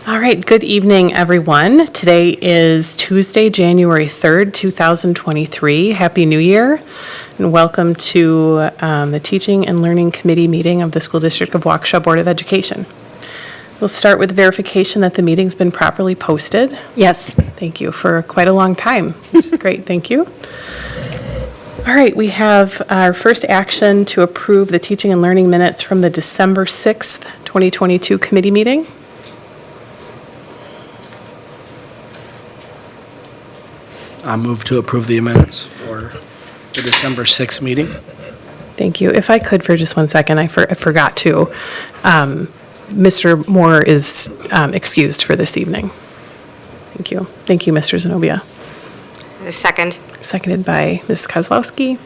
All right, good evening, everyone. Today is Tuesday, January 3rd, 2023. Happy New Year, and welcome to the Teaching and Learning Committee meeting of the School District of Waukesha Board of Education. We'll start with verification that the meeting's been properly posted. Yes. Thank you, for quite a long time, which is great. Thank you. All right, we have our first action to approve the teaching and learning minutes from the December 6th, 2022 committee meeting. I move to approve the minutes for the December 6th meeting. Thank you. If I could for just 1 second, I forgot to. Mr. Moore is excused for this evening. Thank you. Thank you, Mr. Zenobia. A second. Seconded by Ms. Kozlowski.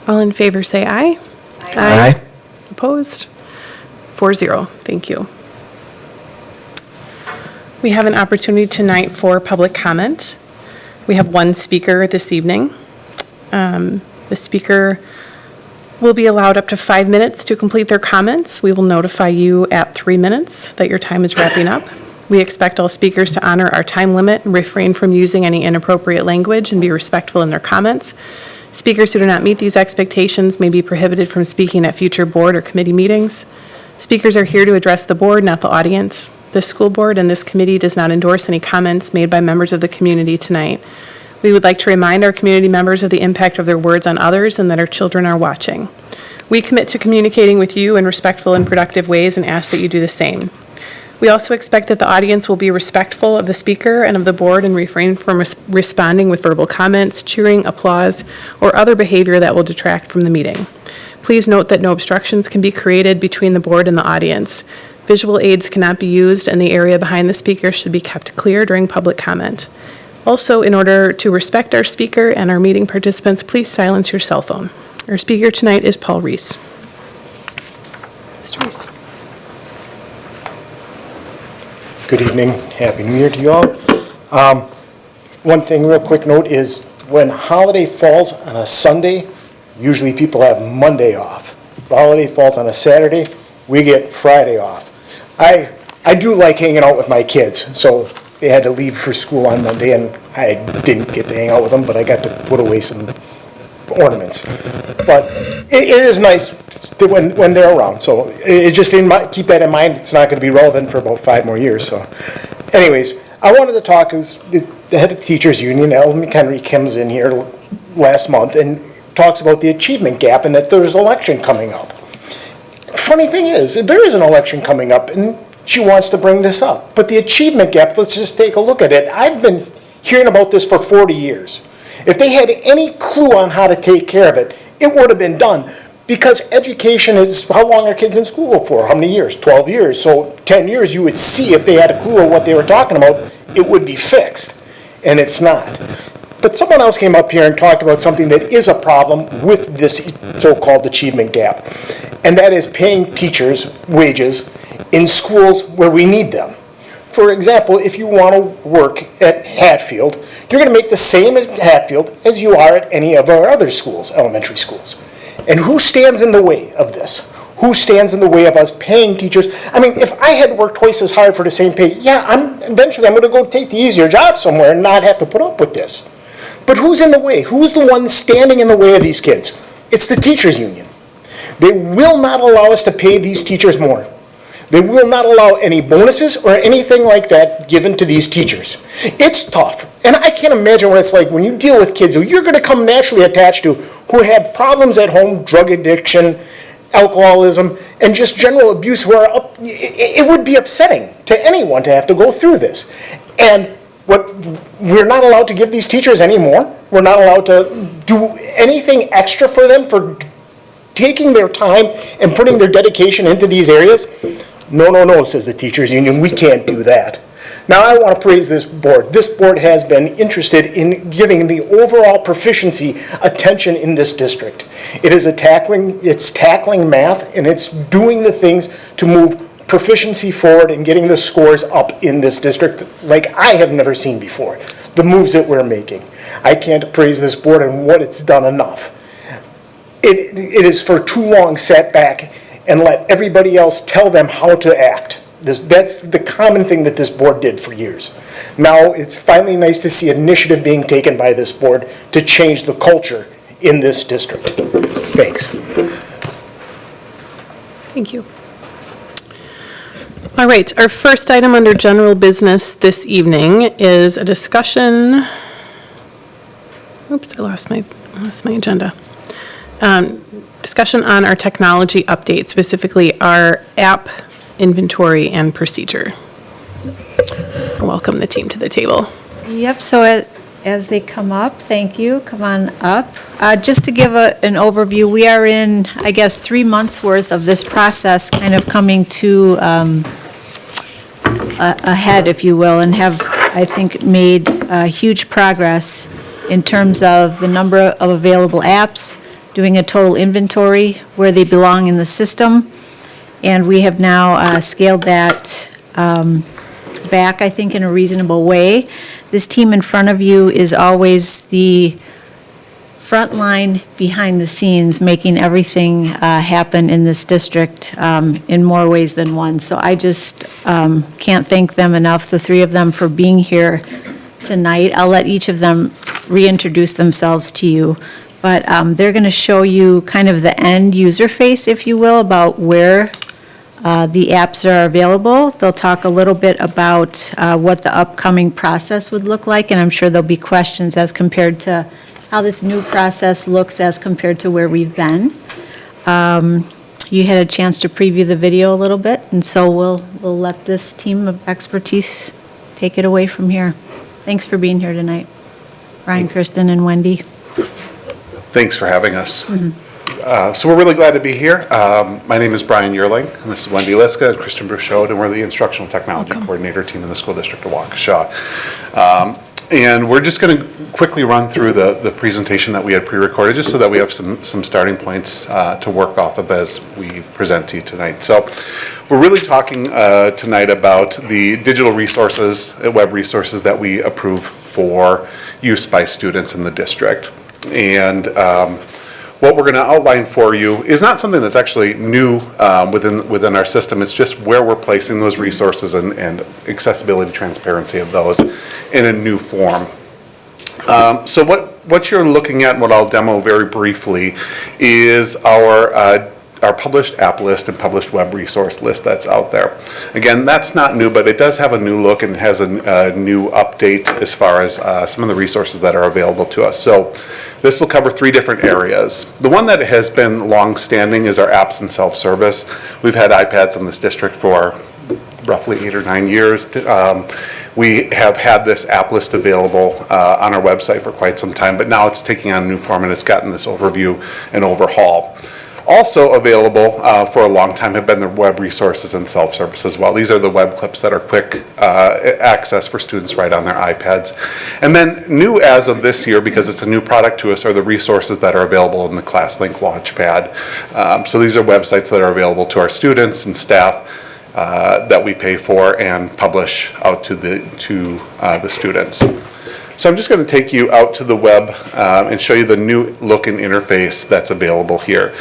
All in favor say aye. Aye. Opposed? 4-0. Thank you. We have an opportunity tonight for public comment. We have one speaker this evening. The speaker will be allowed up to 5 minutes to complete their comments. We will notify you at 3 minutes that your time is wrapping up. We expect all speakers to honor our time limit and refrain from using any inappropriate language and be respectful in their comments. Speakers who do not meet these expectations may be prohibited from speaking at future board or committee meetings. Speakers are here to address the board, not the audience. The school board and this committee does not endorse any comments made by members of the community tonight. We would like to remind our community members of the impact of their words on others and that our children are watching. We commit to communicating with you in respectful and productive ways and ask that you do the same. We also expect that the audience will be respectful of the speaker and of the board and refrain from responding with verbal comments, cheering, applause, or other behavior that will detract from the meeting. Please note that no obstructions can be created between the board and the audience. Visual aids cannot be used, and the area behind the speaker should be kept clear during public comment. Also, in order to respect our speaker and our meeting participants, please silence your cell phone. Our speaker tonight is Paul Reese. Mr. Reese. Good evening. Happy New Year to you all. One thing, real quick note, is when holiday falls on a Sunday, usually people have Monday off. If the holiday falls on a Saturday, we get Friday off. I do like hanging out with my kids, so they had to leave for school on Monday, and I didn't get to hang out with them, but I got to put away some ornaments. But it is nice when they're around, so it just keep that in mind. It's not going to be relevant for about 5 more years. So, anyways, I wanted to talk as the head of the teachers union, Ellen McHenry, comes in here last month and talks about the achievement gap and that there's an election coming up. Funny thing is, there is an election coming up, and she wants to bring this up. But the achievement gap, let's just take a look at it. I've been hearing about this for 40 years. If they had any clue on how to take care of it, it would have been done. Because education is, how long are kids in school for? How many years? 12 years. So 10 years you would see if they had a clue of what they were talking about, it would be fixed. And it's not. But someone else came up here and talked about something that is a problem with this so-called achievement gap. And that is paying teachers wages in schools where we need them. For example, if you want to work at Hatfield, you're going to make the same at Hatfield as you are at any of our other schools, elementary schools. And who stands in the way of this? Who stands in the way of us paying teachers? I mean, if I had worked twice as hard for the same pay, eventually I'm going to go take the easier job somewhere and not have to put up with this. But who's in the way? Who's the one standing in the way of these kids? It's the teachers union. They will not allow us to pay these teachers more. They will not allow any bonuses or anything like that given to these teachers. It's tough. And I can't imagine what it's like when you deal with kids who you're going to come naturally attached to, who have problems at home, drug addiction, alcoholism, and just general abuse. It would be upsetting to anyone to have to go through this. And we're not allowed to give these teachers any more. We're not allowed to do anything extra for them for taking their time and putting their dedication into these areas. No, says the teachers union. We can't do that. Now I want to praise this board. This board has been interested in giving the overall proficiency attention in this district. It's tackling math, and it's doing the things to move proficiency forward and getting the scores up in this district like I have never seen before. The moves that we're making. I can't praise this board and what it's done enough. It is for too long set back and let everybody else tell them how to act. That's the common thing that this board did for years. Now, it's finally nice to see initiative being taken by this board to change the culture in this district. Thanks. Thank you. All right, our first item under general business this evening is a discussion, oops, I lost my agenda. Discussion on our technology update, specifically our app inventory and procedure. Welcome the team to the table. Yep, so as they come up, thank you, come on up. Just to give an overview, we are in, I guess, 3 months' worth of this process kind of coming to ahead, if you will, and have, I think, made huge progress in terms of the number of available apps, doing a total inventory, where they belong in the system, and we have now scaled that back, I think, in a reasonable way. This team in front of you is always the front line behind the scenes, making everything happen in this district in more ways than one. So I just can't thank them enough, the three of them, for being here tonight. I'll let each of them reintroduce themselves to you. But they're going to show you kind of the end user face, if you will, about where the apps are available. They'll talk a little bit about what the upcoming process would look like, and I'm sure there'll be questions as compared to how this new process looks as compared to where we've been. You had a chance to preview the video a little bit, and so we'll let this team of expertise take it away from here. Thanks for being here tonight, Brian, Kristen, and Wendy. Thanks for having us. So we're really glad to be here. My name is Brian Yearling, and this is Wendy Liska and Kristen Bruchot, and we're the Instructional Technology Coordinator team in the School District of Waukesha. And we're just going to quickly run through the presentation that we had pre-recorded, just so that we have some starting points to work off of as we present to you tonight. So we're really talking tonight about the digital resources, web resources that we approve for use by students in the district. And what we're going to outline for you is not something that's actually new within our system. It's just where we're placing those resources and accessibility, transparency of those in a new form. So what you're looking at, and what I'll demo very briefly, is our published app list and published web resource list that's out there. Again, that's not new, but it does have a new look and has a new update as far as some of the resources that are available to us. So this will cover 3 different areas. The one that has been long-standing is our apps and self-service. We've had iPads in this district for roughly 8 or 9 years. We have had this app list available on our website for quite some time, but now it's taking on a new form and it's gotten this overview and overhaul. Also available for a long time have been the web resources and self-service as well. These are the web clips that are quick access for students right on their iPads. And then new as of this year, because it's a new product to us, are the resources that are available in the ClassLink Launchpad. So these are websites that are available to our students and staff that we pay for and publish out to the students. So I'm just going to take you out to the web and show you the new look and interface that's available here.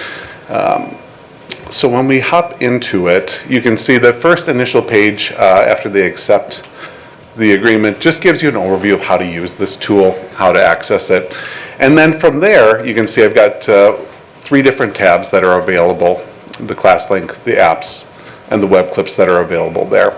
So when we hop into it, you can see the first initial page after they accept the agreement just gives you an overview of how to use this tool, how to access it. And then from there, you can see I've got 3 different tabs that are available: the ClassLink, the apps, and the web clips that are available there.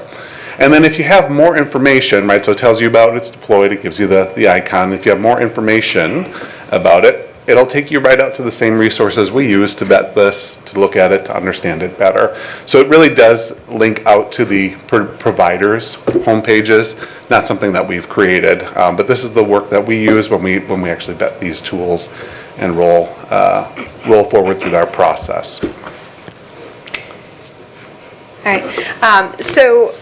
And then if you have more information, right, so it tells you about it's deployed, it gives you the icon. If you have more information about it, it'll take you right out to the same resources we use to vet this, to look at it, to understand it better. So it really does link out to the providers' homepages, not something that we've created. But this is the work that we use when we actually vet these tools and roll forward through our process. All right. So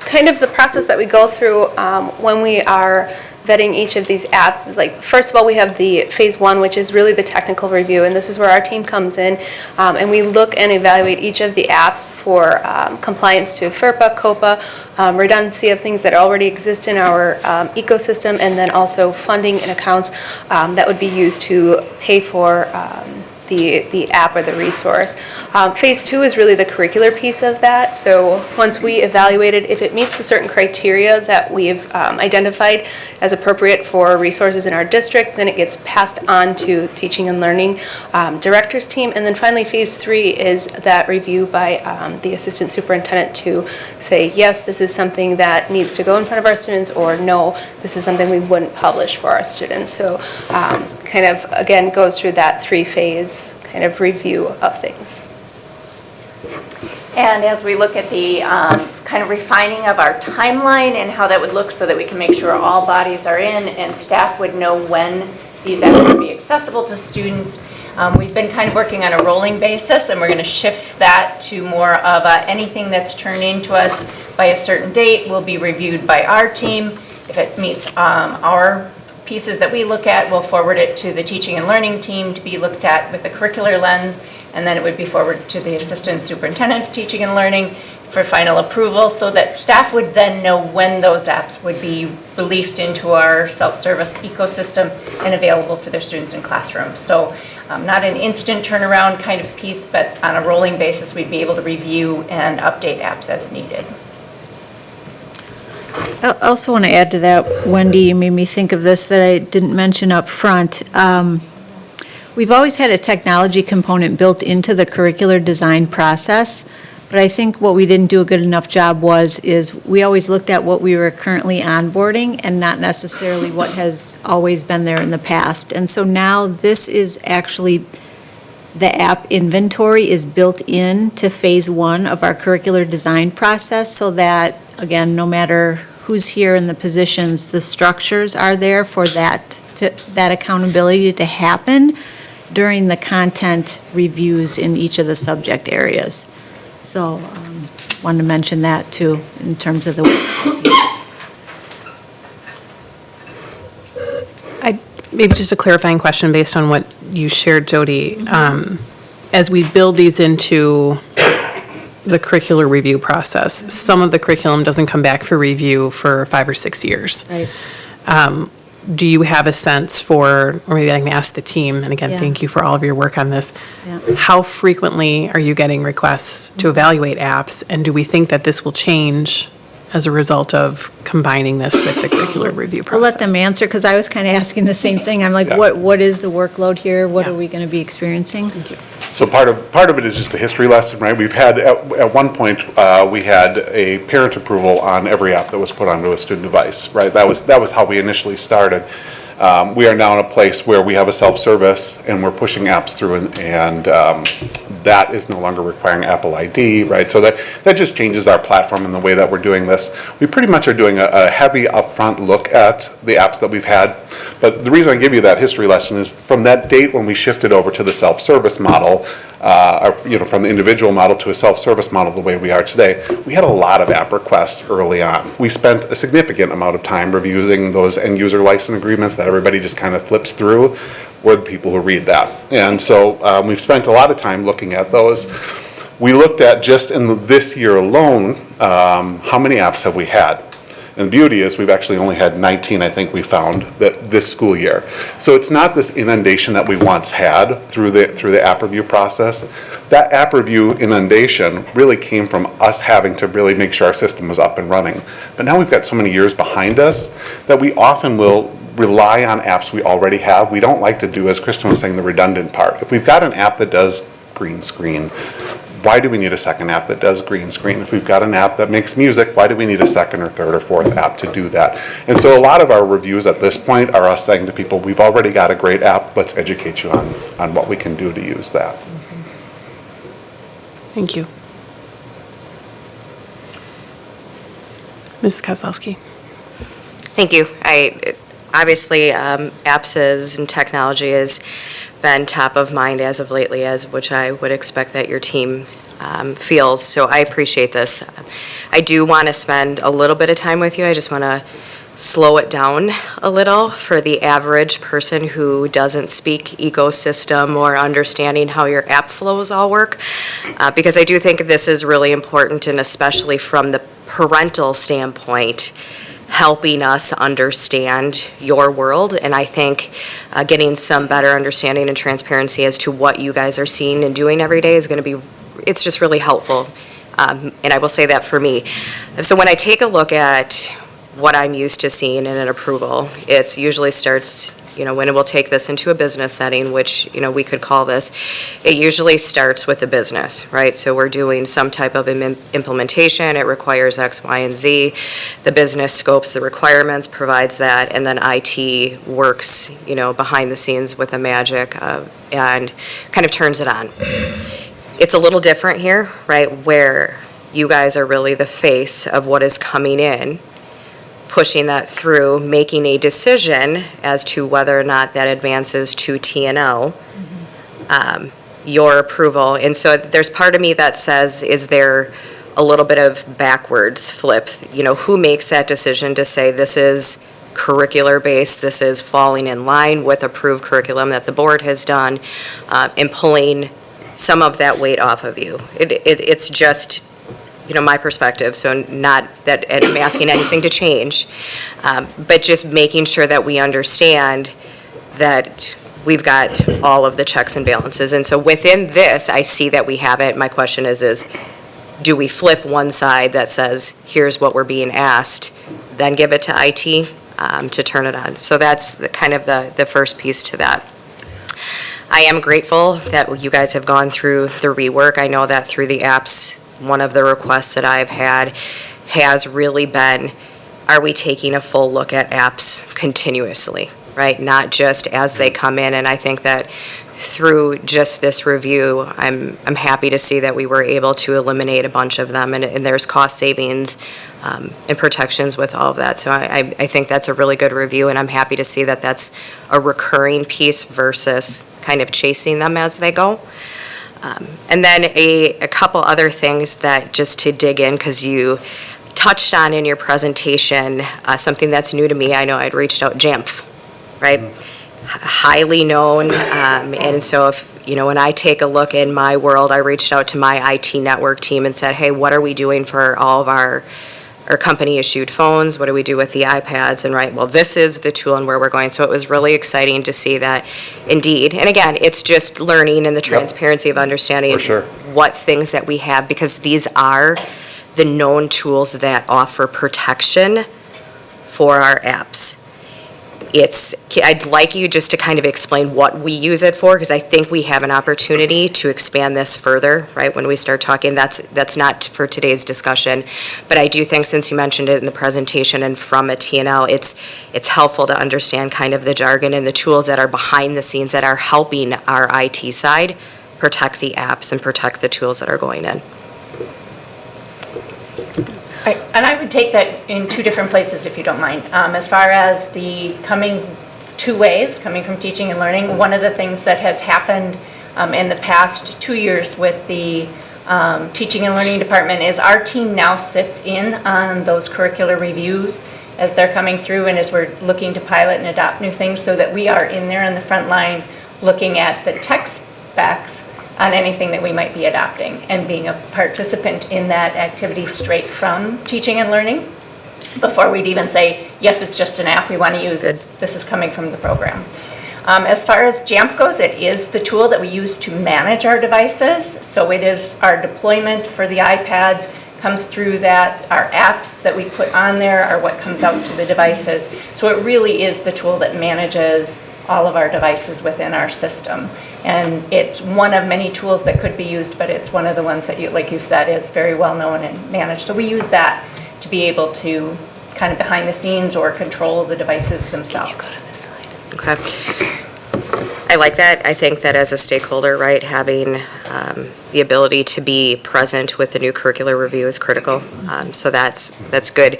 kind of the process that we go through when we are vetting each of these apps is like, first of all, we have the phase 1, which is really the technical review, and this is where our team comes in and we look and evaluate each of the apps for compliance to FERPA, COPA, redundancy of things that already exist in our ecosystem, and then also funding and accounts that would be used to pay for the app or the resource. Phase 2 is really the curricular piece of that. So once we evaluate it, if it meets a certain criteria that we've identified as appropriate for resources in our district, then it gets passed on to teaching and learning directors team. And then finally, phase 3 is that review by the assistant superintendent to say, yes, this is something that needs to go in front of our students, or no, this is something we wouldn't publish for our students. So kind of, again, goes through that 3-phase kind of review of things. And as we look at the kind of refining of our timeline and how that would look so that we can make sure all bodies are in and staff would know when these apps would be accessible to students, we've been kind of working on a rolling basis, and we're going to shift that to more of anything that's turned into us by a certain date will be reviewed by our team. If it meets our pieces that we look at, we'll forward it to the teaching and learning team to be looked at with a curricular lens, and then it would be forwarded to the assistant superintendent of teaching and learning for final approval, so that staff would then know when those apps would be released into our self-service ecosystem and available for their students in classrooms. So not an instant turnaround kind of piece, but on a rolling basis, we'd be able to review and update apps as needed. I also want to add to that, Wendy, you made me think of this that I didn't mention up front. We've always had a technology component built into the curricular design process, but I think what we didn't do a good enough job is we always looked at what we were currently onboarding and not necessarily what has always been there in the past. And so now this is actually, the app inventory is built in to phase 1 of our curricular design process, so that, again, no matter who's here in the positions, the structures are there for that accountability to happen during the content reviews in each of the subject areas. So, wanted to mention that too, in terms of the Maybe just a clarifying question based on what you shared, Jody. As we build these into the curricular review process, some of the curriculum doesn't come back for review for 5 or 6 years. Right. Do you have a sense for, or maybe I can ask the team, and again, Yeah. thank you for all of your work on this. Yeah. How frequently are you getting requests to evaluate apps, and do we think that this will change as a result of combining this with the curricular review process? We'll let them answer, because I was kind of asking the same thing. I'm like, Yeah. what is the workload here? What Yeah. are we going to be experiencing? Thank you. So part of it is just a history lesson, right? We've had, at one point, we had a parent approval on every app that was put onto a student device, right? That was how we initially started. We are now in a place where we have a self-service and we're pushing apps through, and that is no longer requiring Apple ID, right? So that just changes our platform and the way that we're doing this. We pretty much are doing a heavy upfront look at the apps that we've had. But the reason I give you that history lesson is from that date when we shifted over to the self-service model, from the individual model to a self-service model the way we are today, we had a lot of app requests early on. We spent a significant amount of time reviewing those end user license agreements that everybody just kind of flips through. We're the people who read that. And so we've spent a lot of time looking at those. We looked at just in this year alone, how many apps have we had? And the beauty is we've actually only had 19, I think we found, this school year. So it's not this inundation that we once had through the app review process. That app review inundation really came from us having to really make sure our system was up and running. But now we've got so many years behind us that we often will rely on apps we already have. We don't like to do, as Kristen was saying, the redundant part. If we've got an app that does green screen, why do we need a second app that does green screen? If we've got an app that makes music, why do we need a second or third or fourth app to do that? And so a lot of our reviews at this point are us saying to people, we've already got a great app, let's educate you on what we can do to use that. Thank you. Mrs. Kozlowski. Thank you. Obviously, apps and technology has been top of mind as of lately, which I would expect that your team feels. So I appreciate this. I do want to spend a little bit of time with you. I just want to slow it down a little for the average person who doesn't speak ecosystem or understanding how your app flows all work, because I do think this is really important, and especially from the parental standpoint, helping us understand your world. And I think getting some better understanding and transparency as to what you guys are seeing and doing every day is going to be, it's just really helpful. And I will say that for me. So when I take a look at what I'm used to seeing in an approval, it usually starts, when we'll take this into a business setting, which, we could call this, it usually starts with the business, right? So we're doing some type of implementation, it requires X, Y, and Z. The business scopes the requirements, provides that, and then IT works, behind the scenes with the magic and kind of turns it on. It's a little different here, right, where you guys are really the face of what is coming in, pushing that through, making a decision as to whether or not that advances to T&L, your approval. And so there's part of me that says, is there a little bit of backwards flip? Who makes that decision to say this is curricular-based, this is falling in line with approved curriculum that the board has done, and pulling some of that weight off of you? It's just, my perspective, so not that I'm asking anything to change, but just making sure that we understand that we've got all of the checks and balances. And so within this, I see that we have it. My question is do we flip one side that says, here's what we're being asked, then give it to IT to turn it on? So that's the first piece to that. I am grateful that you guys have gone through the rework. I know that through the apps, one of the requests that I've had has really been, are we taking a full look at apps continuously, right? Not just as they come in. And I think that through just this review, I'm happy to see that we were able to eliminate a bunch of them, and there's cost savings and protections with all of that. So I think that's a really good review, and I'm happy to see that that's a recurring piece versus kind of chasing them as they go. And then a couple other things that just to dig in, because you touched on in your presentation something that's new to me. I know I'd reached out, JAMF, right? Highly known, and so if, when I take a look in my world, I reached out to my IT network team and said, hey, what are we doing for all of our company-issued phones? What do we do with the iPads? And right, well, this is the tool and where we're going. So it was really exciting to see that indeed. And again, it's just learning and the transparency of understanding For sure. what things that we have, because these are the known tools that offer protection for our apps. I'd like you just to kind of explain what we use it for, because I think we have an opportunity to expand this further, right, when we start talking. That's not for today's discussion, but I do think, since you mentioned it in the presentation and from a T&L, it's helpful to understand kind of the jargon and the tools that are behind the scenes that are helping our IT side protect the apps and protect the tools that are going in. And I would take that in two different places, if you don't mind. As far as the coming two ways, coming from teaching and learning, one of the things that has happened in the past 2 years with the teaching and learning department is our team now sits in on those curricular reviews as they're coming through and as we're looking to pilot and adopt new things, so that we are in there in the front line looking at the tech specs on anything that we might be adopting, and being a participant in that activity straight from teaching and learning before we'd even say, yes, it's just an app we want to use, this is coming from the program. As far as JAMF goes, it is the tool that we use to manage our devices. So it is our deployment for the iPads comes through that. Our apps that we put on there are what comes out to the devices. So it really is the tool that manages all of our devices within our system. And it's one of many tools that could be used, but it's one of the ones that, like you said, is very well known and managed. So we use that to be able to kind of behind the scenes or control the devices themselves. Okay. I like that. I think that as a stakeholder, right, having the ability to be present with the new curricular review is critical. So that's good.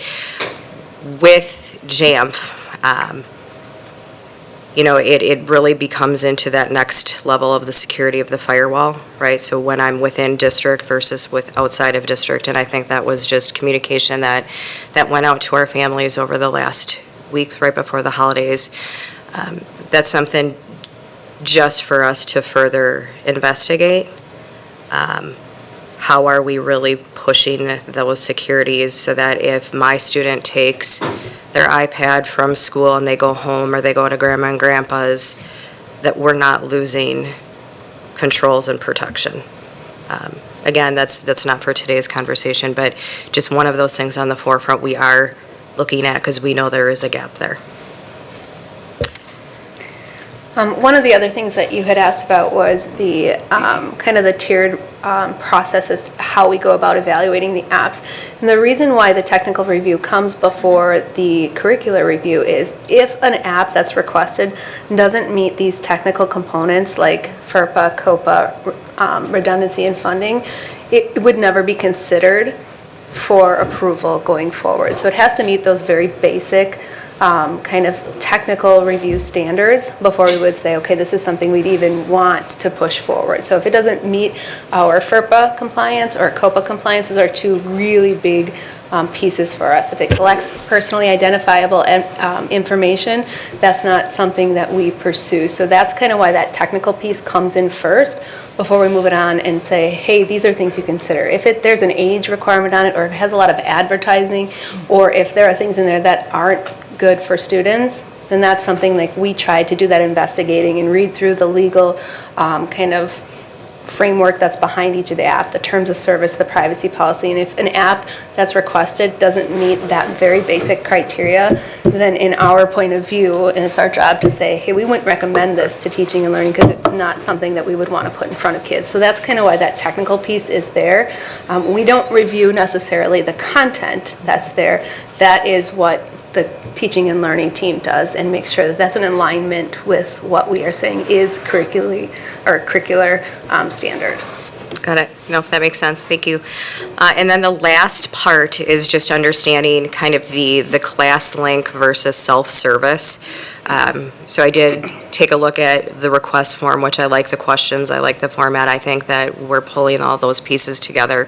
With JAMF, it really becomes into that next level of the security of the firewall, right? So when I'm within district versus outside of district, and I think that was just communication that went out to our families over the last week, right before the holidays. That's something just for us to further investigate. how are we really pushing those securities so that if my student takes their iPad from school and they go home or they go to grandma and grandpa's, that we're not losing controls and protection. Again, that's not for today's conversation, but just one of those things on the forefront we are looking at because we know there is a gap there. One of the other things that you had asked about was the kind of the tiered process as how we go about evaluating the apps. And the reason why the technical review comes before the curricular review is if an app that's requested doesn't meet these technical components like FERPA, COPA, redundancy and funding, it would never be considered for approval going forward. So it has to meet those very basic kind of technical review standards before we would say, okay, this is something we'd even want to push forward. So if it doesn't meet our FERPA compliance or COPA compliance, those are two really big pieces for us. If it collects personally identifiable information, that's not something that we pursue. So that's kind of why that technical piece comes in first before we move it on and say, hey, these are things you consider. If there's an age requirement on it, or it has a lot of advertising, or if there are things in there that aren't good for students, then that's something like we try to do that investigating and read through the legal kind of framework that's behind each of the app, the terms of service, the privacy policy, and if an app that's requested doesn't meet that very basic criteria, then in our point of view, and it's our job to say, hey, we wouldn't recommend this to teaching and learning because it's not something that we would want to put in front of kids. So that's kind of why that technical piece is there. We don't review necessarily the content that's there. That is what the teaching and learning team does and make sure that that's in alignment with what we are saying is curricular standard. Got it. No, that makes sense. Thank you. And then the last part is just understanding kind of the class link versus self-service. So I did take a look at the request form, which I like the questions, I like the format. I think that we're pulling all those pieces together.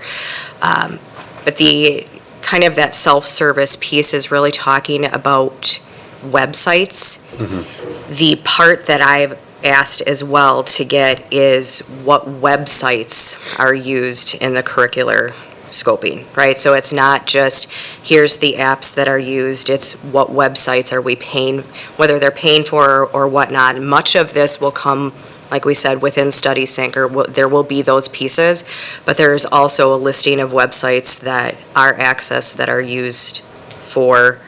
But the kind of that self-service piece is really talking about websites. Mm-hmm. The part that I've asked as well to get is what websites are used in the curricular scoping, right? So it's not just, here's the apps that are used, it's what websites are we paying, whether they're paying for or whatnot. Much of this will come, like we said, within StudySync, or there will be those pieces, but there's also a listing of websites that are accessed that are used for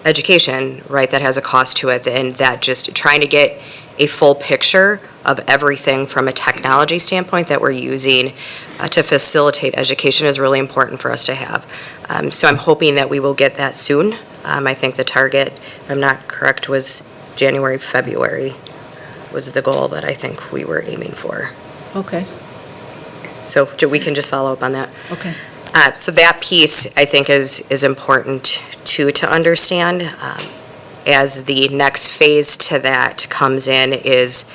education, right, that has a cost to it, and that just trying to get a full picture of everything from a technology standpoint that we're using to facilitate education is really important for us to have. So I'm hoping that we will get that soon. I think the target, if I'm not correct, was January, February was the goal that I think we were aiming for. Okay, So we can just follow up on that. okay. So that piece, I think, is important too to understand. As the next phase to that comes in is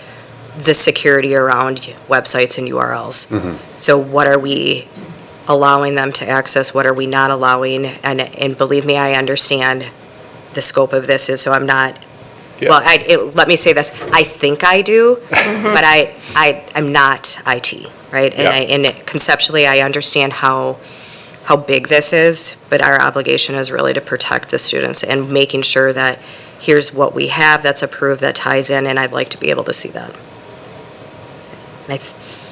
the security around websites and URLs. Mm-hmm. So what are we allowing them to access? What are we not allowing? And believe me, I understand the scope of this is, so I'm not, yeah. Well, let me say this, I think I do, mm-hmm. but I'm not IT, right? And, yeah. and conceptually, I understand how big this is, but our obligation is really to protect the students and making sure that here's what we have that's approved, that ties in, and I'd like to be able to see that. And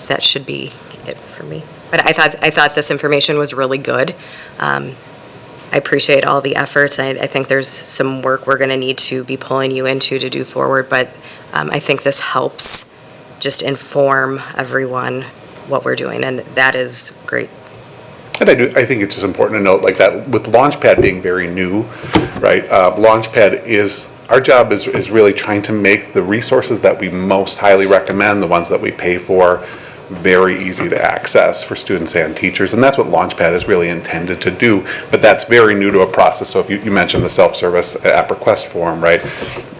that should be it for me. But I thought this information was really good. I appreciate all the efforts. I think there's some work we're going to need to be pulling you into to do forward, but I think this helps just inform everyone what we're doing, and that is great. And I think it's just important to note, like that, with Launchpad being very new, right? Launchpad our job is really trying to make the resources that we most highly recommend, the ones that we pay for, very easy to access for students and teachers. And that's what Launchpad is really intended to do. But that's very new to a process. So if you mentioned the self-service app request form, right?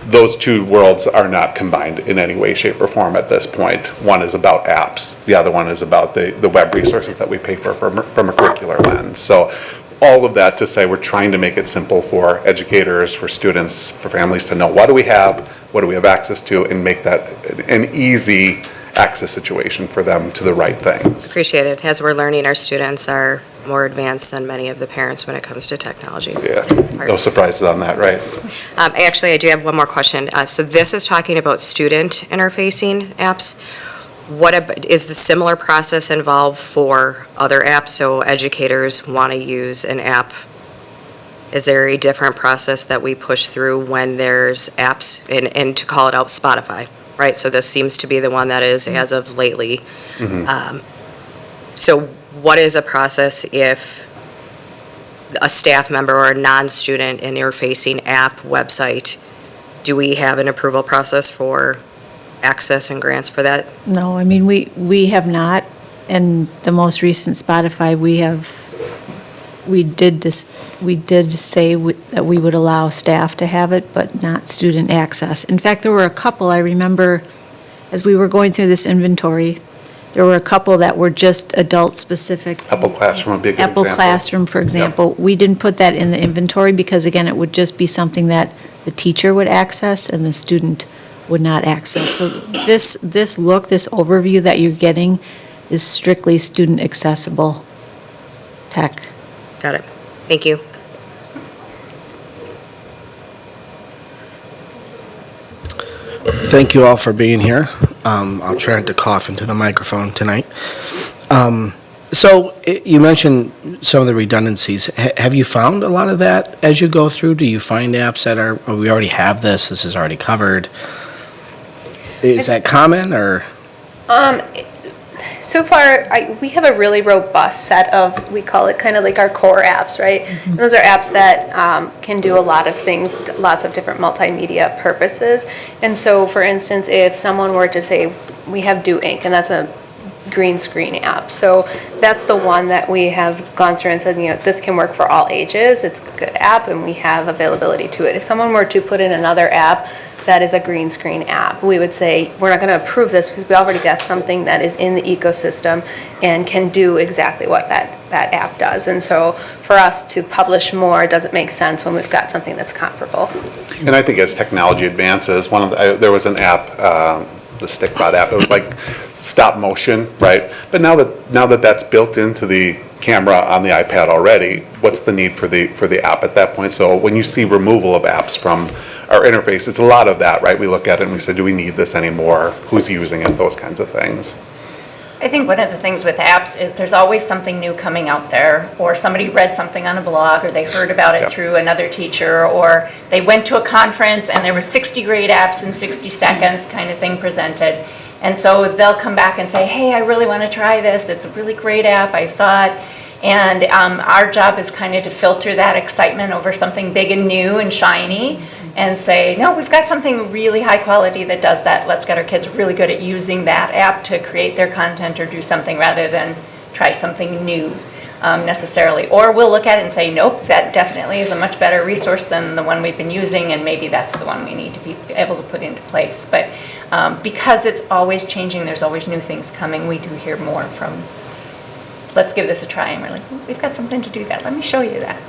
Those two worlds are not combined in any way, shape, or form at this point. One is about apps. The other one is about the web resources that we pay for from a curricular lens. So all of that to say we're trying to make it simple for educators, for students, for families to know what do we have access to, and make that an easy access situation for them to the right things. Appreciate it. As we're learning, our students are more advanced than many of the parents when it comes to technology. Yeah, no surprises on that, right? Actually, I do have one more question. So this is talking about student interfacing apps. Is the similar process involved for other apps? So educators want to use an app. Is there a different process that we push through when there's apps, and to call it out, Spotify, right? So this seems to be the one that is as of lately. So what is a process if a staff member or a non-student interfacing app website, do we have an approval process for access and grants for that? No, I mean, we have not, and the most recent Spotify, we did say that we would allow staff to have it, but not student access. In fact, there were a couple, I remember, as we were going through this inventory, there were a couple that were just adult-specific. Apple Classroom would be a good example. Apple Classroom, for example. We didn't put that in the inventory because, again, it would just be something that the teacher would access and the student would not access. So this overview that you're getting is strictly student-accessible tech. Got it. Thank you. Thank you all for being here. I'll try not to cough into the microphone tonight. You mentioned some of the redundancies. Have you found a lot of that as you go through? Do you find apps that are, oh, we already have this is already covered? Is that common, or? So far, we have a really robust set of, we call it kind of like our core apps, right? And those are apps that can do a lot of things, lots of different multimedia purposes. And so, for instance, if someone were to say, we have Do Ink, and that's a green screen app. So that's the one that we have gone through and said, this can work for all ages. It's a good app, and we have availability to it. If someone were to put in another app that is a green screen app, we would say, we're not going to approve this because we already got something that is in the ecosystem and can do exactly what that app does. And so for us to publish more, it doesn't make sense when we've got something that's comparable. And I think as technology advances, there was an app, the Stickbot app, it was like stop motion, right? But now that that's built into the camera on the iPad already, what's the need for the app at that point? So when you see removal of apps from our interface, it's a lot of that, right? We look at it and we say, do we need this anymore? Who's using it? Those kinds of things. I think one of the things with apps is there's always something new coming out there, or somebody read something on a blog, or they heard about it through another teacher, or they went to a conference and there was 60 great apps in 60 seconds kind of thing presented. And so they'll come back and say, hey, I really want to try this. It's a really great app. I saw it. And our job is kind of to filter that excitement over something big and new and shiny and say, no, we've got something really high quality that does that. Let's get our kids really good at using that app to create their content or do something rather than try something new necessarily. Or we'll look at it and say, nope, that definitely is a much better resource than the one we've been using, and maybe that's the one we need to be able to put into place. But because it's always changing, there's always new things coming, we do hear more from, let's give this a try, and we're like, we've got something to do that. Let me show you that.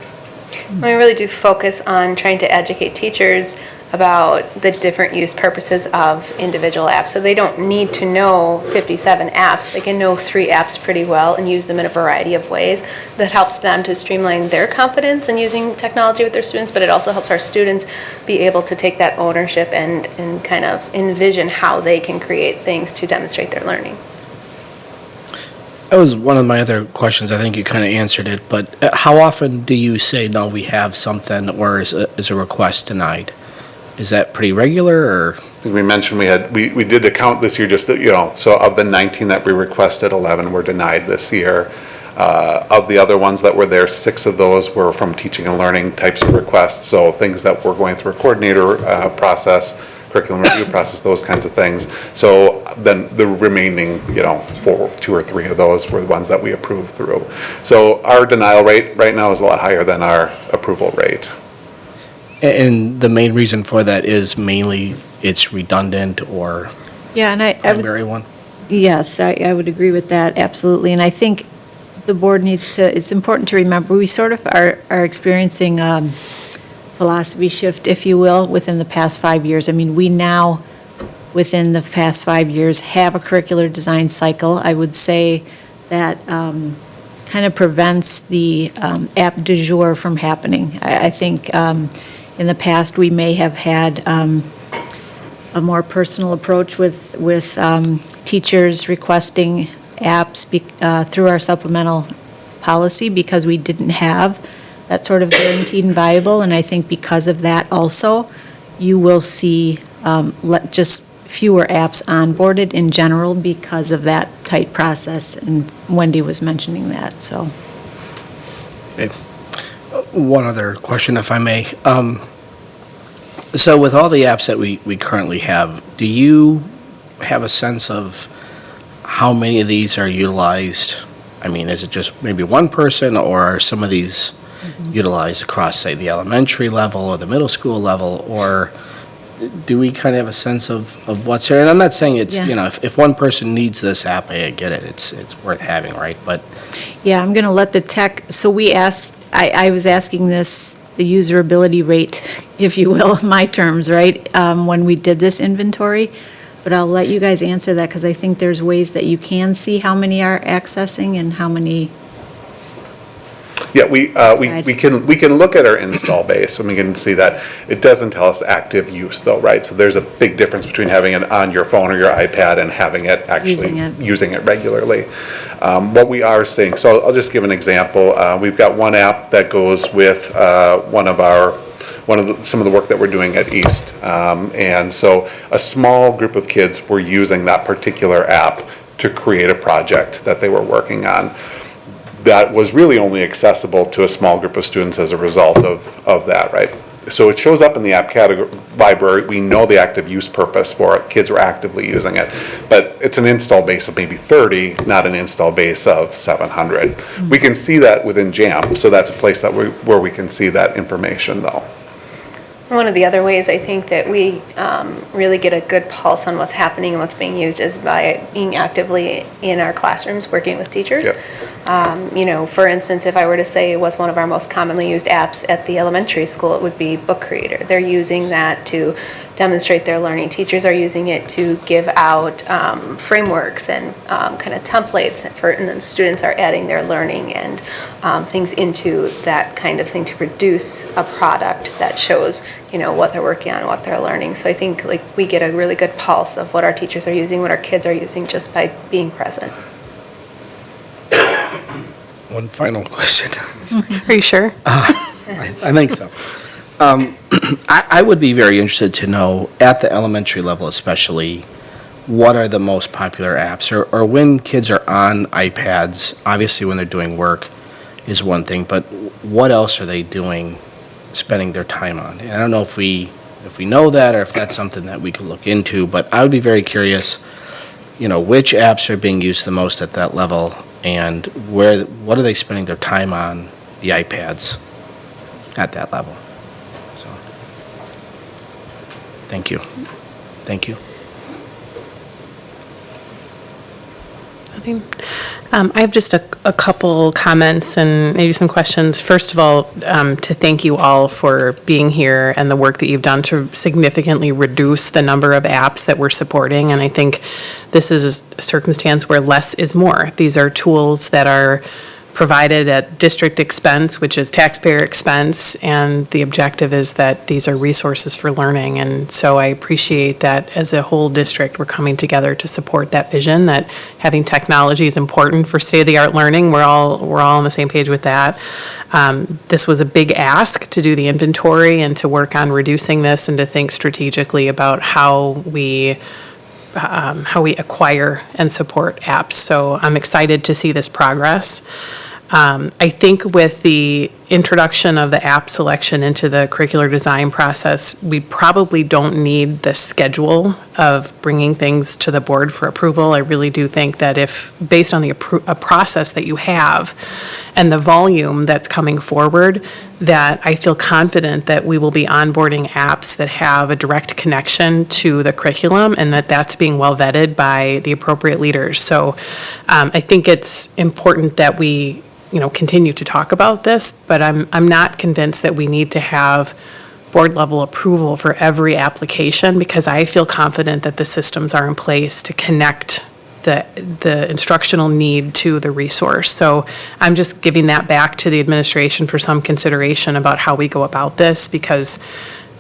We really do focus on trying to educate teachers about the different use purposes of individual apps. So they don't need to know 57 apps. They can know 3 apps pretty well and use them in a variety of ways. That helps them to streamline their confidence in using technology with their students, but it also helps our students be able to take that ownership and kind of envision how they can create things to demonstrate their learning. That was one of my other questions. I think you kind of answered it, but how often do you say, no, we have something, or is a request denied? Is that pretty regular, or? I think we mentioned we did a count this year, just, so of the 19 that we requested, 11 were denied this year. Of the other ones that were there, 6 of those were from teaching and learning types of requests, so things that were going through a coordinator process, curriculum review process, those kinds of things. So then the remaining, 2 or 3 of those were the ones that we approved through. So our denial rate right now is a lot higher than our approval rate. And the main reason for that is mainly it's redundant or Yeah, and primary one? Yes, I would agree with that, absolutely. And I think the board needs to, it's important to remember, we sort of are experiencing philosophy shift, if you will, within the past 5 years. I mean, we now within the past 5 years have a curricular design cycle. I would say that kind of prevents the app du jour from happening. I think in the past, we may have had a more personal approach with teachers requesting apps through our supplemental policy because we didn't have that sort of guaranteed and viable. And I think because of that also, you will see just fewer apps onboarded in general because of that tight process. And Wendy was mentioning that, so. Okay. One other question, if I may. So with all the apps that we currently have, do you have a sense of how many of these are utilized? I mean, is it just maybe one person, or are some of these utilized across, say, the elementary level or the middle school level, or do we kind of have a sense of what's there? And I'm not saying it's, Yeah. you know, if one person needs this app, I get it, it's worth having, right? But Yeah, I'm going to let the tech, so we asked, I was asking this, the usability rate, if you will, my terms, right, when we did this inventory, but I'll let you guys answer that because I think there's ways that you can see how many are accessing and how many. Yeah, we can look at our install base, and we can see that it doesn't tell us active use though, right? So there's a big difference between having it on your phone or your iPad and having it actually using it regularly. What we are seeing, so I'll just give an example. We've got one app that goes with some of the work that we're doing at East. And so a small group of kids were using that particular app to create a project that they were working on. That was really only accessible to a small group of students as a result of that, right? So it shows up in the app category library. We know the active use purpose for it. Kids are actively using it. But it's an install base of maybe 30, not an install base of 700. Mm-hmm. We can see that within JAM, so that's a place that where we can see that information, though. One of the other ways I think that we really get a good pulse on what's happening and what's being used is by being actively in our classrooms, working with teachers. Yep. You know, for instance, if I were to say what's one of our most commonly used apps at the elementary school, it would be Book Creator. They're using that to demonstrate their learning. Teachers are using it to give out frameworks and kind of templates, and then students are adding their learning and things into that kind of thing to produce a product that shows, you know, what they're working on, what they're learning. So I think like we get a really good pulse of what our teachers are using, what our kids are using just by being present. one final question. Are you sure? I think so. I would be very interested to know, at the elementary level especially, what are the most popular apps? Or when kids are on iPads, obviously when they're doing work is one thing, but what else are they doing, spending their time on? And I don't know if we know that or if that's something that we could look into, but I would be very curious, you know, which apps are being used the most at that level, and what are they spending their time on the iPads at that level? So, thank you. Thank you. I have just a couple comments and maybe some questions. First of all, to thank you all for being here and the work that you've done to significantly reduce the number of apps that we're supporting. And I think this is a circumstance where less is more. These are tools that are provided at district expense, which is taxpayer expense, and the objective is that these are resources for learning. And so I appreciate that as a whole district, we're coming together to support that vision, that having technology is important for state-of-the-art learning. We're all on the same page with that. This was a big ask to do the inventory and to work on reducing this and to think strategically about how we acquire and support apps. So I'm excited to see this progress. I think with the introduction of the app selection into the curricular design process, we probably don't need the schedule of bringing things to the board for approval. I really do think that if, based on the a process that you have and the volume that's coming forward, that I feel confident that we will be onboarding apps that have a direct connection to the curriculum and that that's being well vetted by the appropriate leaders. So I think it's important that we continue to talk about this, but I'm not convinced that we need to have board level approval for every application, because I feel confident that the systems are in place to connect the instructional need to the resource. So I'm just giving that back to the administration for some consideration about how we go about this, because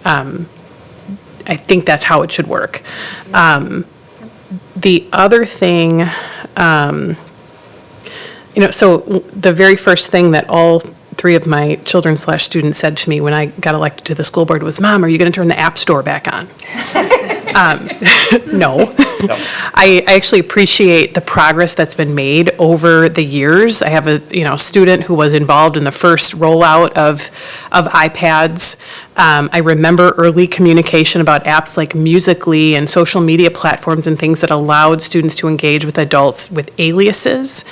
I think that's how it should work. The other thing, so the very first thing that all three of my children/students said to me when I got elected to the school board was, "Mom, are you going to turn the App Store back on?" No. I actually appreciate the progress that's been made over the years. I have a student who was involved in the first rollout of iPads. I remember early communication about apps like Musical.ly and social media platforms and things that allowed students to engage with adults with aliases.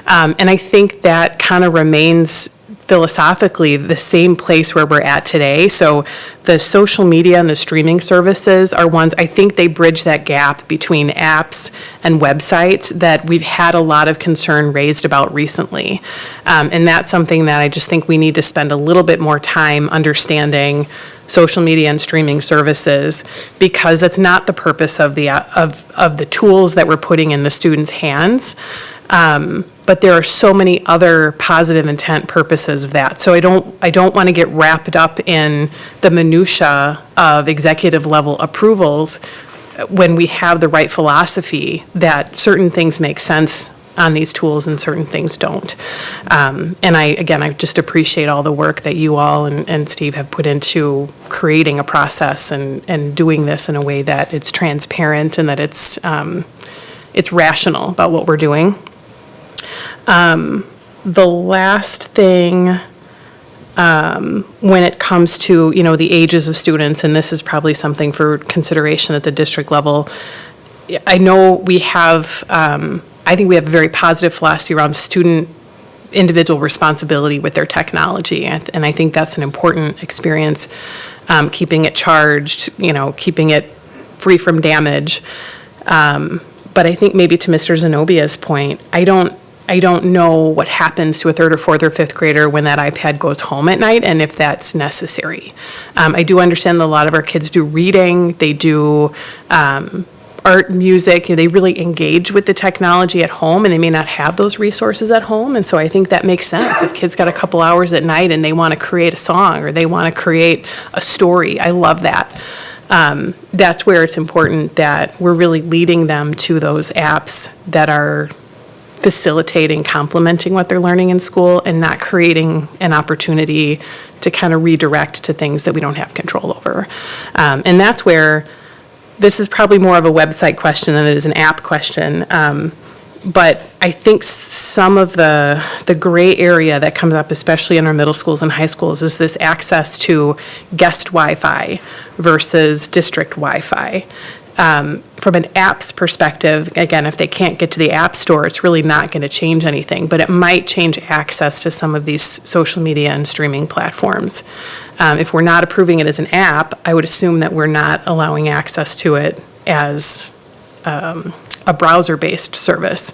And I think that kind of remains philosophically the same place where we're at today. So the social media and the streaming services are ones, I think they bridge that gap between apps and websites that we've had a lot of concern raised about recently. And that's something that I just think we need to spend a little bit more time understanding social media and streaming services, because that's not the purpose of the tools that we're putting in the students' hands. But there are so many other positive intent purposes of that. So I don't want to get wrapped up in the minutia of executive level approvals when we have the right philosophy that certain things make sense on these tools and certain things don't. And I just appreciate all the work that you all and Steve have put into creating a process and doing this in a way that it's transparent and that it's rational about what we're doing. The last thing, when it comes to, the ages of students, and this is probably something for consideration at the district level, I know we have, I think we have a very positive philosophy around student individual responsibility with their technology, and I think that's an important experience, keeping it charged, keeping it free from damage. But I think maybe to Mr. Zenobia's point, I don't know what happens to a third or fourth or fifth grader when that iPad goes home at night and if that's necessary. I do understand that a lot of our kids do reading, they do art, music, they really engage with the technology at home, and they may not have those resources at home, and so I think that makes sense. If kids got a couple hours at night and they want to create a song or they want to create a story, I love that. That's where it's important that we're really leading them to those apps that are facilitating, complementing what they're learning in school, and not creating an opportunity to kind of redirect to things that we don't have control over. And that's where this is probably more of a website question than it is an app question. But I think some of the gray area that comes up, especially in our middle schools and high schools, is this access to guest Wi-Fi versus district Wi-Fi. From an apps perspective, again, if they can't get to the App Store, it's really not going to change anything, but it might change access to some of these social media and streaming platforms. If we're not approving it as an app, I would assume that we're not allowing access to it as a browser-based service.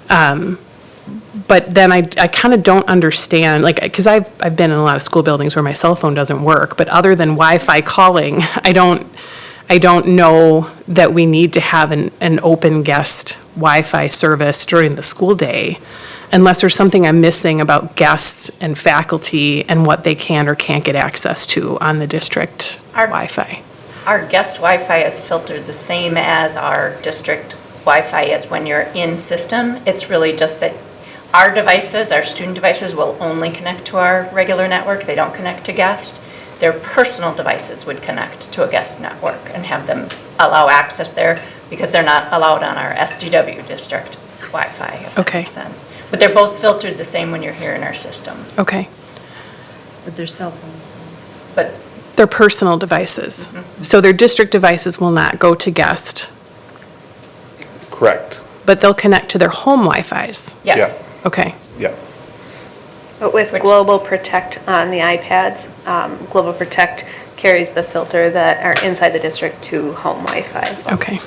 But then I kind of don't understand, because I've been in a lot of school buildings where my cell phone doesn't work, but other than Wi-Fi calling, I don't know that we need to have an open guest Wi-Fi service during the school day, unless there's something I'm missing about guests and faculty and what they can or can't get access to on the district Wi-Fi. Our guest Wi-Fi is filtered the same as our district Wi-Fi is when you're in system. It's really just that our devices, our student devices, will only connect to our regular network. They don't connect to guest. Their personal devices would connect to a guest network and have them allow access there, because they're not allowed on our SDW district Wi-Fi, if that Okay. makes sense. But they're both filtered the same when you're here in our system. Okay. But their cell phones. But Their personal devices. So their district devices will not go to guest, Correct. but they'll connect to their home Wi-Fis. yes, Okay. Yeah. But with Global Protect on the iPads, Global Protect carries the filter that are inside the district to home Wi-Fi as well. Okay.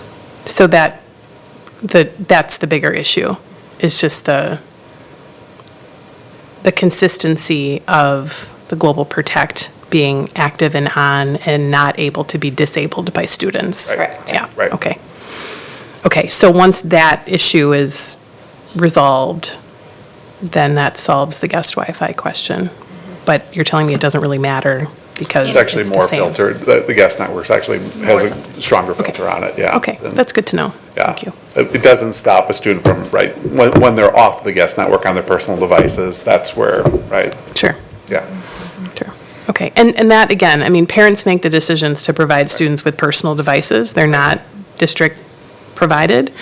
So that's the bigger issue, is just the consistency of the Global Protect being active and on and not able to be disabled by students. Correct. Yeah, Right. okay. Okay, so once that issue is resolved, then that solves the guest Wi-Fi question. But you're telling me it doesn't really matter because It's actually the more same. filtered. The guest networks actually has a stronger filter on it, yeah. Okay, than- that's good to know. Yeah. Thank you. It doesn't stop a student from, right, when they're off the guest network on their personal devices, that's where, right, Sure, yeah. sure. Okay, and that, again, I mean, parents make the decisions to provide students with personal devices. They're not district-provided.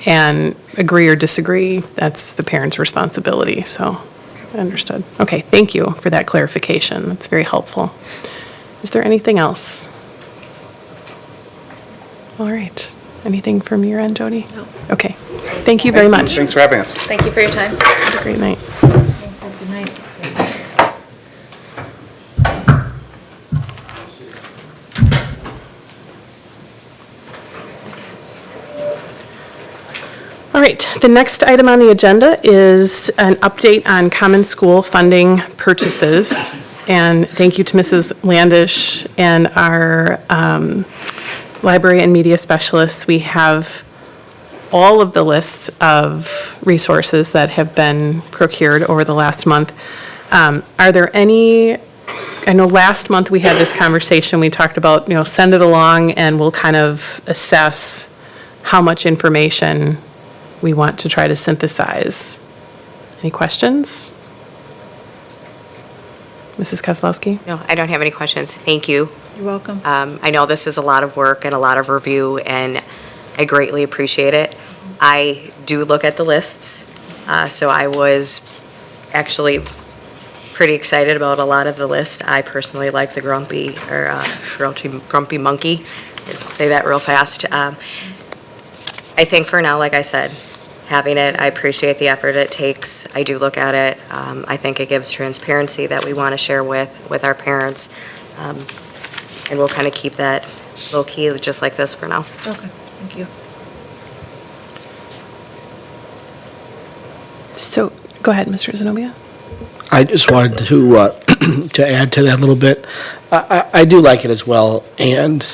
And agree or disagree, that's the parent's responsibility, so, understood. Okay, thank you for that clarification. That's very helpful. Is there anything else? All right. Anything from your end, Jody? No. Okay. Thank you very much. Thanks for having us. Thank you for your time. Have a great night. Good night. All right, the next item on the agenda is an update on common school funding purchases. And thank you to Mrs. Landish and our library and media specialists. We have all of the lists of resources that have been procured over the last month. Are there any, I know last month we had this conversation, we talked about, send it along and we'll kind of assess how much information we want to try to synthesize. Any questions? Mrs. Kozlowski? No, I don't have any questions. Thank you. You're welcome. I know this is a lot of work and a lot of review, and I greatly appreciate it. I do look at the lists, so I was actually pretty excited about a lot of the lists. I personally like the grumpy monkey. Just say that real fast. I think for now, like I said, having it, I appreciate the effort it takes. I do look at it. I think it gives transparency that we want to share with our parents. And we'll kind of keep that low key, just like this for now. Okay, thank you. So, go ahead, Mr. Zenobia. I just wanted to to add to that a little bit. I do like it as well, and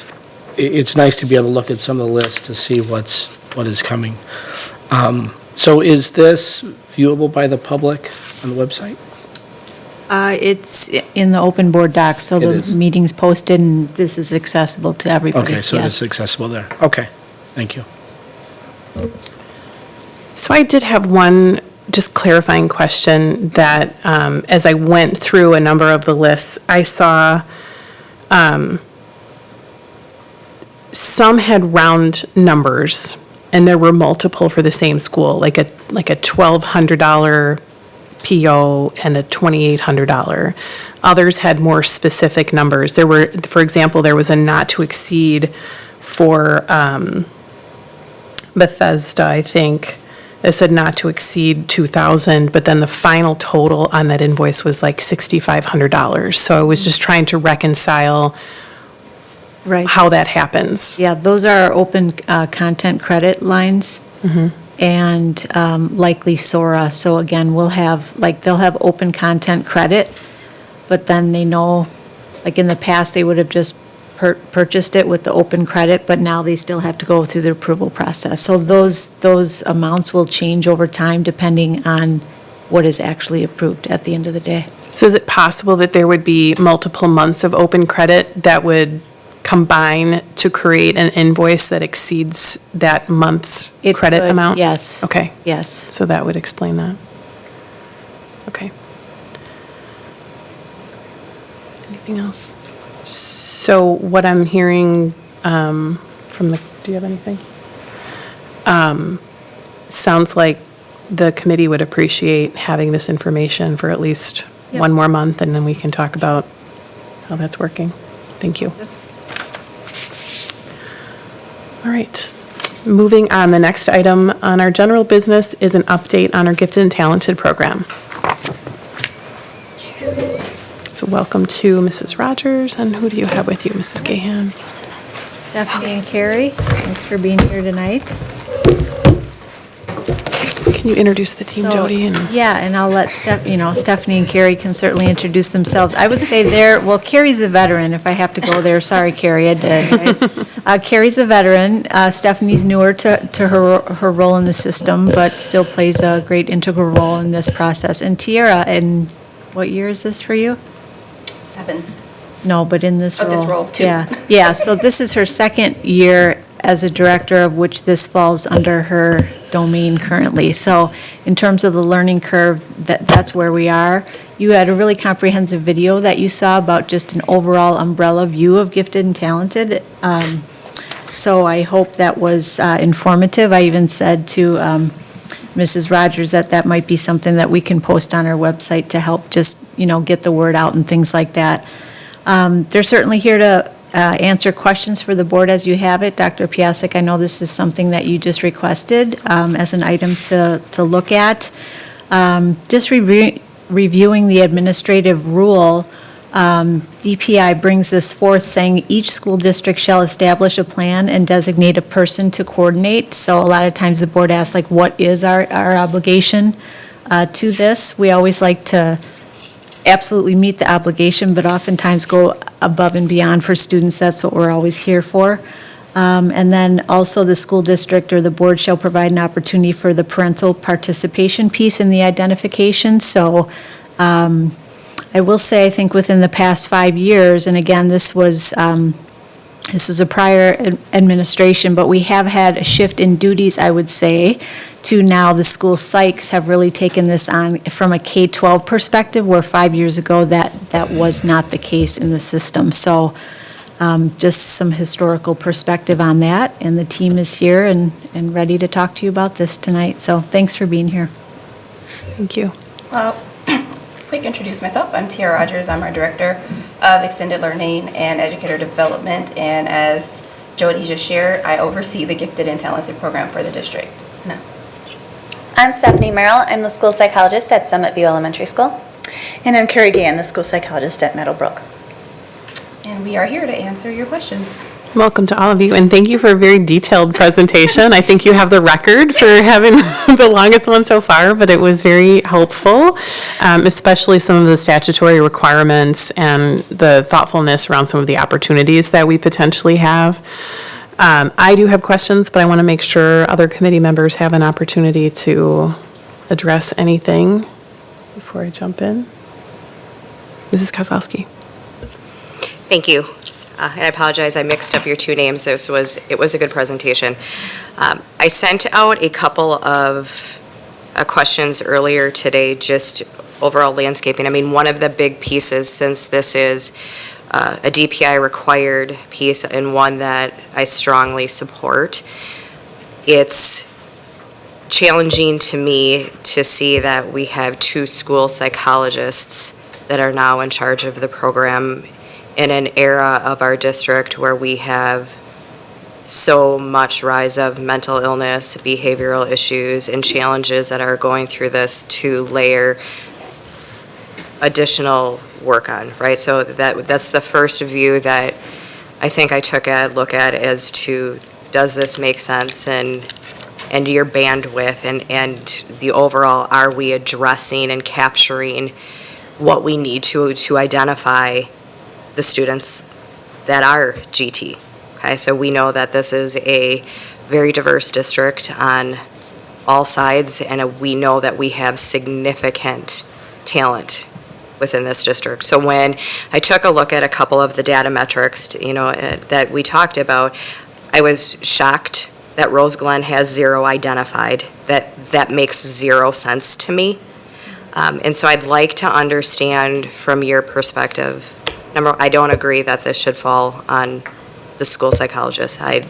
it's nice to be able to look at some of the lists to see what is coming. So is this viewable by the public on the website? It's in the open board docs, so It the is. meeting's posted and this is accessible to everybody. Okay, so yes. it's accessible there. Okay, thank you. So I did have one just clarifying question that, as I went through a number of the lists, I saw some had round numbers, and there were multiple for the same school, like a $1,200 PO and a $2,800. Others had more specific numbers. There were, for example, there was a not to exceed for Bethesda, I think. It said not to exceed $2,000, but then the final total on that invoice was like $6,500. So I was just trying to reconcile Right. how that happens. Yeah, those are open content credit lines and likely SORA. So again, we'll have, they'll have open content credit, but then they know, like in the past, they would have just purchased it with the open credit, but now they still have to go through the approval process. So those amounts will change over time depending on what is actually approved at the end of the day. So is it possible that there would be multiple months of open credit that would combine to create an invoice that exceeds that month's It credit could, amount? yes. Okay, Yes. so that would explain that. Okay. Anything else? So what I'm hearing from the, do you have anything? Sounds like the committee would appreciate having this information for at least Yep. one more month, and then we can talk about how that's working. Thank you. All right. Moving on, the next item on our general business is an update on our gifted and talented program. So welcome to Mrs. Rogers, and who do you have with you, Mrs. Gahan? Stephanie and Carrie, thanks for being here tonight. Can Can you introduce the team, So, Jody? Yeah, and I'll let Stephanie and Carrie can certainly introduce themselves. I would say Carrie's a veteran, if I have to go there. Sorry, Carrie, I did. Right? Carrie's a veteran. Stephanie's newer to her role in the system, but still plays a great integral role in this process. And Tiara, and what year is this for you? 7. No, but in this role. Oh, this role, 2. Yeah, so this is her second year as a director, of which this falls under her domain currently. So in terms of the learning curve, that's where we are. You had a really comprehensive video that you saw about just an overall umbrella view of gifted and talented. So I hope that was informative. I even said to Mrs. Rogers that might be something that we can post on our website to help just, get the word out and things like that. They're certainly here to answer questions for the board as you have it. Dr. Piasek, I know this is something that you just requested as an item to look at. Just reviewing the administrative rule, DPI brings this forth saying each school district shall establish a plan and designate a person to coordinate. So a lot of times the board asks, like, what is our obligation to this? We always like to absolutely meet the obligation, but oftentimes go above and beyond for students. That's what we're always here for. And then also the school district or the board shall provide an opportunity for the parental participation piece in the identification. So I will say, I think within the past 5 years, and again, this was a prior administration, but we have had a shift in duties, I would say, to now the school psychs have really taken this on from a K-12 perspective, where 5 years ago that was not the case in the system. So just some historical perspective on that, and the team is here and ready to talk to you about this tonight. So thanks for being here. Thank you. Quick introduce myself. I'm Tiara Rogers. I'm our Director of Extended Learning and Educator Development, and as Jody just shared, I oversee the Gifted and Talented program for the district. No. I'm Stephanie Merrill. I'm the school psychologist at Summit View Elementary School. And I'm Carrie Gann, the school psychologist at Meadowbrook. And we are here to answer your questions. Welcome to all of you, and thank you for a very detailed presentation. I think you have the record for having the longest one so far, but it was very helpful, especially some of the statutory requirements and the thoughtfulness around some of the opportunities that we potentially have. I do have questions, but I want to make sure other committee members have an opportunity to address anything before I jump in. Mrs. Kozlowski. Thank you. And I apologize, I mixed up your two names. It was a good presentation. I sent out a couple of questions earlier today, just overall landscaping. I mean, one of the big pieces, since this is a DPI required piece and one that I strongly support, it's challenging to me to see that we have 2 school psychologists that are now in charge of the program in an era of our district where we have so much rise of mental illness, behavioral issues, and challenges that are going through this, to layer additional work on, right? So that's the first view that I think I took a look at as to, does this make sense, and your bandwidth and the overall, are we addressing and capturing what we need to identify the students that are GT. Okay, so we know that this is a very diverse district on all sides, and we know that we have significant talent within this district. So when I took a look at a couple of the data metrics, that we talked about, I was shocked that Rose Glen has 0 identified. That makes 0 sense to me. And so I'd like to understand from your perspective. I don't agree that this should fall on the school psychologist. I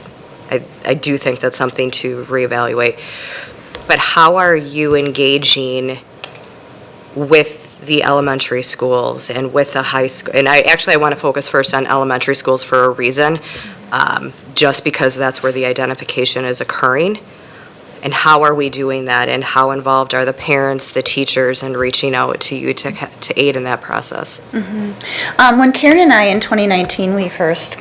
do think that's something to reevaluate. But how are you engaging with the elementary schools and with the high school? And I want to focus first on elementary schools for a reason, just because that's where the identification is occurring. And how are we doing that, and how involved are the parents, the teachers, and reaching out to you to aid in that process? Mm-hmm. When Karen and I in 2019, we first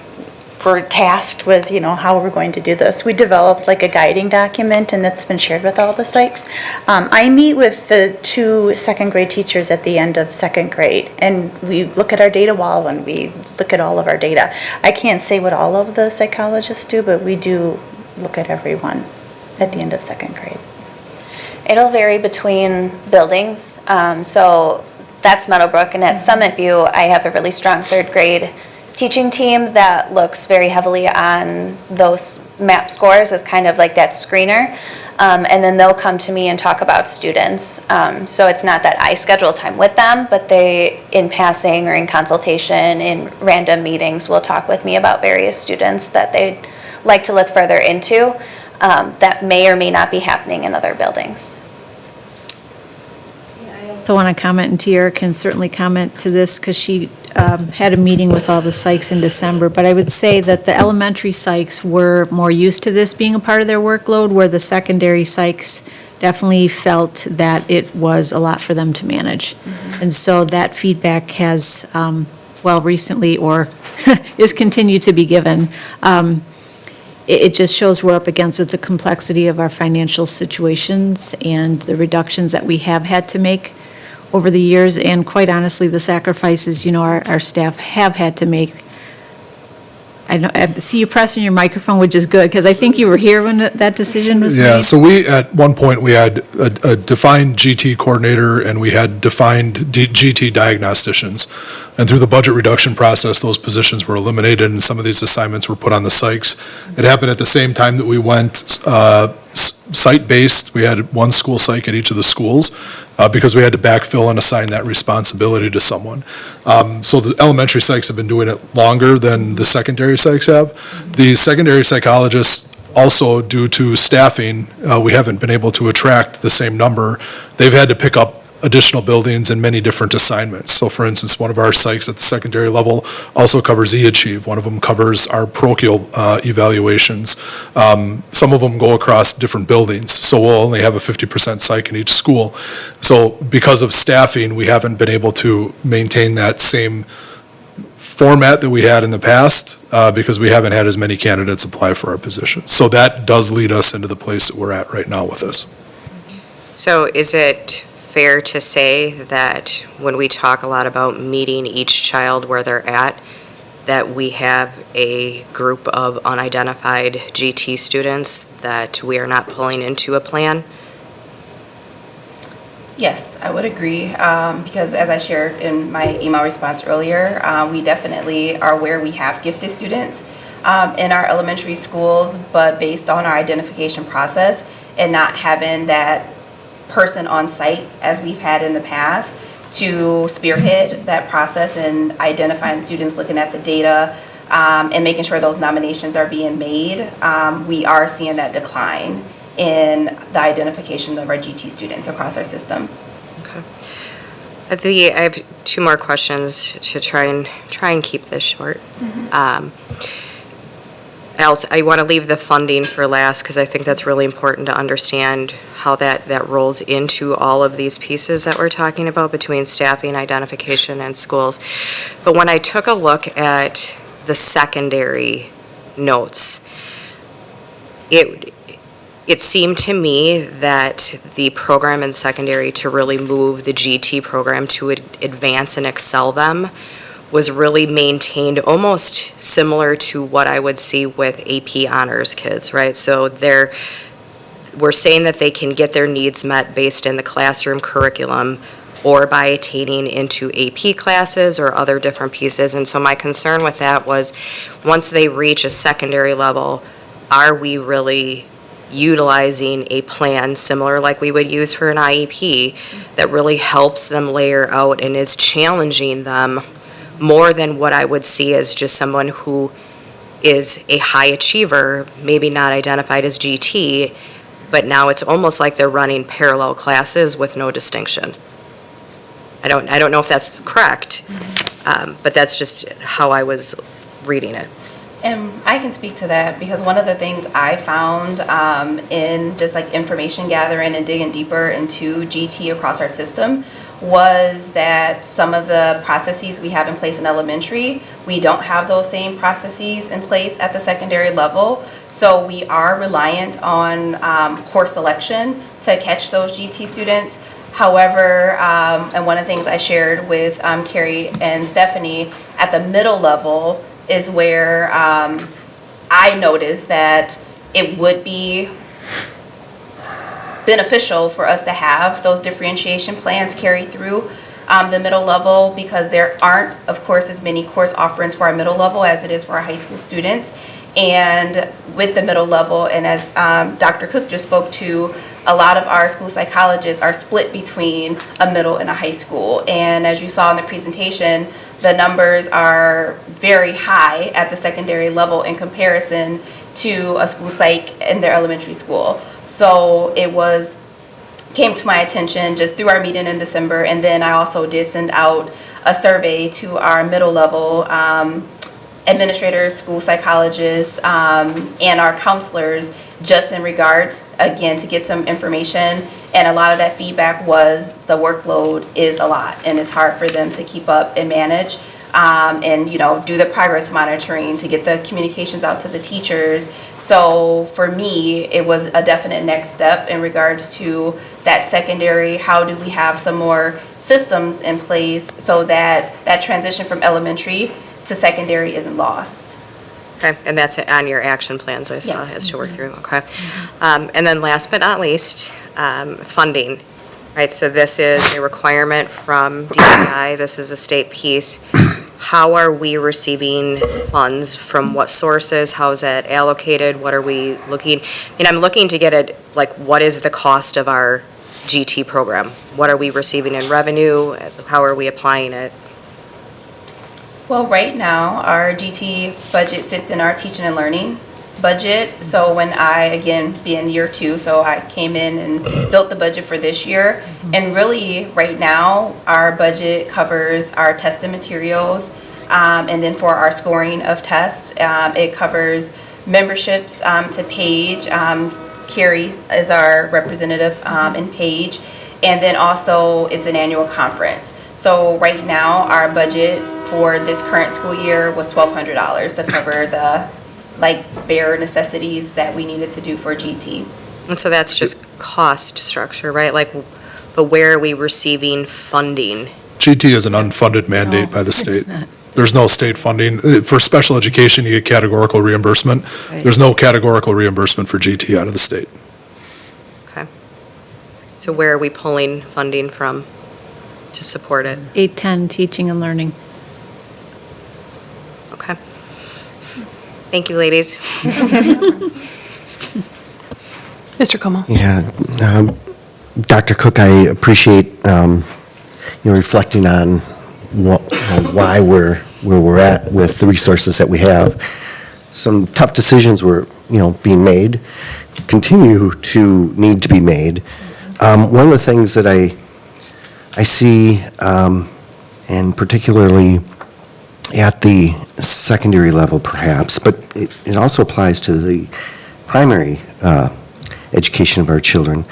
we're tasked with, how we're going to do this. We developed like a guiding document, and that's been shared with all the psychs. I meet with the 2 second grade teachers at the end of second grade, and we look at our data wall and we look at all of our data. I can't say what all of the psychologists do, but we do look at everyone at the end of second grade. It'll vary between buildings. So that's Meadowbrook, and at Summit View, I have a really strong third grade teaching team that looks very heavily on those MAP scores as kind of like that screener. And then they'll come to me and talk about students. So it's not that I schedule time with them, but they, in passing or in consultation, in random meetings, will talk with me about various students that they'd like to look further into that may or may not be happening in other buildings. So I want to comment, and Tiara can certainly comment to this because she had a meeting with all the psychs in December, but I would say that the elementary psychs were more used to this being a part of their workload, where the secondary psychs definitely felt that it was a lot for them to manage. And so that feedback has, recently or is continued to be given. It just shows we're up against with the complexity of our financial situations and the reductions that we have had to make over the years, and quite honestly, the sacrifices, our staff have had to make. I see you pressing your microphone, which is good, because I think you were here when that decision was made. Yeah, so at one point, we had a defined GT coordinator, and we had defined GT diagnosticians. And through the budget reduction process, those positions were eliminated, and some of these assignments were put on the psychs. It happened at the same time that we went site-based. We had one school psych at each of the schools because we had to backfill and assign that responsibility to someone. So the elementary psychs have been doing it longer than the secondary psychs have. The secondary psychologists, also due to staffing, we haven't been able to attract the same number. They've had to pick up additional buildings and many different assignments. So for instance, one of our psychs at the secondary level also covers eAchieve. One of them covers our parochial evaluations. Some of them go across different buildings. So we'll only have a 50% psych in each school. So because of staffing, we haven't been able to maintain that same format that we had in the past because we haven't had as many candidates apply for our positions. So that does lead us into the place that we're at right now with this. So is it fair to say that when we talk a lot about meeting each child where they're at, that we have a group of unidentified GT students that we are not pulling into a plan? Yes, I would agree, because as I shared in my email response earlier, we definitely are where we have gifted students in our elementary schools, but based on our identification process and not having that person on site as we've had in the past to spearhead that process and identifying students, looking at the data, and making sure those nominations are being made, we are seeing that decline in the identification of our GT students across our system. Okay. I have 2 more questions to try and keep this short. I want to leave the funding for last because I think that's really important to understand how that rolls into all of these pieces that we're talking about between staffing, identification, and schools. But when I took a look at the secondary notes, it seemed to me that the program in secondary to really move the GT program to advance and excel them was really maintained almost similar to what I would see with AP honors kids, right? So we're saying that they can get their needs met based in the classroom curriculum or by attaining into AP classes or other different pieces. And so my concern with that was once they reach a secondary level, are we really utilizing a plan similar like we would use for an IEP that really helps them layer out and is challenging them more than what I would see as just someone who is a high achiever, maybe not identified as GT, but now it's almost like they're running parallel classes with no distinction. I don't know if that's correct, but that's just how I was reading it. And I can speak to that because one of the things I found in just like information gathering and digging deeper into GT across our system was that some of the processes we have in place in elementary, we don't have those same processes in place at the secondary level. So we are reliant on course selection to catch those GT students. However, and one of the things I shared with Carrie and Stephanie, at the middle level is where I noticed that it would be beneficial for us to have those differentiation plans carry through the middle level, because there aren't, of course, as many course offerings for our middle level as it is for our high school students. And with the middle level, and as Dr. Cook just spoke to, a lot of our school psychologists are split between a middle and a high school. And as you saw in the presentation, the numbers are very high at the secondary level in comparison to a school psych in their elementary school. So it came to my attention just through our meeting in December, and then I also did send out a survey to our middle level administrators, school psychologists, and our counselors, just in regards, again, to get some information. And a lot of that feedback was the workload is a lot, and it's hard for them to keep up and manage. And do the progress monitoring to get the communications out to the teachers. So for me, it was a definite next step in regards to that secondary. How do we have some more systems in place so that that transition from elementary to secondary isn't lost? Okay, and that's on your action plans I saw as to work through, okay. And then last but not least, funding, right? So this is a requirement from DEI, this is a state piece. How are we receiving funds, from what sources, how is that allocated, what are we looking? And I'm looking to get at, like, what is the cost of our GT program? What are we receiving in revenue, how are we applying it? Well, right now, our GT budget sits in our teaching and learning budget. So when I, again, being year 2, so I came in and built the budget for this year. And really, right now, our budget covers our testing materials. And then for our scoring of tests, it covers memberships to Page. Carrie is our representative in Page. And then also, it's an annual conference. So right now, our budget for this current school year was $1,200 to cover the bare necessities that we needed to do for GT. And so that's just cost structure, right? But where are we receiving funding? GT is an unfunded mandate by the state. There's no state funding. For special education, you get categorical reimbursement. Right. There's no categorical reimbursement for GT out of the state. Okay. So where are we pulling funding from to support it? 810, teaching and learning. Okay. Thank you, ladies. Mr. Como? Yeah, Dr. Cook, I appreciate you reflecting on why we're where we're at with the resources that we have. Some tough decisions were, being made, continue to need to be made. One of the things that I see, and particularly at the secondary level perhaps, but it also applies to the primary education of our children,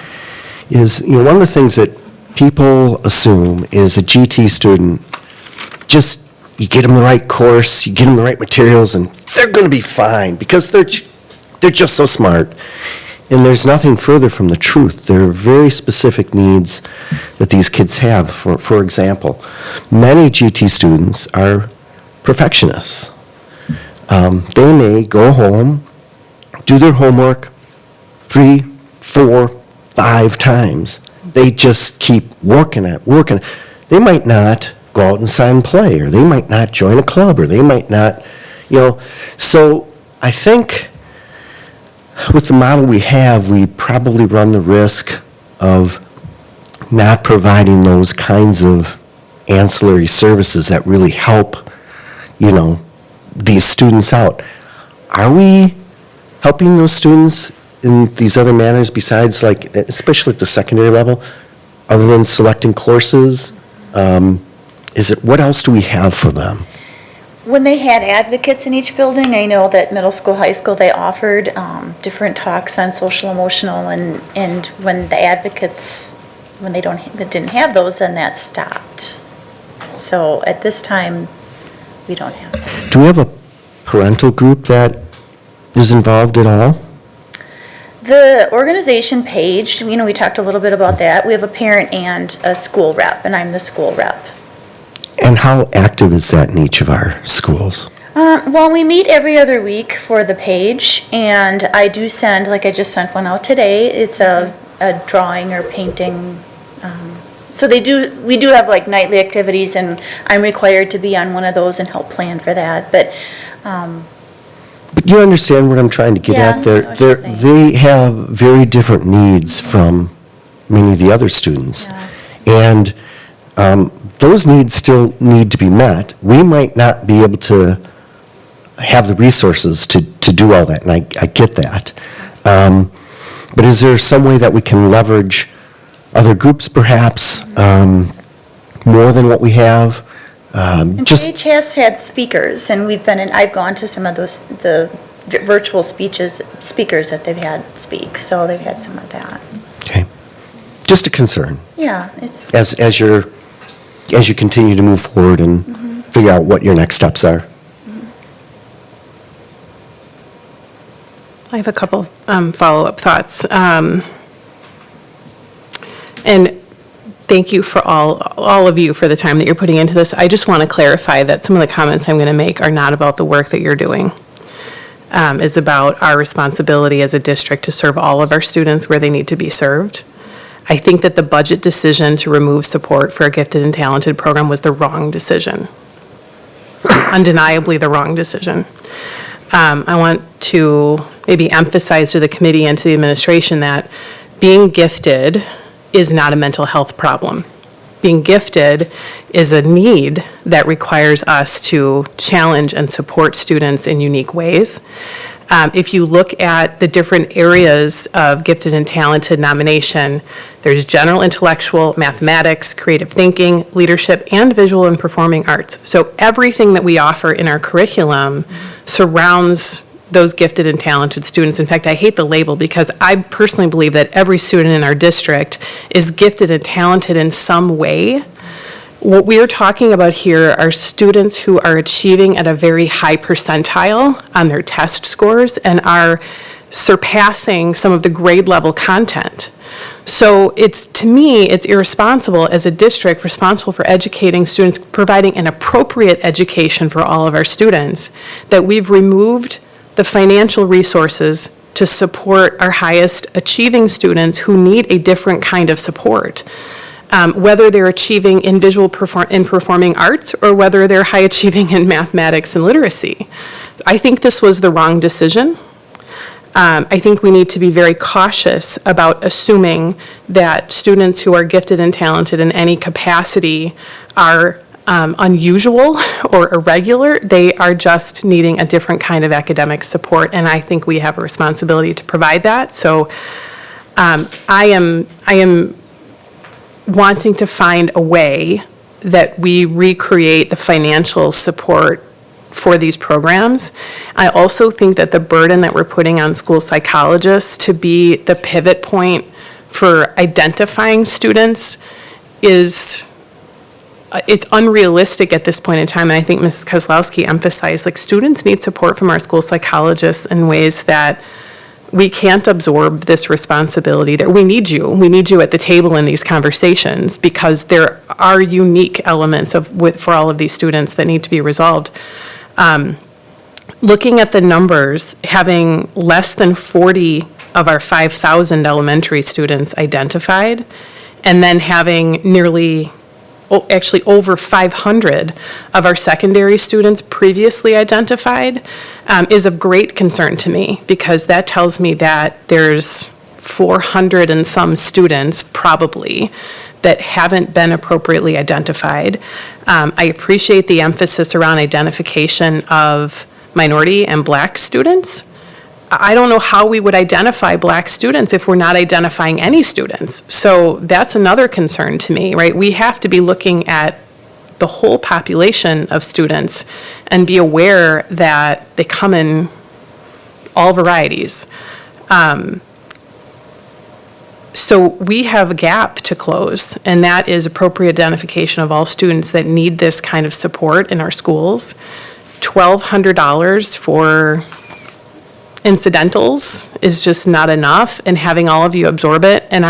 is one of the things that people assume is a GT student, just you get them the right course, you get them the right materials, and they're going to be fine because they're just so smart. And there's nothing further from the truth. There are very specific needs that these kids have. For example, many GT students are perfectionists. They may go home, do their homework 3, 4, 5 times. They just keep working. They might not go out and sign play, or they might not join a club, or they might not, So I think with the model we have, we probably run the risk of not providing those kinds of ancillary services that really help, these students out. Are we helping those students in these other manners besides, especially at the secondary level, other than selecting courses? What else do we have for them? When they had advocates in each building, I know that middle school, high school, they offered different talks on social emotional, and when the advocates when they didn't have those, then that stopped. So at this time, we don't have that. Do we have a parental group that is involved at all? The organization page, we talked a little bit about that. We have a parent and a school rep, and I'm the school rep. And how active is that in each of our schools? Well, we meet every other week for the page, and I do send, like I just sent one out today, it's a drawing or painting. So we do have like nightly activities, and I'm required to be on one of those and help plan for that. But you understand what I'm trying to get Yeah, at? I know what you're saying. They have very different needs from many of the other students. Yeah. And those needs still need to be met. We might not be able to have the resources to do all that, and I get that. But is there some way that we can leverage other groups perhaps, more than what we have? And PH has had speakers, and I've gone to some of the virtual speakers that they've had speak, so they've had some of that. Okay. Just a concern. Yeah, it's, As you continue to move forward and figure out what your next steps are. I have a couple follow-up thoughts. And thank you for all of you for the time that you're putting into this. I just want to clarify that some of the comments I'm going to make are not about the work that you're doing. It's about our responsibility as a district to serve all of our students where they need to be served. I think that the budget decision to remove support for a gifted and talented program was the wrong decision. Undeniably the wrong decision. I want to maybe emphasize to the committee and to the administration that being gifted is not a mental health problem. Being gifted is a need that requires us to challenge and support students in unique ways. If you look at the different areas of gifted and talented nomination, there's general intellectual, mathematics, creative thinking, leadership, and visual and performing arts. So everything that we offer in our curriculum surrounds those gifted and talented students. In fact, I hate the label because I personally believe that every student in our district is gifted and talented in some way. What we are talking about here are students who are achieving at a very high percentile on their test scores and are surpassing some of the grade level content. So to me, it's irresponsible as a district responsible for educating students, providing an appropriate education for all of our students, that we've removed the financial resources to support our highest achieving students who need a different kind of support. Whether they're achieving in in performing arts or whether they're high achieving in mathematics and literacy. I think this was the wrong decision. I think we need to be very cautious about assuming that students who are gifted and talented in any capacity are unusual or irregular. They are just needing a different kind of academic support, and I think we have a responsibility to provide that. So I am wanting to find a way that we recreate the financial support for these programs. I also think that the burden that we're putting on school psychologists to be the pivot point for identifying students it's unrealistic at this point in time. And I think Mrs. Kozlowski emphasized, students need support from our school psychologists in ways that we can't absorb this responsibility. We need you. We need you at the table in these conversations because there are unique elements for all of these students that need to be resolved. Looking at the numbers, having less than 40 of our 5,000 elementary students identified, and then having actually over 500 of our secondary students previously identified is of great concern to me, because that tells me that there's 400 and some students probably that haven't been appropriately identified. I appreciate the emphasis around identification of minority and Black students. I don't know how we would identify Black students if we're not identifying any students. So that's another concern to me, right? We have to be looking at the whole population of students and be aware that they come in all varieties. So we have a gap to close, and that is appropriate identification of all students that need this kind of support in our schools. $1,200 for incidentals is just not enough, and having all of you absorb it, and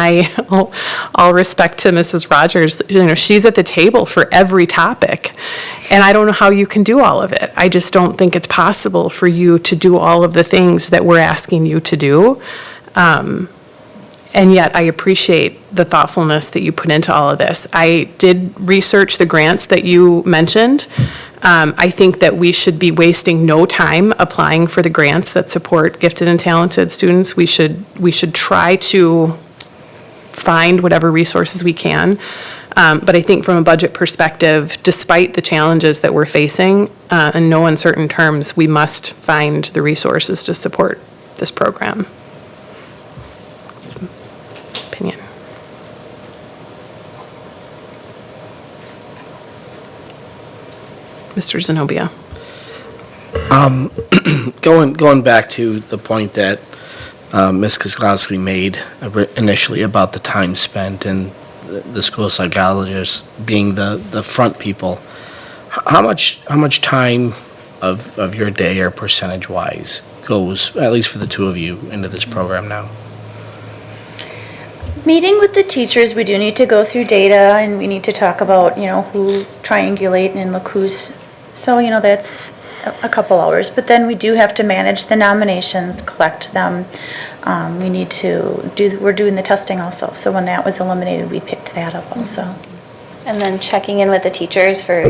all respect to Mrs. Rogers, she's at the table for every topic, and I don't know how you can do all of it. I just don't think it's possible for you to do all of the things that we're asking you to do. And yet I appreciate the thoughtfulness that you put into all of this. I did research the grants that you mentioned. I think that we should be wasting no time applying for the grants that support gifted and talented students. We should try to find whatever resources we can. But I think from a budget perspective, despite the challenges that we're facing, in no uncertain terms, we must find the resources to support this program. That's my opinion. Mr. Zenobia. Going back to the point that Ms. Kozlowski made initially about the time spent and the school psychologists being the front people, how much time of your day or percentage-wise goes, at least for the two of you, into this program now? Meeting with the teachers, we do need to go through data, and we need to talk about, who triangulate and look who's, so, that's a couple hours. But then we do have to manage the nominations, collect them. We're doing the testing also. So when that was eliminated, we picked that up also. And then checking in with the teachers for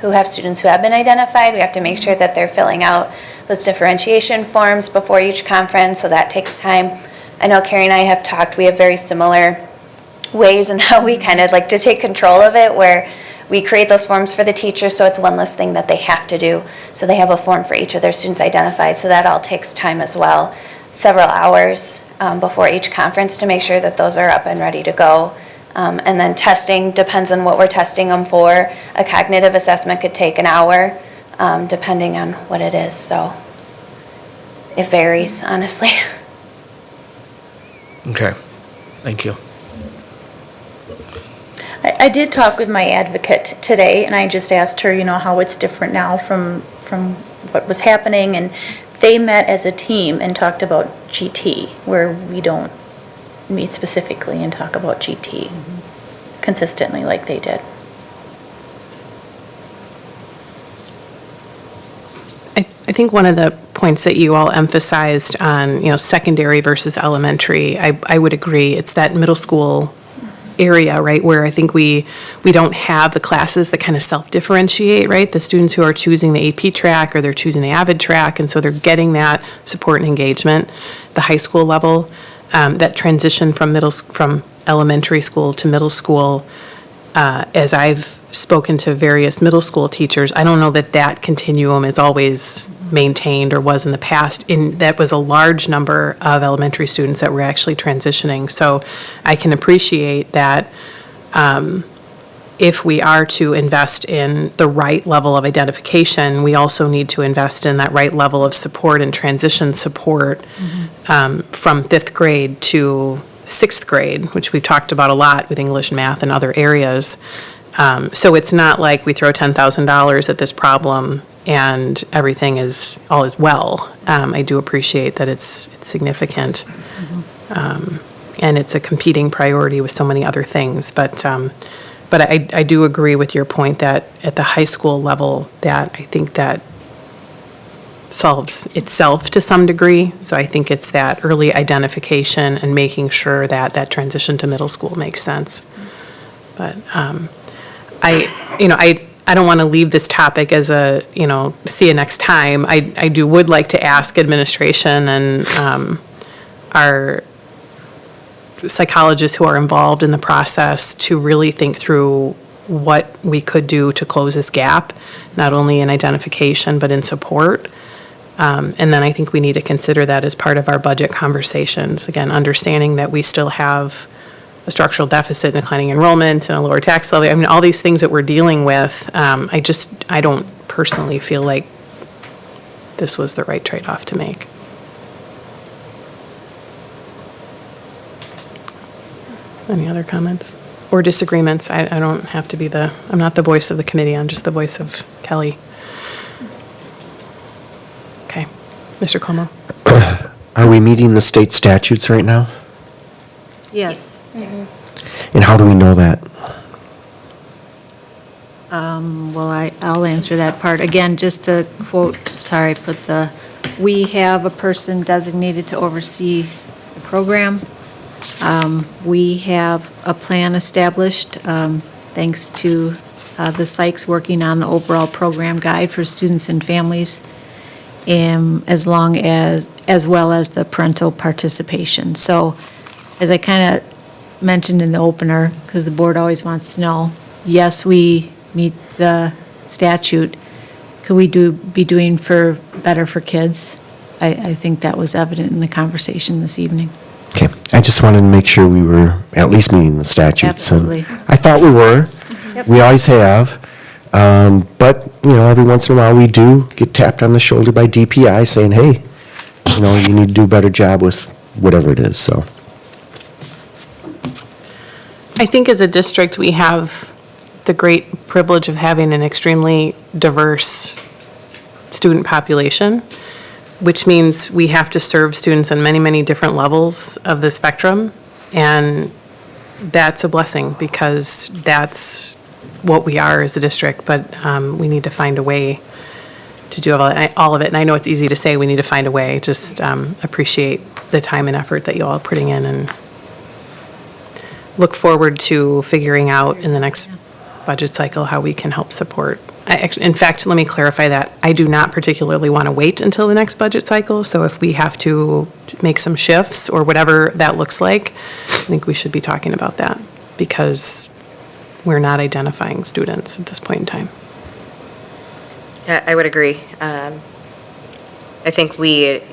who have students who have been identified. We have to make sure that they're filling out those differentiation forms before each conference, so that takes time. I know Carrie and I have talked, we have very similar ways in how we kind of like to take control of it, where we create those forms for the teachers, so it's one less thing that they have to do. So they have a form for each of their students identified, so that all takes time as well. Several hours before each conference to make sure that those are up and ready to go. And then testing depends on what we're testing them for. A cognitive assessment could take an hour, depending on what it is, so it varies, honestly. Okay, thank you. I did talk with my advocate today, and I just asked her, how it's different now from what was happening, and they met as a team and talked about GT, where we don't meet specifically and talk about GT consistently like they did. I think one of the points that you all emphasized on, secondary versus elementary, I would agree. It's that middle school area, right, where I think we don't have the classes that kind of self-differentiate, right? The students who are choosing the AP track or they're choosing the AVID track, and so they're getting that support and engagement. The high school level, that transition from elementary school to middle school, as I've spoken to various middle school teachers, I don't know that continuum is always maintained or was in the past. That was a large number of elementary students that were actually transitioning. So I can appreciate that if we are to invest in the right level of identification, we also need to invest in that right level of support and transition support from fifth grade to sixth grade, which we've talked about a lot with English and math and other areas. So it's not like we throw $10,000 at this problem and everything is well. I do appreciate that it's significant, and it's a competing priority with so many other things. But I do agree with your point that at the high school level, that I think that solves itself to some degree. So I think it's that early identification and making sure that that transition to middle school makes sense. But I don't want to leave this topic as a, see you next time. I would like to ask administration and our psychologists who are involved in the process to really think through what we could do to close this gap, not only in identification, but in support. And then I think we need to consider that as part of our budget conversations. Again, understanding that we still have a structural deficit, declining enrollment, and a lower tax levy. I mean, all these things that we're dealing with, I don't personally feel like this was the right trade-off to make. Any other comments or disagreements? I don't have to be I'm not the voice of the committee, I'm just the voice of Kelly. Okay. Mr. Como? Are we meeting the state statutes right now? Yes. And how do we know that? Well, I'll answer that part. Again, just to quote, we have a person designated to oversee the program. We have a plan established, thanks to the Sykes working on the overall program guide for students and families, as well as the parental participation. So, as I kind of mentioned in the opener, because the board always wants to know, yes, we meet the statute. Could we be doing better for kids? I think that was evident in the conversation this evening. Okay, I just wanted to make sure we were at least meeting the statutes. and Absolutely. I thought we were. Yep. We always have. But, every once in a while, we do get tapped on the shoulder by DPI saying, hey, you need to do a better job with whatever it is, so. I think as a district, we have the great privilege of having an extremely diverse student population, which means we have to serve students on many, many different levels of the spectrum. And that's a blessing because that's what we are as a district, but we need to find a way to do all of it. And I know it's easy to say we need to find a way, just appreciate the time and effort that you all are putting in and look forward to figuring out in the next budget cycle how we can help support. In fact, let me clarify that. I do not particularly want to wait until the next budget cycle, so if we have to make some shifts or whatever that looks like, I think we should be talking about that because we're not identifying students at this point in time. Yeah, I would agree. I think we,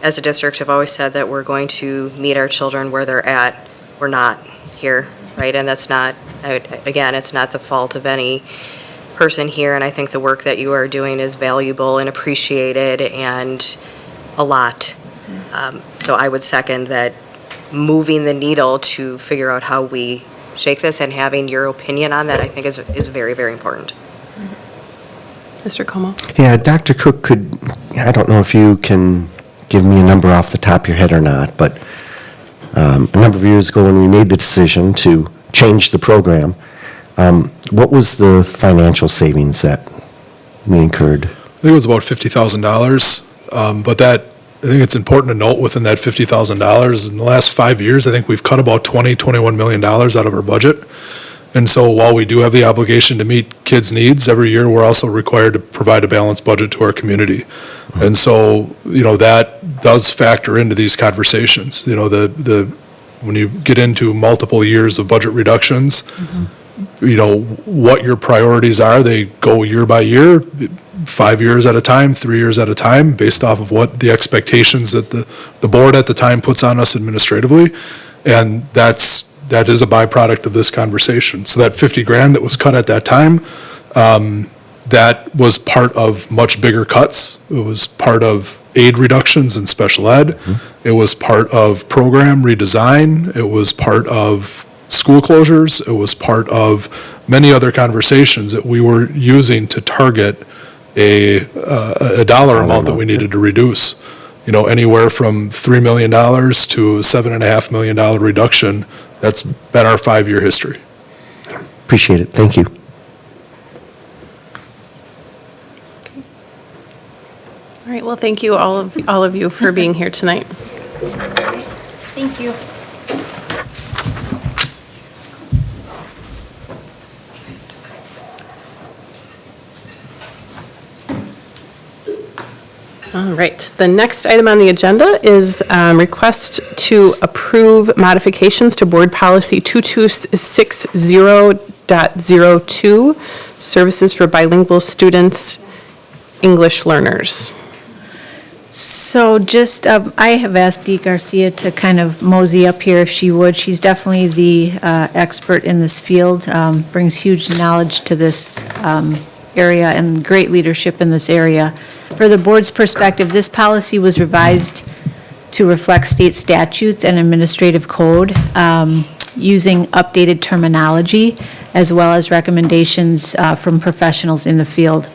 as a district, have always said that we're going to meet our children where they're at. We're not here, right? And that's not, again, it's not the fault of any person here, and I think the work that you are doing is valuable and appreciated and a lot. So I would second that moving the needle to figure out how we shake this and having your opinion on that, I think is very, very important. Mr. Como? Yeah, Dr. Cook I don't know if you can give me a number off the top of your head or not, but a number of years ago when we made the decision to change the program, what was the financial savings that we incurred? I think it was about $50,000, but I think it's important to note within that $50,000, in the last 5 years, I think we've cut about $21 million out of our budget. And so while we do have the obligation to meet kids' needs, every year we're also required to provide a balanced budget to our community. And so, that does factor into these conversations. When you get into multiple years of budget reductions, what your priorities are, they go year by year, 5 years at a time, 3 years at a time, based off of what the expectations that the board at the time puts on us administratively. And that is a byproduct of this conversation. So that 50 grand that was cut at that time, that was part of much bigger cuts. It was part of aid reductions in special ed. It was part of program redesign. It was part of school closures. It was part of many other conversations that we were using to target a dollar amount that we needed to reduce. Anywhere from $3 million to $7.5 million reduction. That's been our 5-year history. Appreciate it. Thank you. All right, well, thank you, all of you, for being here tonight. Thank you. All right, the next item on the agenda is request to approve modifications to Board Policy 2260.02, Services for Bilingual Students, English Learners. So just, I have asked Dee Garcia to kind of mosey up here if she would. She's definitely the expert in this field, brings huge knowledge to this area and great leadership in this area. For the board's perspective, this policy was revised to reflect state statutes and administrative code. using updated terminology, as well as recommendations from professionals in the field.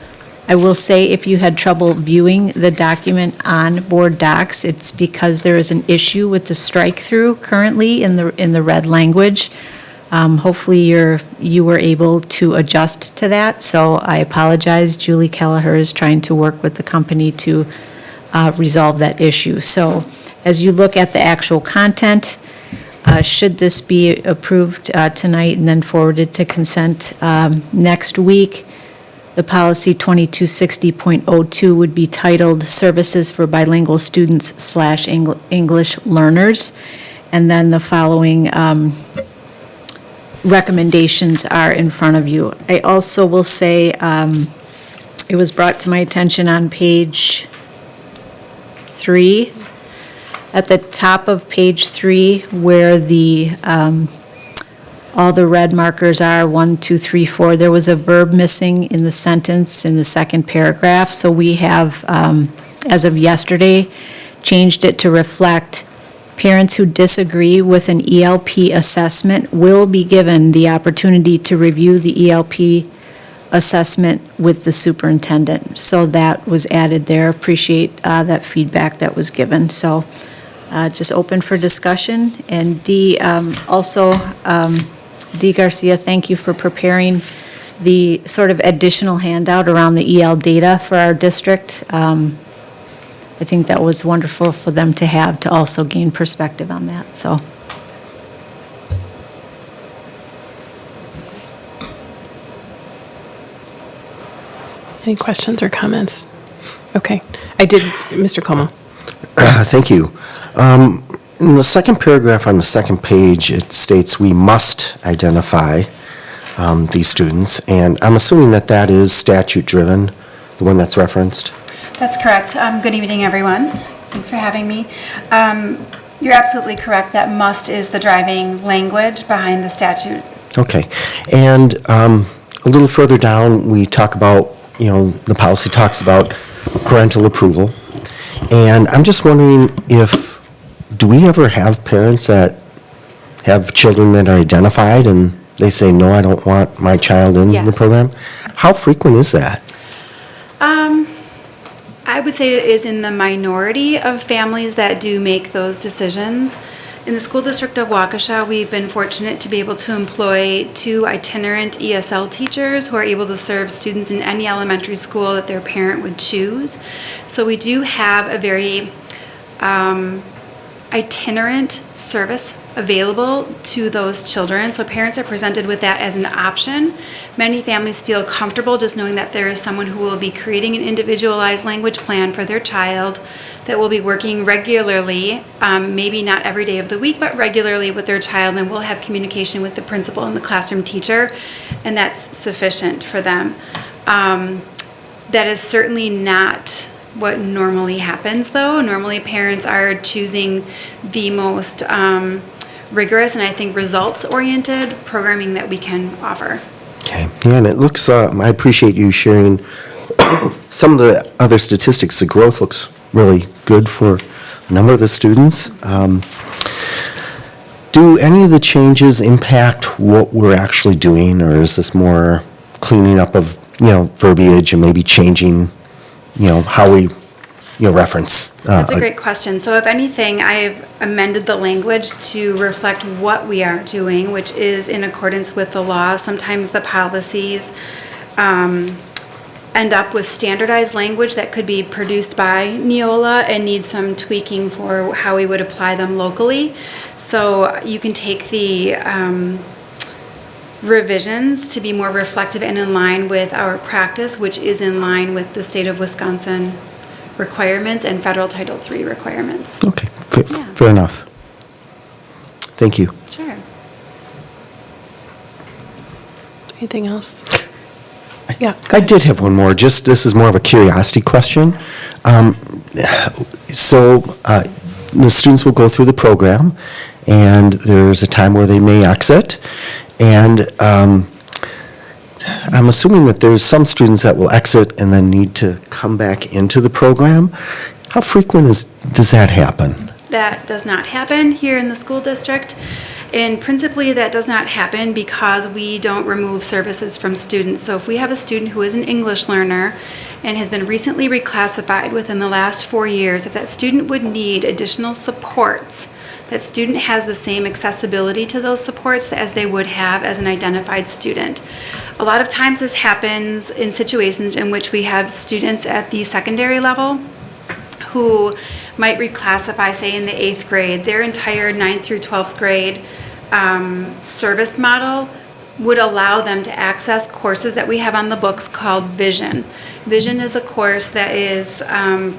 I will say, if you had trouble viewing the document on Board Docs, it's because there is an issue with the strike-through currently in the red language. Hopefully you were able to adjust to that, so I apologize. Julie Kelleher is trying to work with the company to resolve that issue. So as you look at the actual content, should this be approved tonight and then forwarded to consent next week, the policy 2260.02 would be titled Services for Bilingual Students / English Learners, and then the following recommendations are in front of you. I also will say, it was brought to my attention on page 3, at the top of page 3, where the all the red markers are, 1, 2, 3, 4, there was a verb missing in the sentence in the second paragraph, so we have, as of yesterday, changed it to reflect parents who disagree with an ELP assessment will be given the opportunity to review the ELP assessment with the superintendent. So that was added there. Appreciate that feedback that was given. So just open for discussion. And Dee, Dee Garcia, thank you for preparing the sort of additional handout around the EL data for our district. I think that was wonderful for them to have, to also gain perspective on that, so. Any questions or comments? Okay. I did, Mr. Como. Thank you. In the second paragraph on the second page, it states we must identify these students, and I'm assuming that that is statute-driven, the one that's referenced? That's correct. Good evening, everyone. Thanks for having me. You're absolutely correct that must is the driving language behind the statute. Okay. And a little further down, we talk about, the policy talks about parental approval. And I'm just wondering do we ever have parents that have children that are identified and they say, no, I don't want my child in the program? How frequent is that? I would say it is in the minority of families that do make those decisions. In the school district of Waukesha, we've been fortunate to be able to employ 2 itinerant ESL teachers who are able to serve students in any elementary school that their parent would choose. So we do have a very itinerant service available to those children. So parents are presented with that as an option. Many families feel comfortable just knowing that there is someone who will be creating an individualized language plan for their child that will be working regularly, maybe not every day of the week, but regularly with their child, and will have communication with the principal and the classroom teacher, and that's sufficient for them. That is certainly not what normally happens, though. Normally parents are choosing the most rigorous and I think results-oriented programming that we can offer. Okay. Yeah, and it looks, I appreciate you sharing some of the other statistics. The growth looks really good for a number of the students. Do any of the changes impact what we're actually doing, or is this more cleaning up of, verbiage and maybe changing, how we, reference? That's a great question. So if anything, I've amended the language to reflect what we are doing, which is in accordance with the law. Sometimes the policies end up with standardized language that could be produced by Neola and need some tweaking for how we would apply them locally. So you can take the revisions to be more reflective and in line with our practice, which is in line with the state of Wisconsin requirements and federal Title III requirements. Okay, fair enough. Thank you. Sure. Anything else? Yeah. I did have one more. This is more of a curiosity question. So the students will go through the program, and there's a time where they may exit. And I'm assuming that there's some students that will exit and then need to come back into the program. How frequent does that happen? That does not happen here in the school district. And principally, that does not happen because we don't remove services from students. So if we have a student who is an English learner and has been recently reclassified within the last 4 years, if that student would need additional supports, that student has the same accessibility to those supports as they would have as an identified student. A lot of times this happens in situations in which we have students at the secondary level who might reclassify, say, in the 8th grade. Their entire 9th through 12th grade service model would allow them to access courses that we have on the books called Vision. Vision is a course that is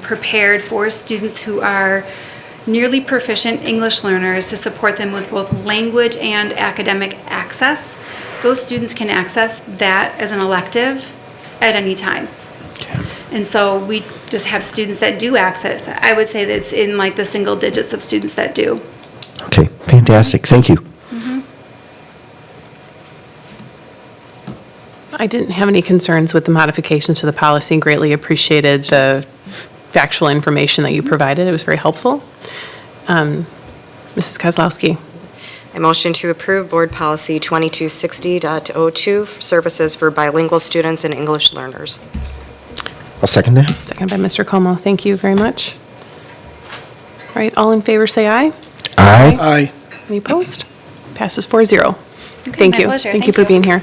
prepared for students who are nearly proficient English learners to support them with both language and academic access. Those students can access that as an elective at any time. And so we just have students that do access. I would say that it's in like the single digits of students that do. Okay, fantastic. Thank you. I didn't have any concerns with the modifications to the policy. Greatly appreciated the factual information that you provided. It was very helpful. Mrs. Kozlowski. I motion to approve Board Policy 2260.02, services for bilingual students and English learners. I'll second that. Second by Mr. Como. Thank you very much. All right, all in favor, say aye. Aye. Aye. Any opposed? Passes 4-0. Okay, Thank my you. pleasure. Thank you for being here.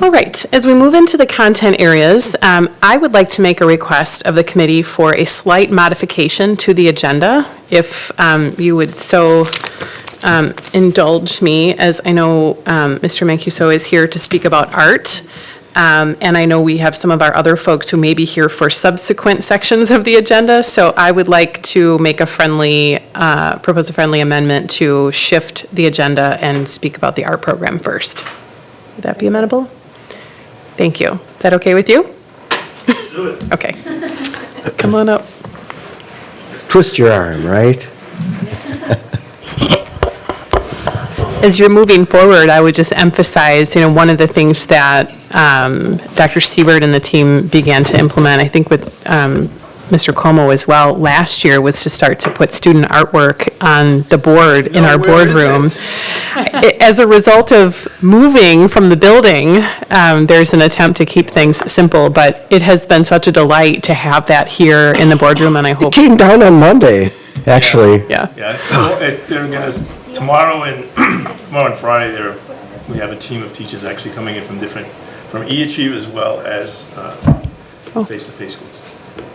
All right, as we move into the content areas, I would like to make a request of the committee for a slight modification to the agenda, if you would so indulge me, as I know Mr. Mancuso is here to speak about art, and I know we have some of our other folks who may be here for subsequent sections of the agenda, so I would like to make a propose a friendly amendment to shift the agenda and speak about the art program first. Would that be amenable? Thank you. Is that okay with you? Do it. Okay. Come on up. Twist your arm, right? As you're moving forward, I would just emphasize, one of the things that Dr. Siebert and the team began to implement, I think with Mr. Como as well, last year, was to start to put student artwork on the board in our boardroom. As a result of moving from the building, there's an attempt to keep things simple, but it has been such a delight to have that here in the boardroom, and I hope. It came down on Monday, actually. Yeah. Yeah, they're going to, tomorrow and Friday, we have a team of teachers actually coming in from E-Achieve as well as face-to-face schools,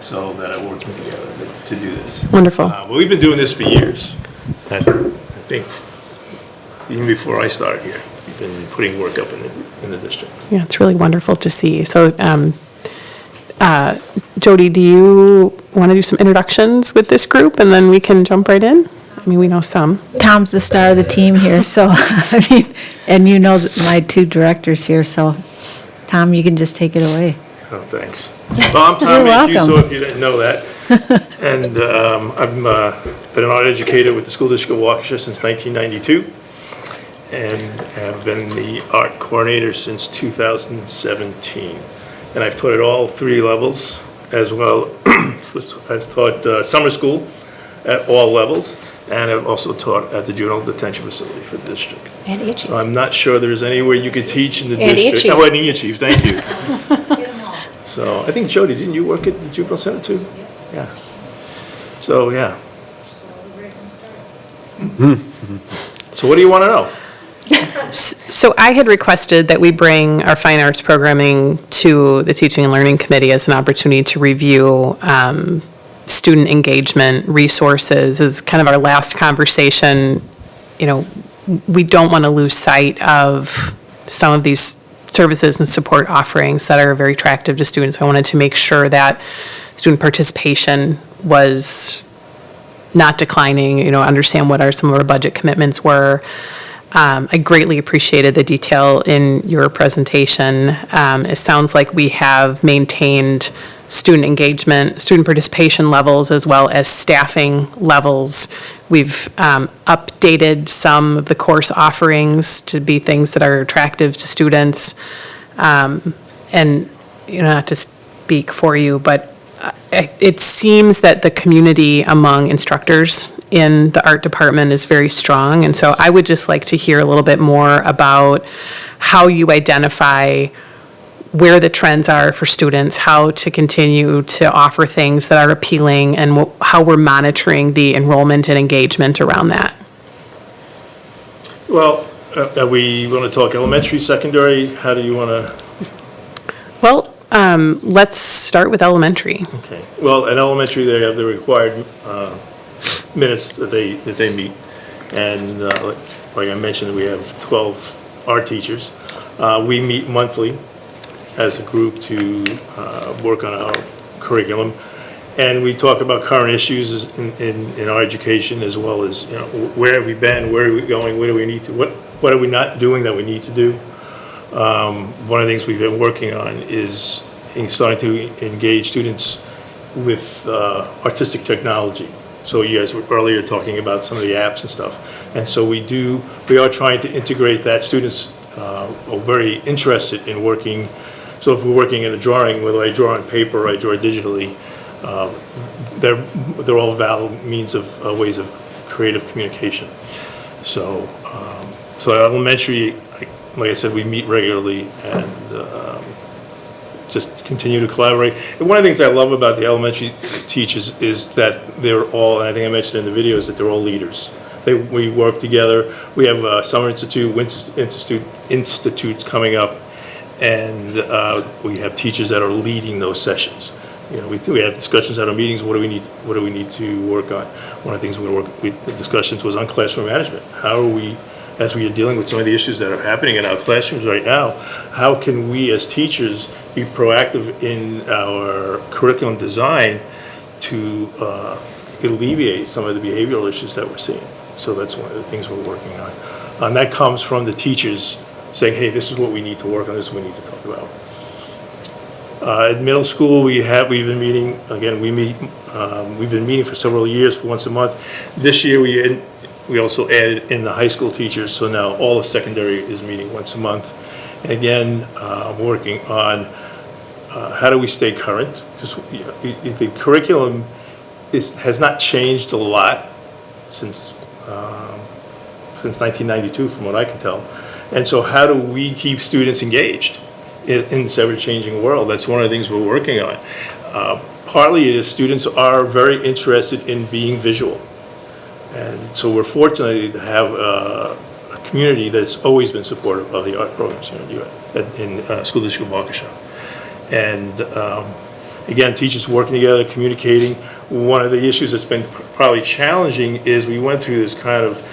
so that are working together to do this. Wonderful. But we've been doing this for years, and I think even before I started here, we've been putting work up in the district. Yeah, it's really wonderful to see. So, Jody, do you want to do some introductions with this group, and then we can jump right in? I mean, we know some. Tom's the star of the team here, so, and you know my two directors here, so, Tom, you can just take it away. Oh, thanks. Well, I'm Tom Mancuso, if you didn't know that. And I've been an art educator with the School District of Waukesha since 1992, and have been the art coordinator since 2017. And I've taught at all 3 levels, as well as taught summer school at all levels, and I've also taught at the juvenile detention facility for the district. And E-Achieve. So I'm not sure there's anywhere you could teach in the And district. E-Achieve. Oh, and E-Achieve, thank you. So I think, Jody, didn't you work at the juvenile center too? Yeah. So, yeah. So what do you want to know? So I had requested that we bring our fine arts programming to the Teaching and Learning Committee as an opportunity to review student engagement resources. As kind of our last conversation, we don't want to lose sight of some of these services and support offerings that are very attractive to students. I wanted to make sure that student participation was not declining, understand what some of our budget commitments were. I greatly appreciated the detail in your presentation. It sounds like we have maintained student engagement, student participation levels, as well as staffing levels. We've updated some of the course offerings to be things that are attractive to students. And, not to speak for you, but it seems that the community among instructors in the art department is very strong, and so I would just like to hear a little bit more about how you identify where the trends are for students, how to continue to offer things that are appealing, and how we're monitoring the enrollment and engagement around that. Well, we want to talk elementary, secondary? How do you want to? Well, let's start with elementary. Okay. Well, in elementary, they have the required minutes that they meet. And like I mentioned, we have 12 art teachers. We meet monthly as a group to work on our curriculum. And we talk about current issues in our education, as well as, you know, where have we been, where are we going, what do we need to, what are we not doing that we need to do? One of the things we've been working on is starting to engage students with artistic technology. So you guys were earlier talking about some of the apps and stuff. And so we are trying to integrate that. Students are very interested in working. So if we're working in a drawing, whether I draw on paper or I draw digitally, they're all valid means of ways of creative communication. So elementary, like I said, we meet regularly and just continue to collaborate. And one of the things I love about the elementary teachers is that they're all, and I think I mentioned in the videos, that they're all leaders. We work together. We have Summer Institute, Winter Institutes coming up, and we have teachers that are leading those sessions. You know, we have discussions at our meetings. What do we need to work on? One of the things the discussions was on classroom management. How are we, as we are dealing with some of the issues that are happening in our classrooms right now, how can we as teachers be proactive in our curriculum design to alleviate some of the behavioral issues that we're seeing? So that's one of the things we're working on. And that comes from the teachers saying, hey, this is what we need to work on, this is what we need to talk about. At middle school, we've been meeting, again, we've been meeting for several years, for once a month. This year, we also added in the high school teachers, so now all of secondary is meeting once a month. And again, working on how do we stay current? Because the curriculum has not changed a lot since 1992, from what I can tell. And so how do we keep students engaged in this ever-changing world? That's one of the things we're working on. Partly it is students are very interested in being visual. And so we're fortunate to have a community that's always been supportive of the art programs here in School District of Waukesha. And again, teachers working together, communicating. One of the issues that's been probably challenging is we went through this kind of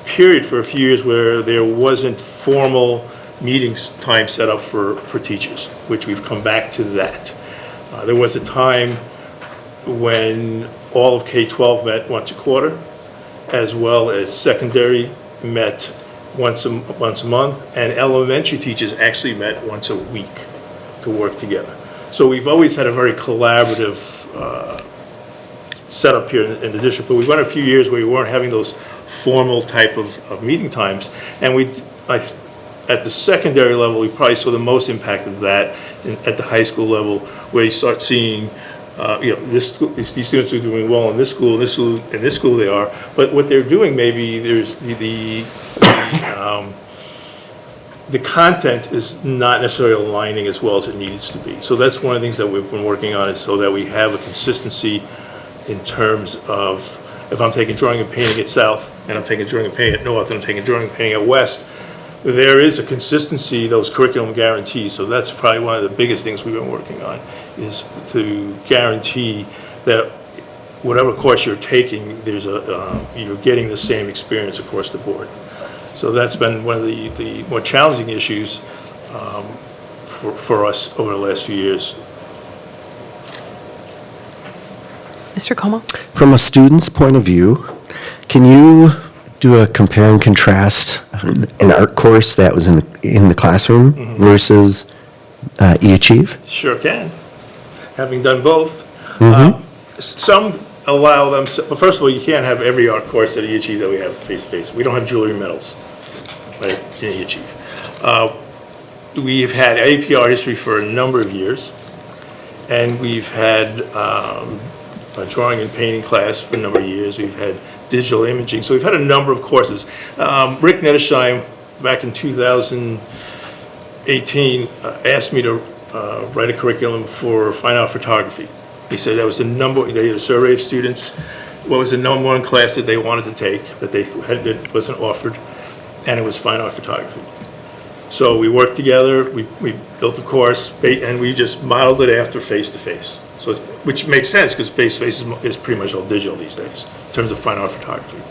period for a few years where there wasn't formal meetings time set up for teachers, which we've come back to that. There was a time when all of K-12 met once a quarter, as well as secondary met once a month, and elementary teachers actually met once a week to work together. So we've always had a very collaborative setup here in the district, but we went a few years where we weren't having those formal type of meeting times, and at the secondary level, we probably saw the most impact of that at the high school level, where you start seeing, these students are doing well in this school, in this school they are, but what they're doing, maybe there's the content is not necessarily aligning as well as it needs to be. So that's one of the things that we've been working on, is so that we have a consistency in terms of, if I'm taking drawing and painting at South, and I'm taking drawing and painting at North, and I'm taking drawing and painting at West, there is a consistency, those curriculum guarantees. So that's probably one of the biggest things we've been working on, is to guarantee that whatever course you're taking, you're getting the same experience across the board. So that's been one of the more challenging issues for us over the last few years. Mr. Como? From a student's point of view, can you do a compare and contrast an art course that was in the classroom versus eAchieve? Sure can. Having done both, some allow them. Well, first of all, you can't have every art course at eAchieve that we have face-to-face. We don't have jewelry medals, right, in eAchieve. We've had AP Art History for a number of years, And we've had a drawing and painting class for a number of years. We've had digital imaging. So we've had a number of courses. Rick Nettesheim, back in 2018, asked me to write a curriculum for fine art photography. He said that was the number, they did a survey of students, what was the number one class that they wanted to take, that that wasn't offered, and it was fine art photography. So we worked together, we built the course, and we just modeled it after face-to-face. So, which makes sense, because face-to-face is pretty much all digital these days, in terms of fine art photography.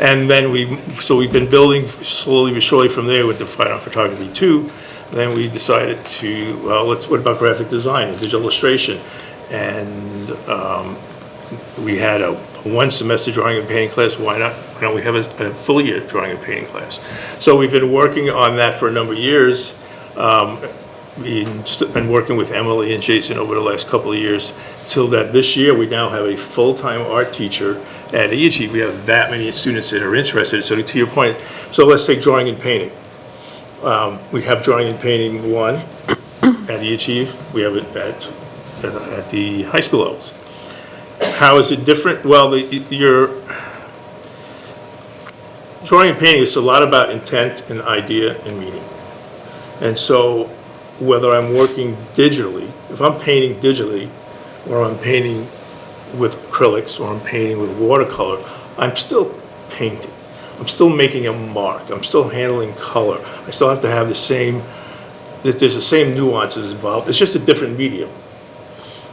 And then we've been building slowly but surely from there with the fine art photography too. Then we decided to, well, what about graphic design and digital illustration? And we had a one-semester drawing and painting class. Why not? Why don't we have a full year drawing and painting class? So we've been working on that for a number of years. Been working with Emily and Jason over the last couple of years, till that this year we now have a full-time art teacher at EAG. We have that many students that are interested. So to your point, so let's take drawing and painting. We have drawing and painting 1 at EAG. We have it at the high school levels. How is it different? Well, your drawing and painting is a lot about intent and idea and meaning. And so whether I'm working digitally, if I'm painting digitally, or I'm painting with acrylics, or I'm painting with watercolor, I'm still painting. I'm still making a mark. I'm still handling color. I still have to have there's the same nuances involved. It's just a different medium.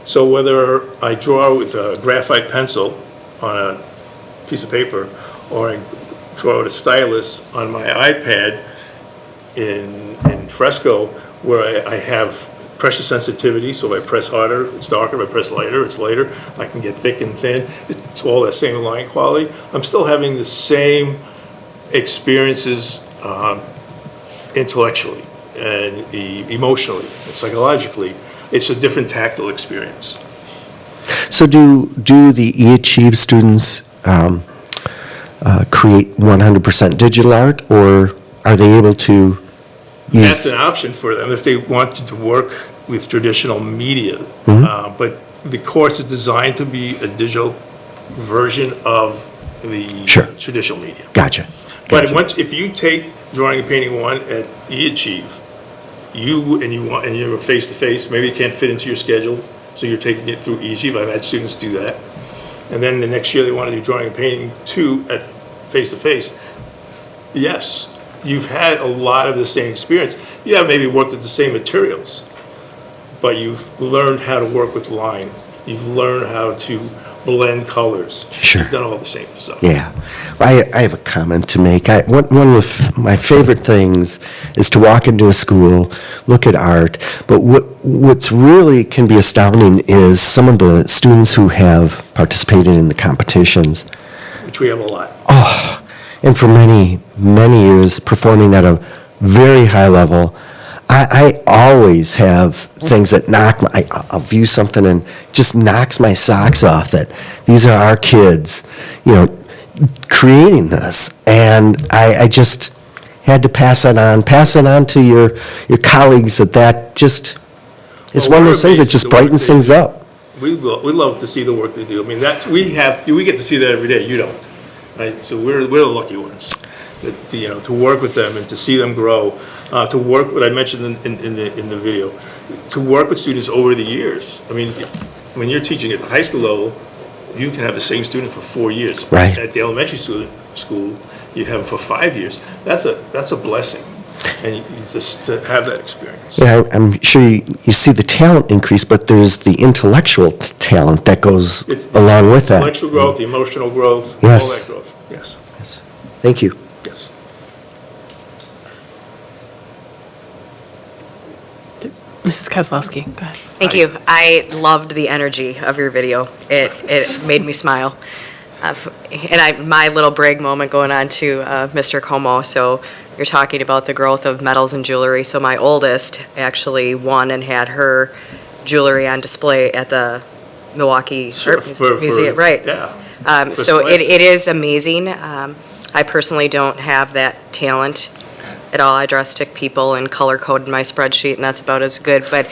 So whether I draw with a graphite pencil on a piece of paper, or I draw with a stylus on my iPad in Fresco, where I have pressure sensitivity, so if I press harder, it's darker, if I press lighter, it's lighter. I can get thick and thin. It's all that same line quality. I'm still having the same experiences intellectually and emotionally and psychologically. It's a different tactile experience. So do the eAchieve students create 100% digital art, or are they able to use? That's an option for them if they wanted to work with traditional media. But the course is designed to be a digital version of the traditional media. Gotcha. But if you take drawing and painting 1 at eAchieve, and you're face to face, maybe it can't fit into your schedule, so you're taking it through eAchieve. I've had students do that. And then the next year they want to do drawing and painting 2 at face to face. Yes, you've had a lot of the same experience. You have maybe worked with the same materials, but you've learned how to work with line. You've learned how to blend colors. Sure. You've done all the same stuff. Yeah. I have a comment to make. One of my favorite things is to walk into a school, look at art, but what's really can be astounding is some of the students who have participated in the competitions. Which we have a lot. Oh, and for many, many years performing at a very high level. I always have things that I'll view something and just knocks my socks off that these are our kids, creating this. And I just had to pass it on to your colleagues that just, it's one of those things that just brightens things up. We love to see the work they do. I mean, we get to see that every day. You don't, right? So we're the lucky ones. That, to work with them and to see them grow, to work, what I mentioned in the video, to work with students over the years. I mean, when you're teaching at the high school level, you can have the same student for 4 years. Right. At the elementary school, you have them for 5 years. That's a blessing, and you just to have that experience. Yeah, I'm sure you see the talent increase, but there's the intellectual talent that goes along with that. Intellectual growth, the emotional growth, Yes. all that growth. Yes. Thank you. Yes. Mrs. Kozlowski, go ahead. Thank you. I loved the energy of your video. It made me smile. And my little brag moment going on to Mr. Como. So you're talking about the growth of metals and jewelry. So my oldest actually won and had her jewelry on display at the Milwaukee Art Museum. Right. Yeah. So it is amazing. I personally don't have that talent at all. I draw stick people and color coded my spreadsheet, and that's about as good. But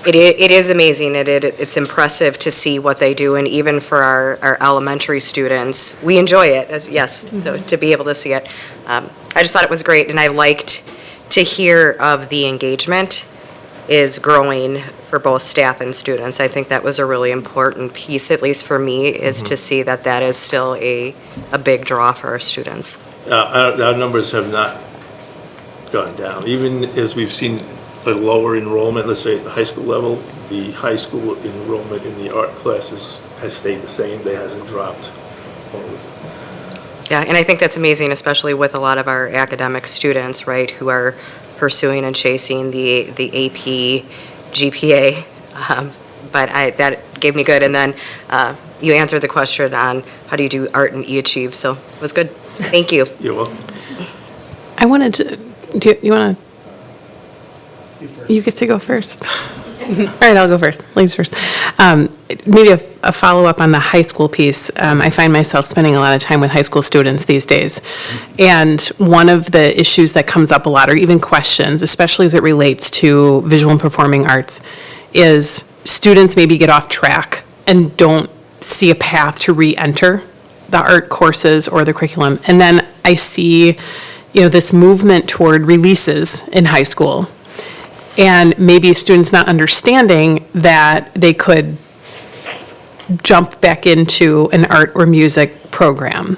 it is amazing. It's impressive to see what they do, and even for our elementary students, we enjoy it. Yes, so to be able to see it, I just thought it was great, and I liked to hear of the engagement is growing for both staff and students. I think that was a really important piece, at least for me, is to see that that is still a big draw for our students. Our numbers have not gone down. Even as we've seen a lower enrollment, let's say at the high school level, the high school enrollment in the art classes has stayed the same. They hasn't dropped. Yeah, and I think that's amazing, especially with a lot of our academic students, right, who are pursuing and chasing the AP GPA. But that gave me good. And then you answered the question on how do you do art and e-achieve, so it was good. Thank you. You're welcome. I wanted to, do you want to? You get to go first. All right, I'll go first. Ladies first. Maybe a follow-up on the high school piece. I find myself spending a lot of time with high school students these days. And one of the issues that comes up a lot, or even questions, especially as it relates to visual and performing arts, is students maybe get off track and don't see a path to re-enter the art courses or the curriculum. And then I see, this movement toward releases in high school. And maybe students not understanding that they could jump back into an art or music program.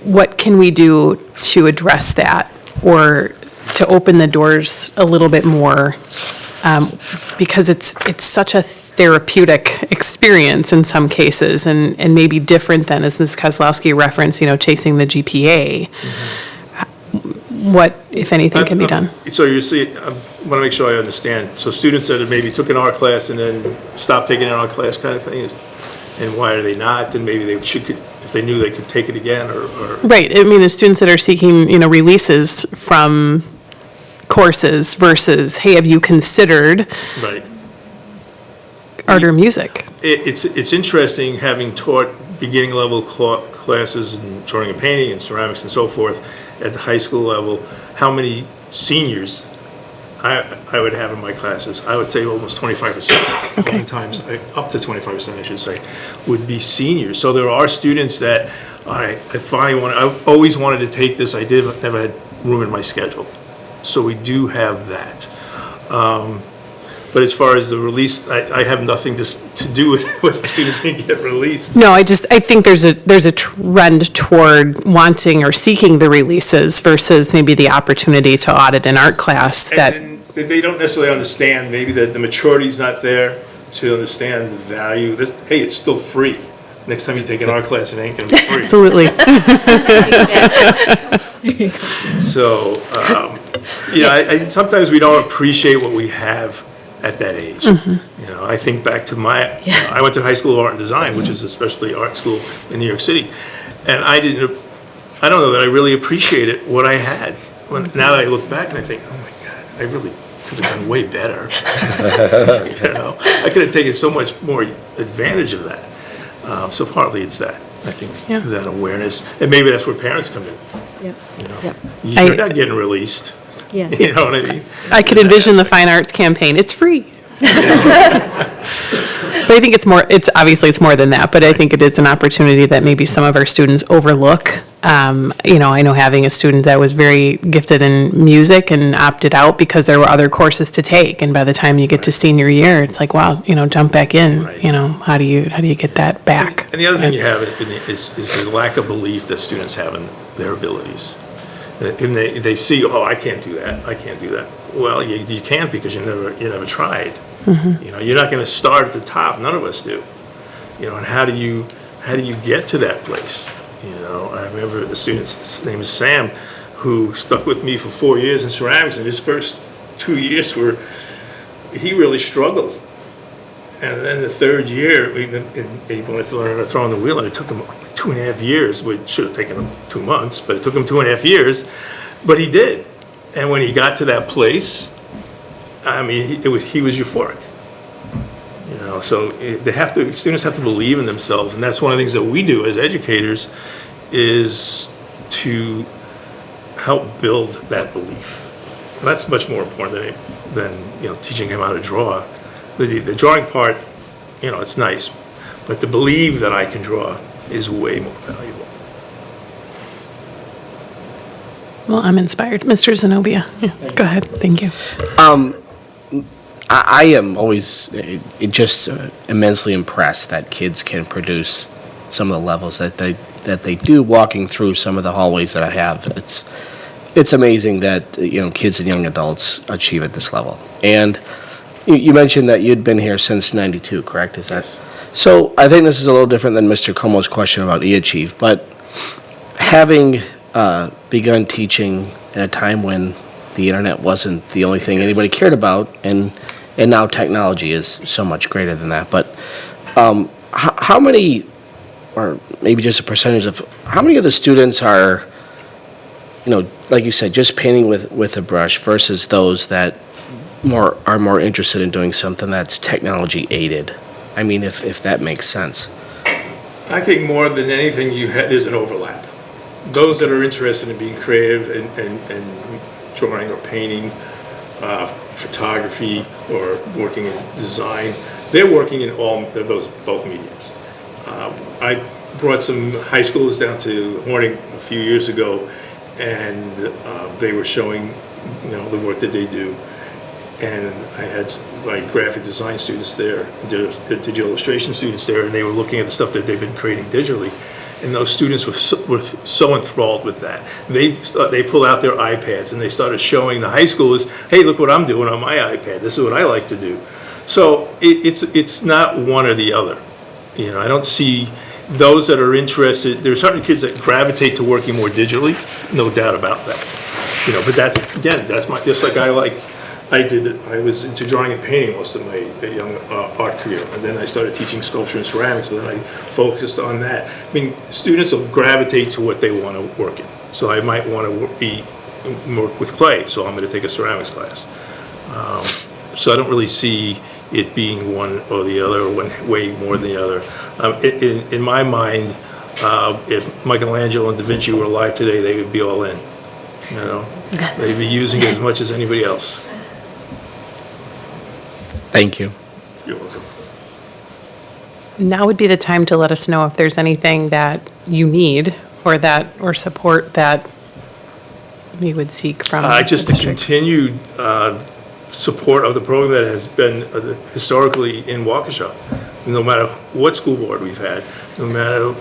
What can we do to address that or to open the doors a little bit more? Because it's such a therapeutic experience in some cases and maybe different than, as Ms. Kozlowski referenced, chasing the GPA. What, if anything, can be done? So you see, I want to make sure I understand. So students that have maybe took an art class and then stopped taking an art class kind of thing, and why are they not? And maybe they should, if they knew they could take it again, or Right. I mean, the students that are seeking, releases from courses versus, hey, have you considered right. art or music? It's interesting having taught beginning level classes in drawing and painting and ceramics and so forth at the high school level, how many seniors I would have in my classes. I would say almost 25%, Okay. times up to 25%, I should say, would be seniors. So there are students that I've always wanted to take this. I never had room in my schedule. So we do have that. But as far as the release, I have nothing to do with whether students can get released. No, I think there's a trend toward wanting or seeking the releases versus maybe the opportunity to audit an art class that. And they don't necessarily understand, maybe the maturity's not there to understand the value. Hey, it's still free. Next time you take an art class, it ain't gonna be free. Absolutely. So, sometimes we don't appreciate what we have at that age. Mm-hmm. I think back to I went to high school of art and design, which is a specialty art school in New York City, and I don't know that I really appreciated what I had. Now that I look back and I think, oh my God, I really could have done way better. I could have taken so much more advantage of that. So partly it's that, I think, that awareness, and maybe that's where parents come in. Yep. You're not getting released. Yeah. You know what I mean? I could envision the fine arts campaign. It's free. But I think it's more than that, but I think it is an opportunity that maybe some of our students overlook. I know having a student that was very gifted in music and opted out because there were other courses to take, and by the time you get to senior year, it's like, wow, jump back in. Right. How do you get that back? And the other thing you have is the lack of belief that students have in their abilities. And they see, oh, I can't do that. I can't do that. Well, you can't because you never tried. Mm-hmm. You're not going to start at the top. None of us do. And how do you get to that place? I remember a student, his name is Sam, who stuck with me for 4 years in ceramics, and his first 2 years he really struggled. And then the third year, he wanted to learn how to throw on the wheel, and it took him 2.5 years. It should have taken him 2 months, but it took him 2.5 years. But he did. And when he got to that place, he was euphoric. So students have to believe in themselves, and that's one of the things that we do as educators is to help build that belief. And that's much more important than teaching him how to draw. The drawing part, it's nice, but to believe that I can draw is way more valuable. Well, I'm inspired. Mr. Zenobia, go ahead. Thank you. I am always just immensely impressed that kids can produce some of the levels that they do walking through some of the hallways that I have. It's amazing that kids and young adults achieve at this level. And you mentioned that you'd been here since '92, correct? Is that? So I think this is a little different than Mr. Como's question about eAchieve, but having begun teaching at a time when the internet wasn't the only thing anybody cared about, and now technology is so much greater than that. But how many, or maybe just a percentage of, how many of the students are, like you said, just painting with a brush versus those that are more interested in doing something that's technology aided? I mean, if that makes sense. I think more than anything, there's an overlap. Those that are interested in being creative and drawing or painting, photography, or working in design, they're working in both mediums. I brought some high schoolers down to Horning a few years ago, and they were showing the work that they do. And I had my graphic design students there, the digital illustration students there, and they were looking at the stuff that they've been creating digitally. And those students were so enthralled with that. They pulled out their iPads and they started showing the high schoolers, hey, look what I'm doing on my iPad. This is what I like to do. So it's not one or the other. I don't see those that are interested. There are certain kids that gravitate to working more digitally, no doubt about that. But that's my, just like I was into drawing and painting most of my young art career, and then I started teaching sculpture and ceramics, so then I focused on that. I mean, students will gravitate to what they want to work in. So I might want to work with clay, so I'm going to take a ceramics class. So I don't really see it being one or the other, or one way more than the other. In my mind, if Michelangelo and Da Vinci were alive today, they would be all in. They'd be using it as much as anybody else. Thank you. You're welcome. Now would be the time to let us know if there's anything that you need or support that we would seek from the Just the district. continued support of the program that has been historically in Waukesha. No matter what school board we've had, no matter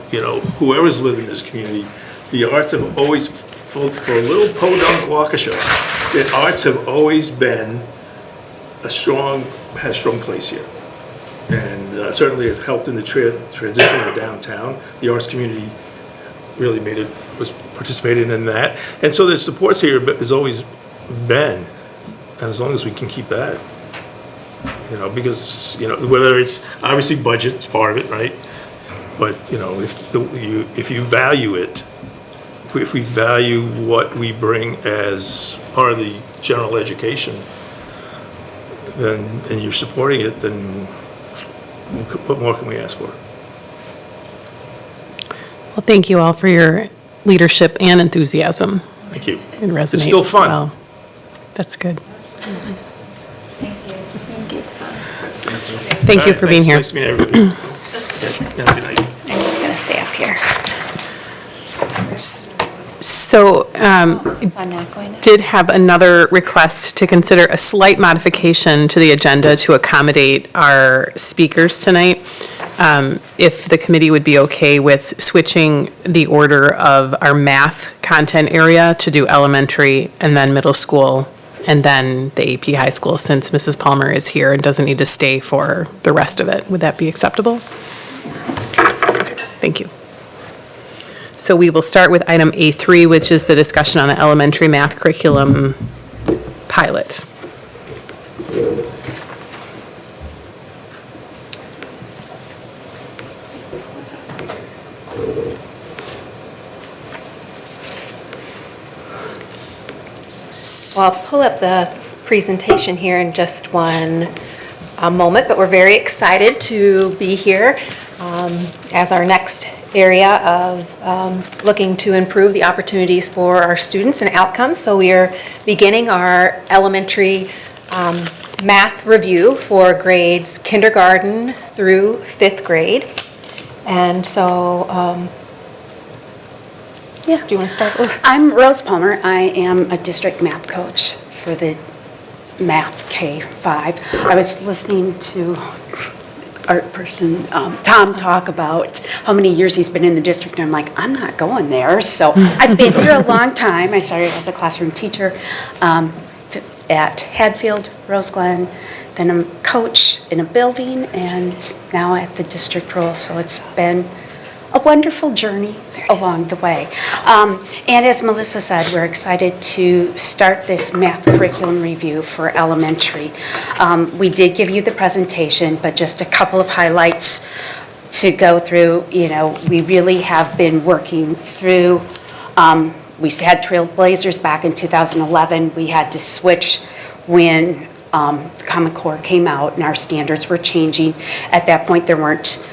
whoever's lived in this community, the arts have always, for a little podunk Waukesha, the arts have always been had a strong place here. And certainly have helped in the transition of downtown. The arts community really was participating in that. And so the supports here has always been, and as long as we can keep that, because, whether it's, obviously budget's part of it, right? But, if you value it, if we value what we bring as part of the general education, and you're supporting it, then what more can we ask for? Well, thank you all for your leadership and enthusiasm. Thank you. It resonates. It's still fun. Well. That's good. Thank you for being here. Nice meeting everybody. Good night. I'm just going to stay up here. So, So I'm not going to. did have another request to consider a slight modification to the agenda to accommodate our speakers tonight. If the committee would be okay with switching the order of our math content area to do elementary and then middle school and then the AP high school, since Mrs. Palmer is here and doesn't need to stay for the rest of it. Would that be acceptable? Thank you. So we will start with item A3, which is the discussion on the elementary math curriculum pilot. Well, I'll pull up the presentation here in just one moment, but we're very excited to be here as our next area of looking to improve the opportunities for our students and outcomes. So we are beginning our elementary math review for grades kindergarten through 5th grade. And so, yeah, do you want to start? I'm Rose Palmer. I am a district math coach for the Math K-5. I was listening to art person Tom talk about how many years he's been in the district, and I'm like, I'm not going there. So I've been here a long time. I started as a classroom teacher at Hadfield, Rose Glen, then I'm a coach in a building, and now at the district role. So it's been a wonderful journey along the way. And as Melissa said, we're excited to start this math curriculum review for elementary. We did give you the presentation, but just a couple of highlights to go through. You know, we really have been working through, we had Trailblazers back in 2011. We had to switch when the Common Core came out and our standards were changing. At that point, there weren't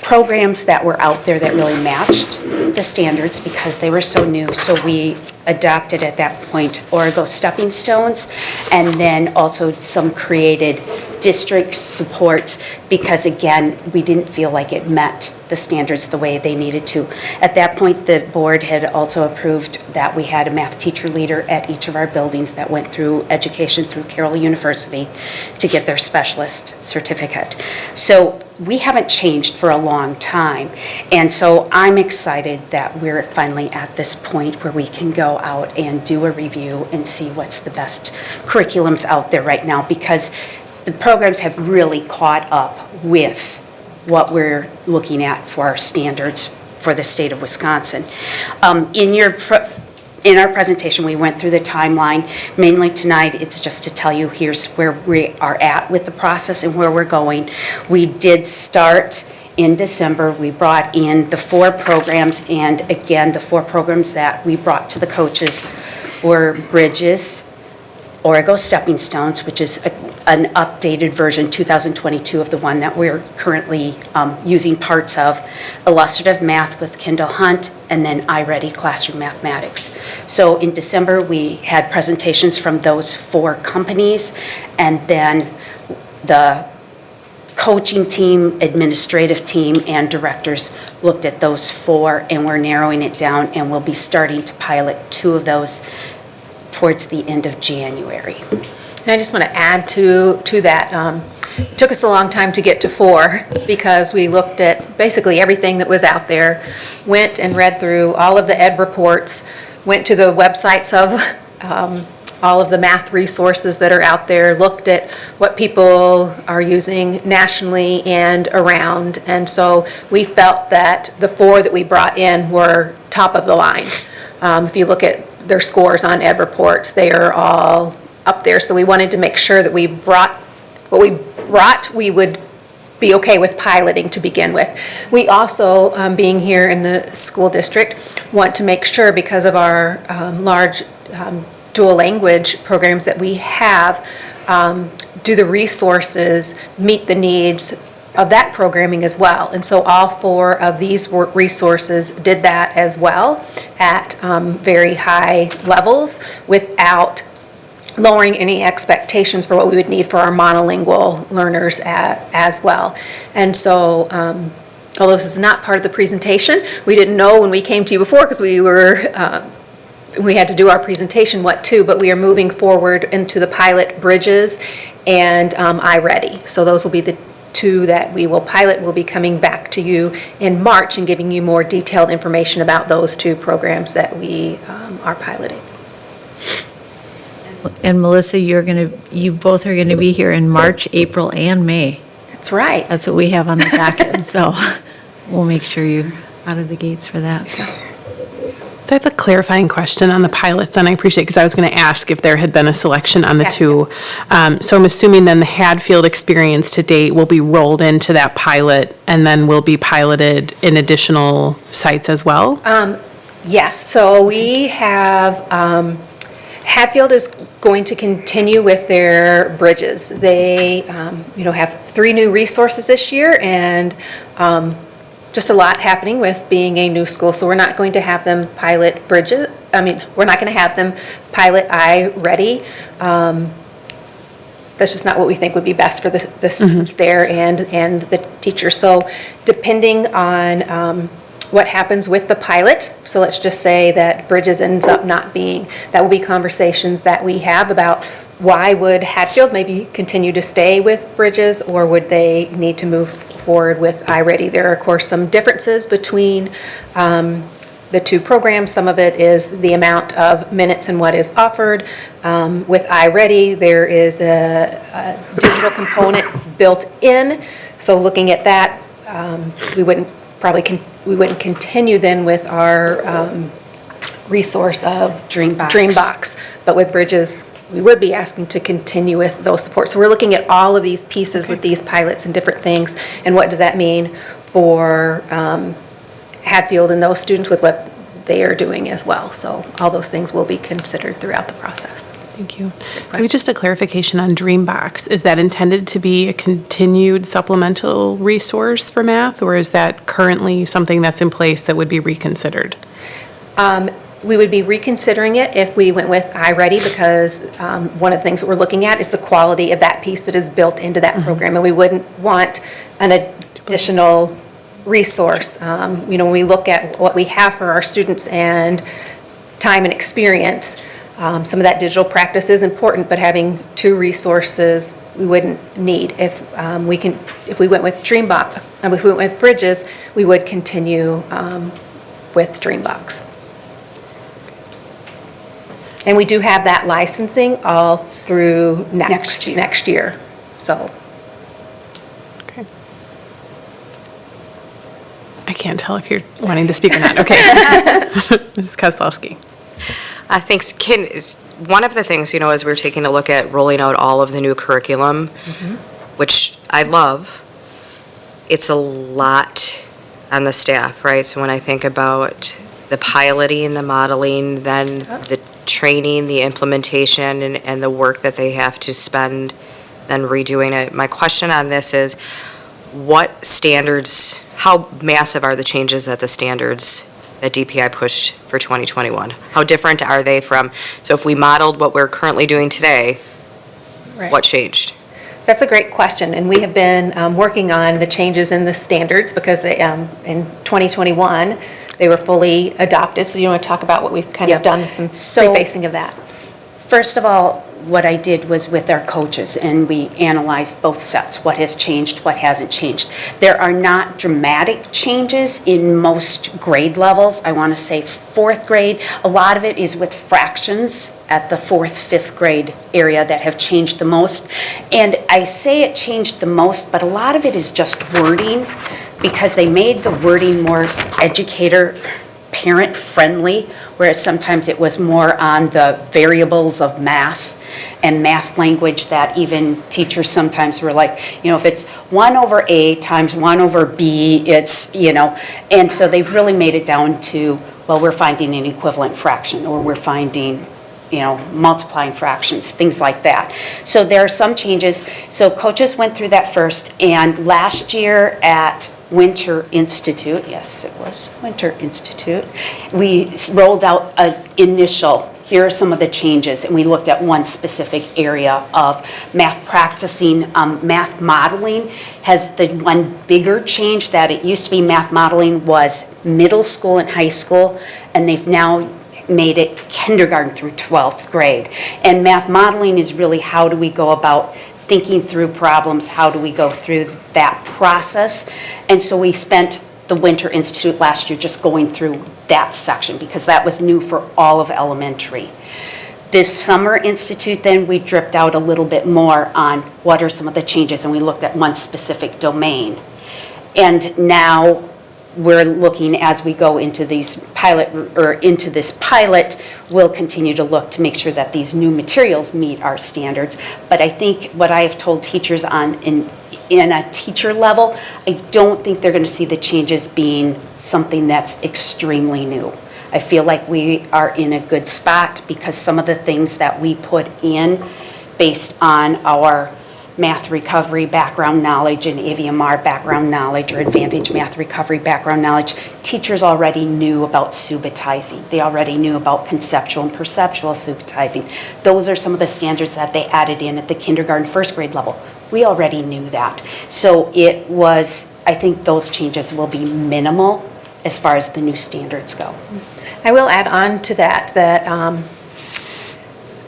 programs that were out there that really matched the standards because they were so new. So we adopted at that point Origo Stepping Stones, and then also some created district supports because, again, we didn't feel like it met the standards the way they needed to. At that point, the board had also approved that we had a math teacher leader at each of our buildings that went through education through Carroll University to get their specialist certificate. So we haven't changed for a long time. And so I'm excited that we're finally at this point where we can go out and do a review and see what's the best curriculums out there right now, because the programs have really caught up with what we're looking at for our standards for the state of Wisconsin. In our presentation, we went through the timeline. Mainly tonight, it's just to tell you here's where we are at with the process and where we're going. We did start in December. We brought in the 4 programs, and again, the 4 programs that we brought to the coaches were Bridges, Origo Stepping Stones, which is an updated version, 2022, of the one that we're currently using parts of, Illustrative Math with Kendall Hunt, and then iReady Classroom Mathematics. So in December, we had presentations from those 4 companies, and then the coaching team, administrative team, and directors looked at those 4, and we're narrowing it down, and we'll be starting to pilot 2 of those towards the end of January. And I just want to add to that. It took us a long time to get to 4 because we looked at basically everything that was out there, went and read through all of the ed reports, went to the websites of all of the math resources that are out there, looked at what people are using nationally and around. And so we felt that the 4 that we brought in were top of the line. If you look at their scores on ed reports, they are all up there. So we wanted to make sure that we brought what we brought, we would be okay with piloting to begin with. We also, being here in the school district, want to make sure, because of our large dual language programs that we have, do the resources meet the needs of that programming as well. And so all 4 of these resources did that as well at very high levels without lowering any expectations for what we would need for our monolingual learners as well. And so although this is not part of the presentation, we didn't know when we came to you before because we had to do our presentation what to, but we are moving forward into the pilot Bridges and iReady. So those will be the 2 that we will pilot. We'll be coming back to you in March and giving you more detailed information about those 2 programs that we are piloting. And Melissa, you both are going to be here in March, April, and May. That's right. That's what we have on the docket, so we'll make sure you're out of the gates for that. So I have a clarifying question on the pilots, and I appreciate, because I was going to ask if there had been a selection on the 2. So I'm assuming then the Hadfield experience to date will be rolled into that pilot and then will be piloted in additional sites as well? Yes, so we have, Hadfield is going to continue with their Bridges. They, have 3 new resources this year, and just a lot happening with being a new school, so we're not going to have them pilot bridges. We're not going to have them pilot iReady. That's just not what we think would be best for the students there and the teachers. So depending on what happens with the pilot, so let's just say that Bridges ends up not being, that will be conversations that we have about why would Hatfield maybe continue to stay with Bridges, or would they need to move forward with iReady? There are, of course, some differences between the two programs. Some of it is the amount of minutes and what is offered. With iReady, there is a digital component built in. So looking at that, we wouldn't continue then with our resource of Dreambox. But with Bridges, we would be asking to continue with those supports. So we're looking at all of these pieces with these pilots and different things, and what does that mean for Hatfield and those students with what they are doing as well. So all those things will be considered throughout the process. Thank you. Maybe just a clarification on Dreambox. Is that intended to be a continued supplemental resource for math, or is that currently something that's in place that would be reconsidered? We would be reconsidering it if we went with iReady, because one of the things that we're looking at is the quality of that piece that is built into that program, and we wouldn't want an additional resource. When we look at what we have for our students and time and experience, some of that digital practice is important, but having two resources we wouldn't need. If we went with Dreambox, if we went with Bridges, we would continue with Dreambox. And we do have that licensing all through next year. So. Okay. I can't tell if you're wanting to speak or not. Okay. Mrs. Kozlowski. Thanks. Ken, one of the things, as we're taking a look at rolling out all of the new curriculum, which I love, it's a lot on the staff, right? So when I think about the piloting, the modeling, then the training, the implementation, and the work that they have to spend then redoing it. My question on this is, what standards, how massive are the changes that the standards that DPI pushed for 2021? How different are they from, so if we modeled what we're currently doing today, what changed? That's a great question, and we have been working on the changes in the standards because they, in 2021, they were fully adopted. So you want to talk about what we've kind of done, some prefacing of that? First of all, what I did was with our coaches, and we analyzed both sets, what has changed, what hasn't changed. There are not dramatic changes in most grade levels. I want to say fourth grade. A lot of it is with fractions at the fourth, fifth grade area that have changed the most. And I say it changed the most, but a lot of it is just wording, because they made the wording more educator, parent friendly, whereas sometimes it was more on the variables of math and math language that even teachers sometimes were like, if it's 1 over A times 1 over B, it's, and so they've really made it down to, well, we're finding an equivalent fraction, or we're finding, multiplying fractions, things like that. So there are some changes. So coaches went through that first, and last year at Winter Institute, yes, it was Winter Institute, we rolled out an initial, here are some of the changes, and we looked at one specific area of math practicing. Math modeling has the one bigger change, that it used to be math modeling was middle school and high school, and they've now made it kindergarten through 12th grade. And math modeling is really, how do we go about thinking through problems, how do we go through that process? And so we spent the Winter Institute last year just going through that section, because that was new for all of elementary. This Summer Institute, then, we dripped out a little bit more on what are some of the changes, and we looked at one specific domain. And now we're looking, as we go into these into this pilot, we'll continue to look to make sure that these new materials meet our standards. But I think what I have told teachers in a teacher level, I don't think they're going to see the changes being something that's extremely new. I feel like we are in a good spot, because some of the things that we put in based on our math recovery background knowledge and AVMR background knowledge or advantage math recovery background knowledge, teachers already knew about subitizing. They already knew about conceptual and perceptual subitizing. Those are some of the standards that they added in at the kindergarten, first grade level. We already knew that. So it was, I think those changes will be minimal as far as the new standards go. I will add on to that,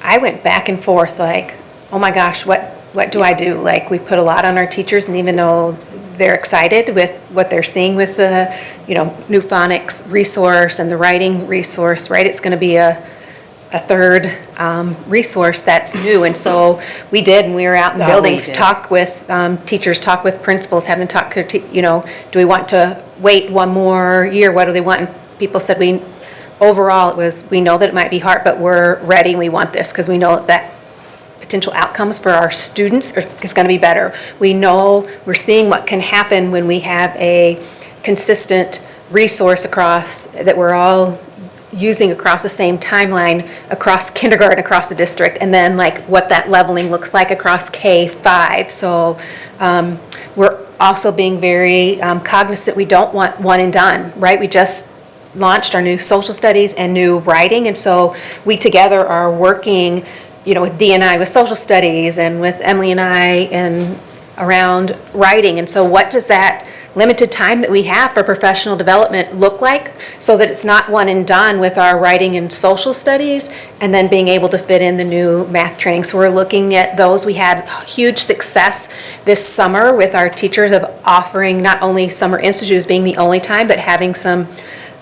I went back and forth like, oh my gosh, what do I do? Like, we put a lot on our teachers, and even though they're excited with what they're seeing with the, new phonics resource and the writing resource, right? It's going to be a third resource that's new. And so we did, and we were out in the buildings, talk with teachers, talk with principals, have them talk to, do we want to wait one more year? What do they want? And people said overall it was, we know that it might be hard, but we're ready and we want this because we know that potential outcomes for our students is going to be better. We know, we're seeing what can happen when we have a consistent resource across, that we're all using across the same timeline, across kindergarten, across the district, and then like what that leveling looks like across K-5. So we're also being very cognizant we don't want one and done, right? We just launched our new social studies and new writing, and so we together are working, with D&I with social studies and with Emily and I and around writing. And so what does that limited time that we have for professional development look like, so that it's not one and done with our writing and social studies and then being able to fit in the new math training? So we're looking at those. We had huge success this summer with our teachers of offering not only summer institutes being the only time, but having some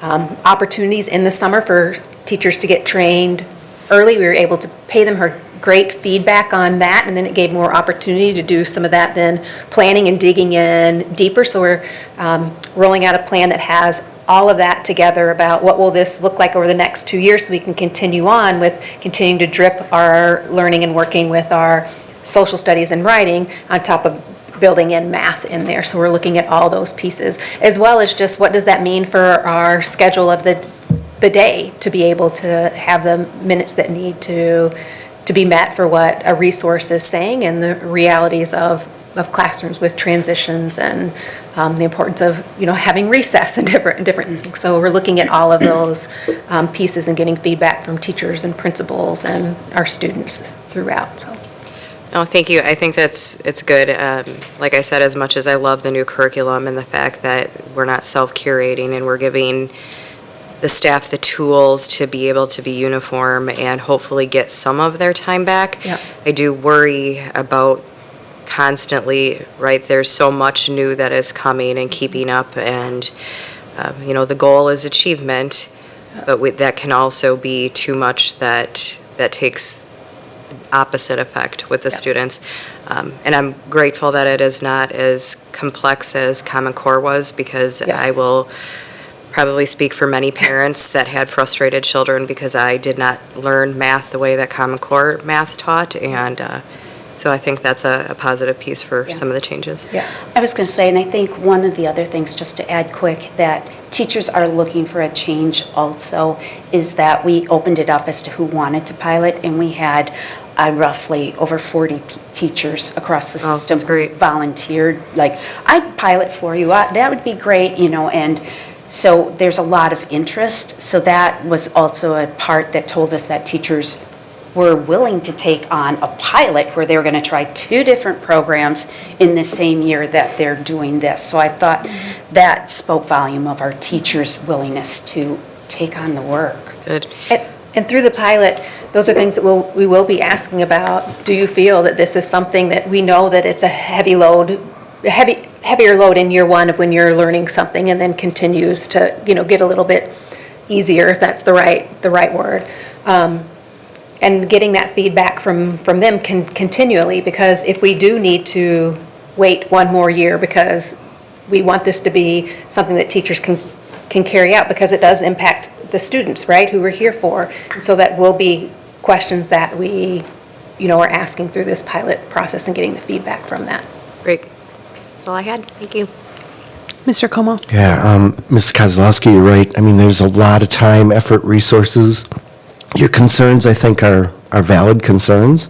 opportunities in the summer for teachers to get trained early. We were able to pay them her great feedback on that, and then it gave more opportunity to do some of that then planning and digging in deeper. So we're rolling out a plan that has all of that together about what will this look like over the next 2 years, so we can continue on with continuing to drip our learning and working with our social studies and writing on top of building in math in there. So we're looking at all those pieces, as well as just what does that mean for our schedule of the day to be able to have the minutes that need to be met for what a resource is saying, and the realities of classrooms with transitions and the importance of having recess and different things. So we're looking at all of those pieces and getting feedback from teachers and principals and our students throughout. So. No, thank you. I think it's good. Like I said, as much as I love the new curriculum and the fact that we're not self-curating and we're giving the staff the tools to be able to be uniform and hopefully get some of their time back, Yep. I do worry about constantly, right, there's so much new that is coming and keeping up, and the goal is achievement, but that can also be too much that takes opposite effect with the students. And I'm grateful that it is not as complex as Common Core was, because Yes. I will probably speak for many parents that had frustrated children because I did not learn math the way that Common Core math taught, and so I think that's a positive piece for some of the changes. Yeah. I was going to say, and I think one of the other things, just to add quick, that teachers are looking for a change also, is that we opened it up as to who wanted to pilot, and we had roughly over 40 teachers across the system who volunteered, like, I'd pilot for you, that would be great, and so there's a lot of interest. So that was also a part that told us that teachers were willing to take on a pilot where they were going to try 2 different programs in the same year that they're doing this. So I thought that spoke volume of our teachers' willingness to take on the work. Good. And through the pilot, those are things that we will be asking about. Do you feel that this is something that we know that it's a heavier load in year one of when you're learning something, and then continues to get a little bit easier, if that's the right word, and getting that feedback from them continually, because if we do need to wait one more year because we want this to be something that teachers can carry out, because it does impact the students, right, who we're here for, and so that will be questions that we are asking through this pilot process and getting the feedback from that. Great. That's all I had. Thank you. Mr. Como? Yeah, Ms. Kozlowski, you're right. I mean, there's a lot of time, effort, resources. Your concerns, I think, are valid concerns.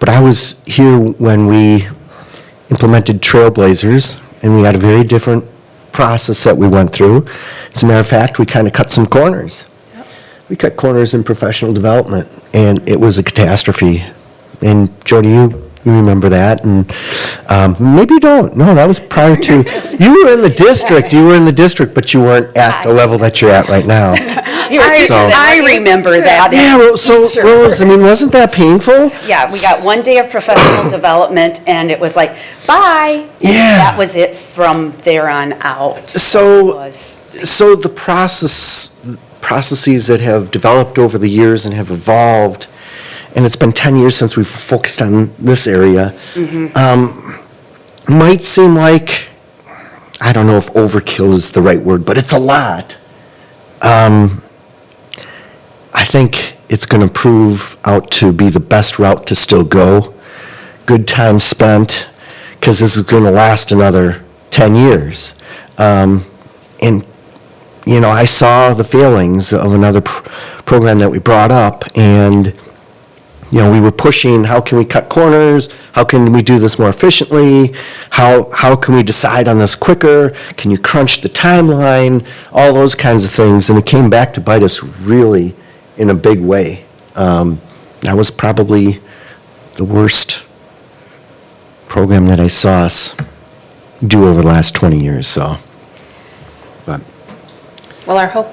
But I was here when we implemented Trailblazers, and we had a very different process that we went through. As a matter of fact, we kind of cut some corners. We cut corners in professional development, and it was a catastrophe. And Jody, you remember that, and maybe you don't. No, that was prior to, you were in the district, but you weren't at the level that you're at right now. I remember that. Yeah, well, so Rose, I mean, wasn't that painful? Yeah, we got one day of professional development, and it was like, bye. Yeah. That was it from there on out. So the processes that have developed over the years and have evolved, and it's been 10 years since we've focused on this area, might seem like, I don't know if overkill is the right word, but it's a lot. I think it's going to prove out to be the best route to still go. Good time spent, because this is going to last another 10 years. And, you know, I saw the failings of another program that we brought up, and, you know, we were pushing, how can we cut corners? How can we do this more efficiently? How can we decide on this quicker? Can you crunch the timeline? All those kinds of things, and it came back to bite us really in a big way. That was probably the worst program that I saw us do over the last 20 years, so. But Well, our hope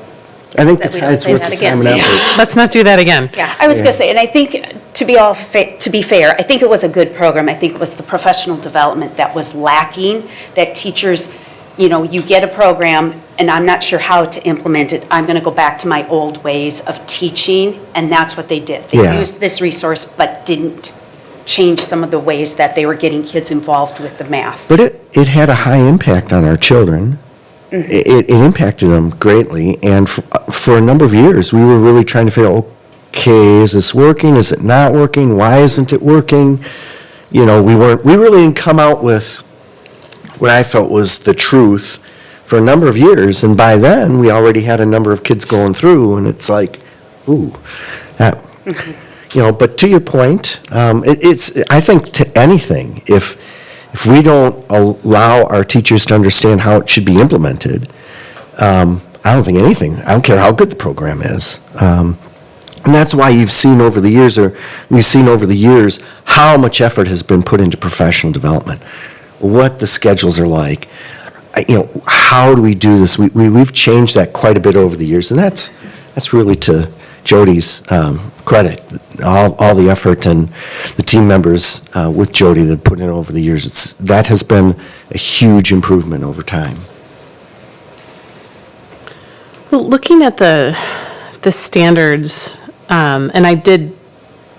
I think that we the don't tide's say worth that the again. time and effort. Let's not do that again. Yeah, I was going to say, and I think, to be fair, I think it was a good program. I think it was the professional development that was lacking, that teachers, you know, you get a program, and I'm not sure how to implement it. I'm going to go back to my old ways of teaching, and that's what they did. They Yeah. used this resource, but didn't change some of the ways that they were getting kids involved with the math. But it had a high impact on our children. It impacted them greatly, and for a number of years, we were really trying to figure out, okay, is this working? Is it not working? Why isn't it working? You know, we really didn't come out with what I felt was the truth for a number of years, and by then, we already had a number of kids going through, and it's like, ooh, that, you know, but to your point, it's, I think to anything, if we don't allow our teachers to understand how it should be implemented, I don't think anything, I don't care how good the program is. And that's why we've seen over the years how much effort has been put into professional development, what the schedules are like, you know, how do we do this? We've changed that quite a bit over the years, and that's really to Jody's credit, all the effort and the team members with Jody that put in over the years. That has been a huge improvement over time. Well, looking at the standards, and I did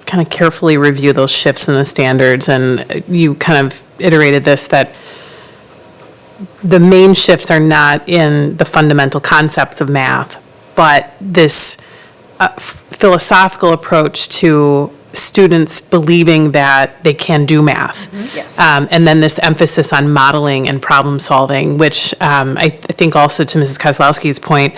kind of carefully review those shifts in the standards, and you kind of iterated this, that the main shifts are not in the fundamental concepts of math, but this philosophical approach to students believing that they can do math. Yes. And then this emphasis on modeling and problem solving, which I think also to Mrs. Kozlowski's point,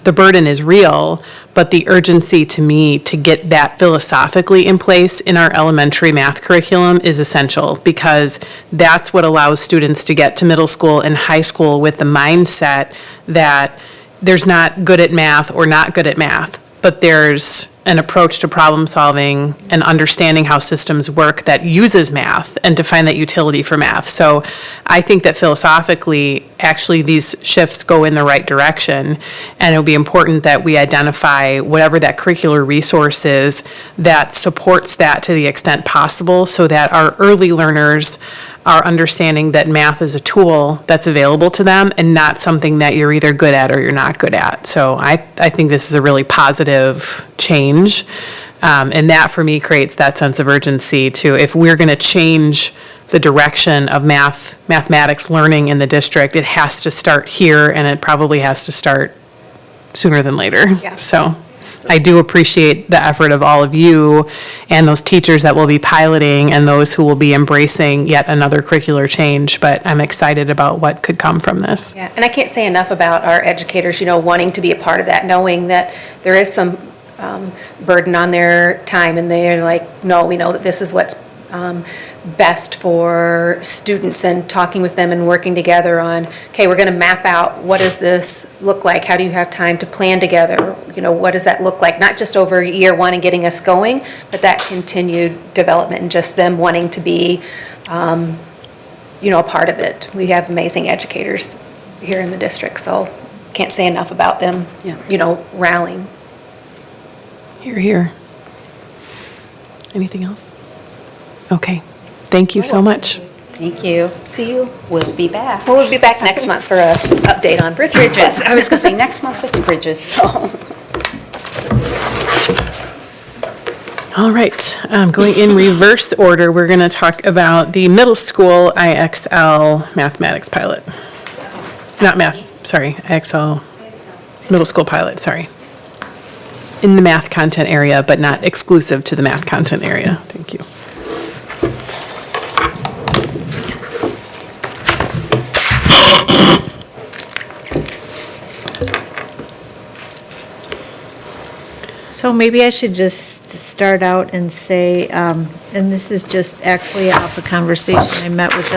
the burden is real, but the urgency to me to get that philosophically in place in our elementary math curriculum is essential, because that's what allows students to get to middle school and high school with the mindset that there's not good at math or not good at math, but there's an approach to problem solving and understanding how systems work that uses math and to find that utility for math. So I think that philosophically, actually these shifts go in the right direction, and it'll be important that we identify whatever that curricular resource is that supports that to the extent possible, so that our early learners are understanding that math is a tool that's available to them and not something that you're either good at or you're not good at. So I think this is a really positive change. And that, for me, creates that sense of urgency to, if we're going to change the direction of mathematics learning in the district, it has to start here, and it probably has to start sooner than later. Yeah. So I do appreciate the effort of all of you and those teachers that will be piloting and those who will be embracing yet another curricular change, but I'm excited about what could come from this. Yeah, and I can't say enough about our educators, wanting to be a part of that, knowing that there is some burden on their time, and they're like, no, we know that this is what's best for students, and talking with them and working together on, okay, we're going to map out, what does this look like? How do you have time to plan together? You know, what does that look like? Not just over year one and getting us going, but that continued development and just them wanting to be, you know, a part of it. We have amazing educators here in the district, so can't say enough about them, you know, rallying. Hear, hear. Anything else? Okay. Thank you so much. Thank you. See you. We'll be back. Well, we'll be back next month for an update on bridges. Bridges. I was going to say, next month it's bridges, so. All right. Going in reverse order, we're going to talk about the middle school IXL mathematics pilot. Not math, sorry, IXL middle school pilot, sorry. In the math content area, but not exclusive to the math content area. Thank you. So maybe I should just start out and say, and this is just actually off a conversation I met with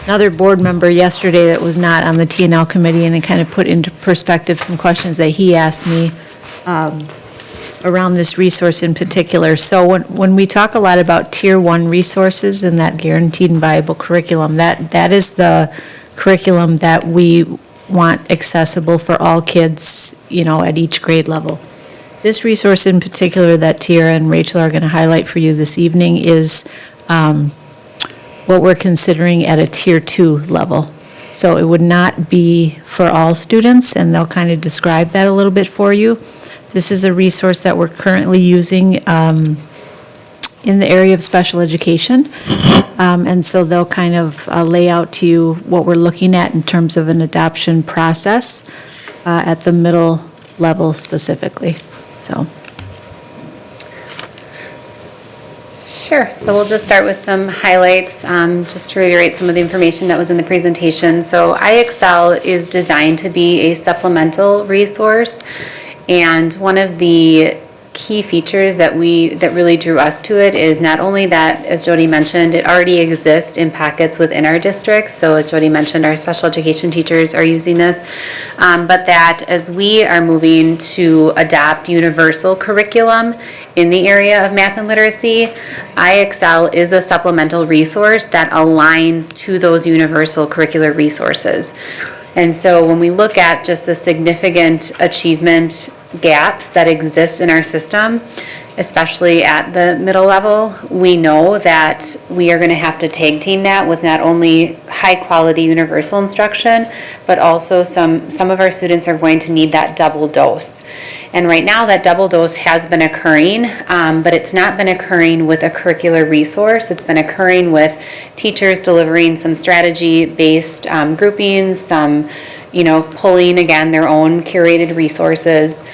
another board member yesterday that was not on the T&L committee, and it kind of put into perspective some questions that he asked me around this resource in particular. So when we talk a lot about Tier 1 resources and that guaranteed and viable curriculum, that is the curriculum that we want accessible for all kids, you know, at each grade level. This resource in particular that Tiara and Rachel are going to highlight for you this evening is what we're considering at a Tier 2 level. So it would not be for all students, and they'll kind of describe that a little bit for you. This is a resource that we're currently using in the area of special education. And so they'll kind of lay out to you what we're looking at in terms of an adoption process at the middle level specifically. So. Sure. So we'll just start with some highlights, just to reiterate some of the information that was in the presentation. So IXL is designed to be a supplemental resource, and one of the key features that really drew us to it is not only that, as Jody mentioned, it already exists in pockets within our districts. So as Jody mentioned, our special education teachers are using this, but that as we are moving to adopt universal curriculum in the area of math and literacy, IXL is a supplemental resource that aligns to those universal curricular resources. And so when we look at just the significant achievement gaps that exist in our system, especially at the middle level, we know that we are going to have to tag team that with not only high quality universal instruction, but also some of our students are going to need that double dose. And right now that double dose has been occurring, but it's not been occurring with a curricular resource. It's been occurring with teachers delivering some strategy-based groupings, some, pulling again their own curated resources.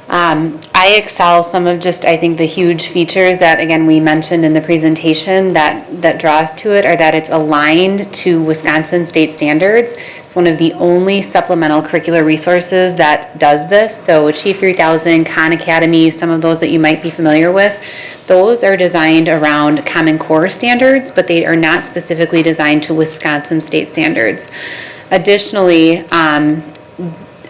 IXL, some of just, I think, the huge features that, again, we mentioned in the presentation that draw us to it are that it's aligned to Wisconsin state standards. It's one of the only supplemental curricular resources that does this. So Achieve 3000, Khan Academy, some of those that you might be familiar with, those are designed around Common Core standards, but they are not specifically designed to Wisconsin state standards. Additionally,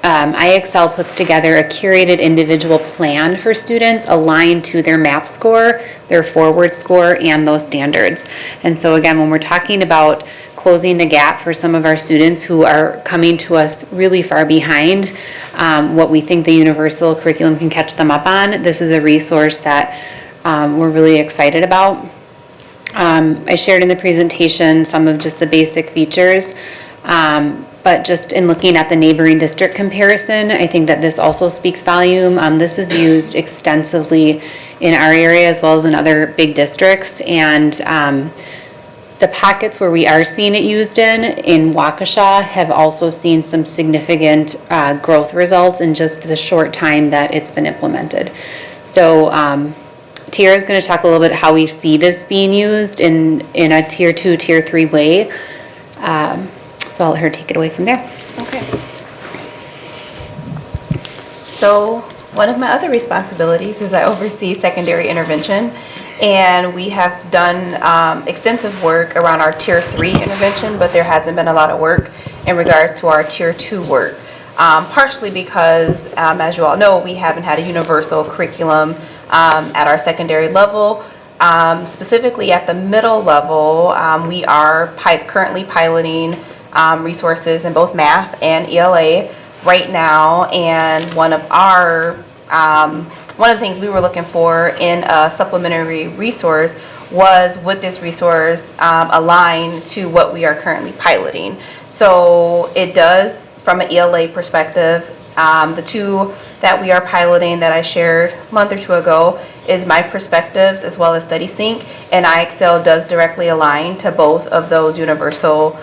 IXL puts together a curated individual plan for students aligned to their MAP score, their forward score, and those standards. And so again, when we're talking about closing the gap for some of our students who are coming to us really far behind what we think the universal curriculum can catch them up on, this is a resource that we're really excited about. I shared in the presentation some of just the basic features. But just in looking at the neighboring district comparison, I think that this also speaks volume. This is used extensively in our area as well as in other big districts. And the pockets where we are seeing it used in Waukesha have also seen some significant growth results in just the short time that it's been implemented. So Tiara is going to talk a little bit how we see this being used in a Tier 2, Tier 3 way. So I'll let her take it away from there. Okay. So One of my other responsibilities is I oversee secondary intervention, and we have done extensive work around our Tier 3 intervention, but there hasn't been a lot of work in regards to our Tier 2 work. Partially because, as you all know, we haven't had a universal curriculum at our secondary level. Specifically at the middle level, we are currently piloting resources in both math and ELA right now, and one of the things we were looking for in a supplementary resource was, would this resource align to what we are currently piloting? So it does, from an ELA perspective. The two that we are piloting that I shared a month or two ago is My Perspectives as well as StudySync, and IXL does directly align to both of those universal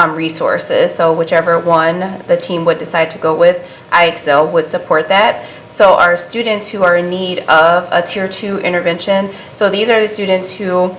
resources. So whichever one the team would decide to go with, IXL would support that. So our students who are in need of a Tier 2 intervention, so these are the students who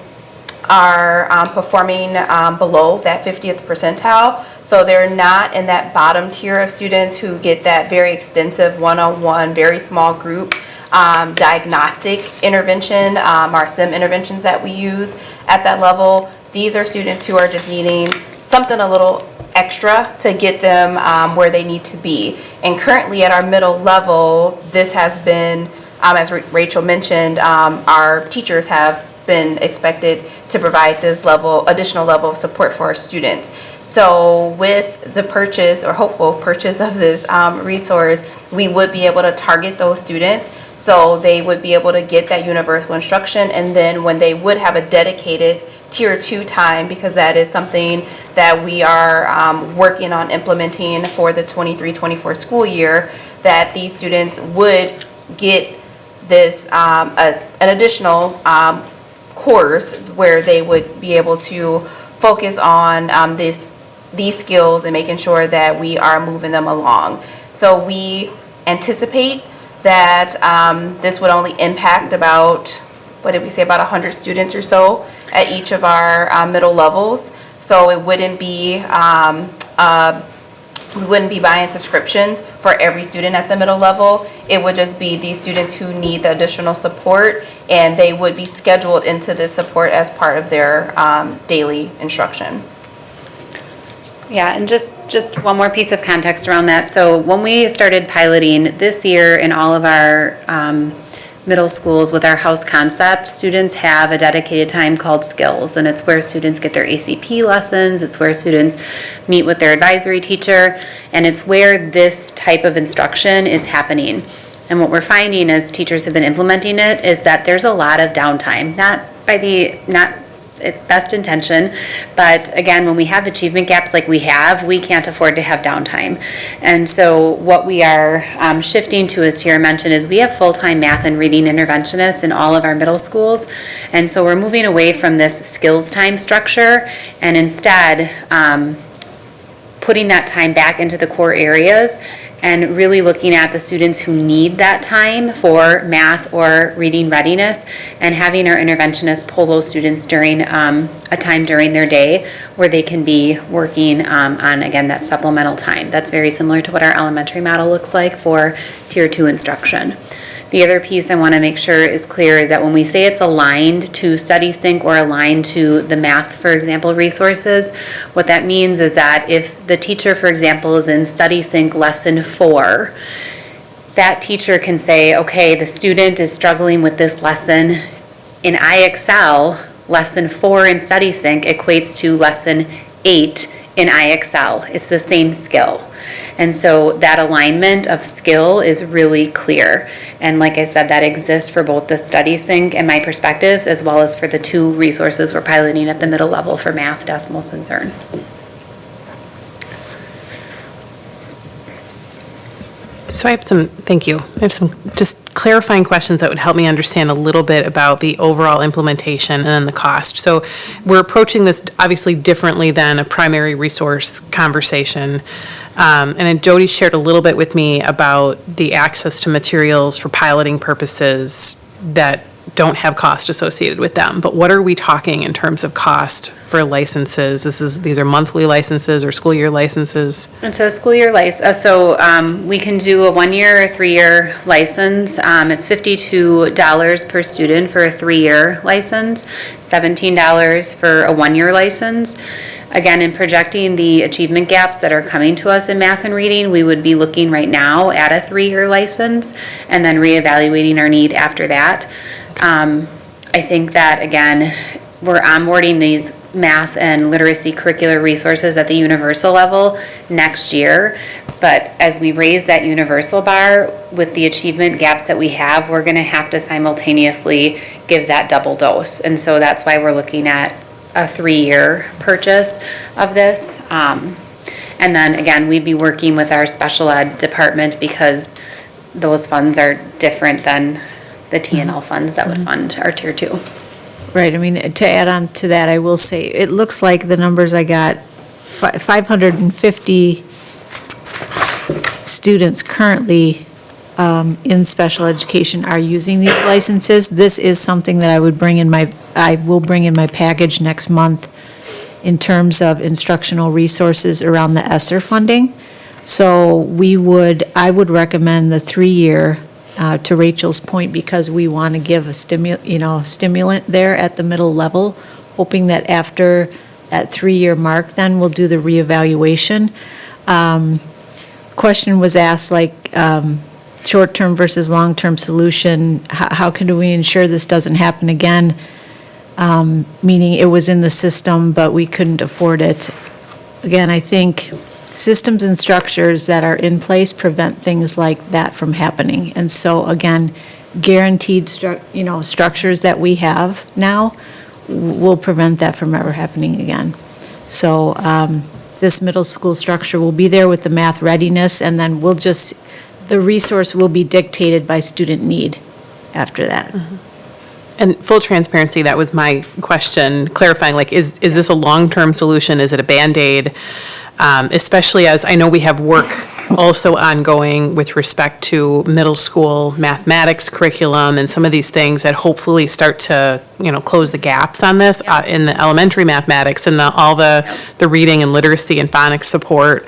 are performing below that 50th percentile. So they're not in that bottom tier of students who get that very extensive one-on-one, very small group diagnostic intervention, our SIM interventions that we use at that level. These are students who are just needing something a little extra to get them where they need to be. And currently at our middle level, this has been, as Rachel mentioned, our teachers have been expected to provide this additional level of support for our students. So with the purchase or hopeful purchase of this resource, we would be able to target those students so they would be able to get that universal instruction, and then when they would have a dedicated Tier 2 time, because that is something that we are working on implementing for the 23-24 school year, that these students would get this an additional course where they would be able to focus on these skills and making sure that we are moving them along. So we anticipate that this would only impact about, what did we say, about 100 students or so at each of our middle levels. So it wouldn't be, we wouldn't be buying subscriptions for every student at the middle level. It would just be these students who need the additional support, and they would be scheduled into this support as part of their daily instruction. Yeah, and just one more piece of context around that. So when we started piloting this year in all of our middle schools with our house concept, students have a dedicated time called skills, and it's where students get their ACP lessons, it's where students meet with their advisory teacher, and it's where this type of instruction is happening. And what we're finding as teachers have been implementing it is that there's a lot of downtime, not best intention, but again, when we have achievement gaps like we have, we can't afford to have downtime. And so what we are shifting to, as Tara mentioned, is we have full-time math and reading interventionists in all of our middle schools. And so we're moving away from this skills time structure and instead putting that time back into the core areas and really looking at the students who need that time for math or reading readiness, and having our interventionists pull those students during a time during their day where they can be working on, again, that supplemental time. That's very similar to what our elementary model looks like for Tier 2 instruction. The other piece I want to make sure is clear is that when we say it's aligned to StudySync or aligned to the math, for example, resources, what that means is that if the teacher, for example, is in StudySync lesson 4, that teacher can say, okay, the student is struggling with this lesson. In IXL, lesson 4 in StudySync equates to lesson 8 in IXL. It's the same skill. And so that alignment of skill is really clear. And like I said, that exists for both the StudySync and My Perspectives, as well as for the two resources we're piloting at the middle level for math, decimals, and CERN. So thank you. I have some just clarifying questions that would help me understand a little bit about the overall implementation and then the cost. So we're approaching this obviously differently than a primary resource conversation. And then Jody shared a little bit with me about the access to materials for piloting purposes that don't have cost associated with them, but what are we talking in terms of cost for licenses? These are monthly licenses or school year licenses? It's a school year license, we can do a 1-year or 3-year license. It's $52 per student for a 3-year license, $17 for a 1-year license. Again, in projecting the achievement gaps that are coming to us in math and reading, we would be looking right now at a 3-year license and then reevaluating our need after that. I think that, again, we're onboarding these math and literacy curricular resources at the universal level next year. But as we raise that universal bar with the achievement gaps that we have, we're going to have to simultaneously give that double dose. And so that's why we're looking at a 3-year purchase of this. And then again, we'd be working with our special ed department because those funds are different than the TNL funds that would fund our tier 2. Right, I mean, to add on to that, I will say, it looks like the numbers I got, 550 students currently in special education are using these licenses. This is something that I will bring in my package next month in terms of instructional resources around the ESSER funding. So I would recommend the 3-year, to Rachel's point, because we want to give a stimulant there at the middle level, hoping that after that 3-year mark, then we'll do the reevaluation. Question was asked, short-term versus long-term solution. How can we ensure this doesn't happen again? Meaning it was in the system, but we couldn't afford it. Again, I think systems and structures that are in place prevent things like that from happening. And so, again, guaranteed structures that we have now will prevent that from ever happening again. So this middle school structure will be there with the math readiness, and then the resource will be dictated by student need after that. And full transparency, that was my question, clarifying, is this a long-term solution? Is it a Band-Aid? Especially as I know we have work also ongoing with respect to middle school mathematics curriculum and some of these things that hopefully start to, close the gaps on this in the elementary mathematics and all the reading and literacy and phonics support.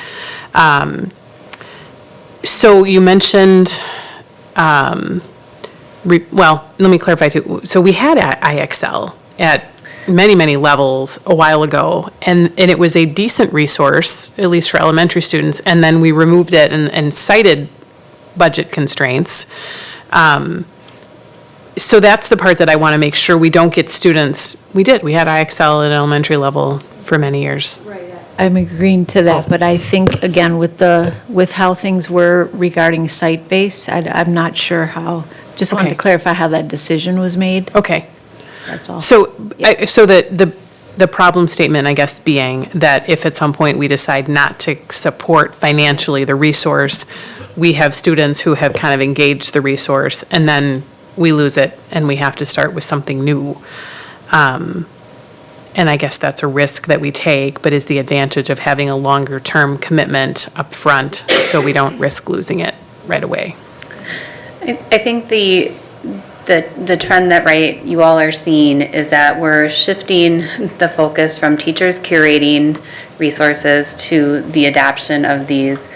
So you mentioned, let me clarify too. So we had IXL at many levels a while ago, and it was a decent resource, at least for elementary students, and then we removed it and cited budget constraints. So that's the part that I want to make sure we don't get students. We had IXL at elementary level for many years. I'm agreeing to that, but I think, again, with how things were regarding site-based, I'm not sure how, just wanted to clarify how that decision was made. Okay. That's all. So the problem statement, I guess, being that if at some point we decide not to support financially the resource, we have students who have kind of engaged the resource, and then we lose it, and we have to start with something new. And I guess that's a risk that we take, but is the advantage of having a longer-term commitment up front so we don't risk losing it right away. I think the trend that you all are seeing is that we're shifting the focus from teachers curating resources to the adoption of these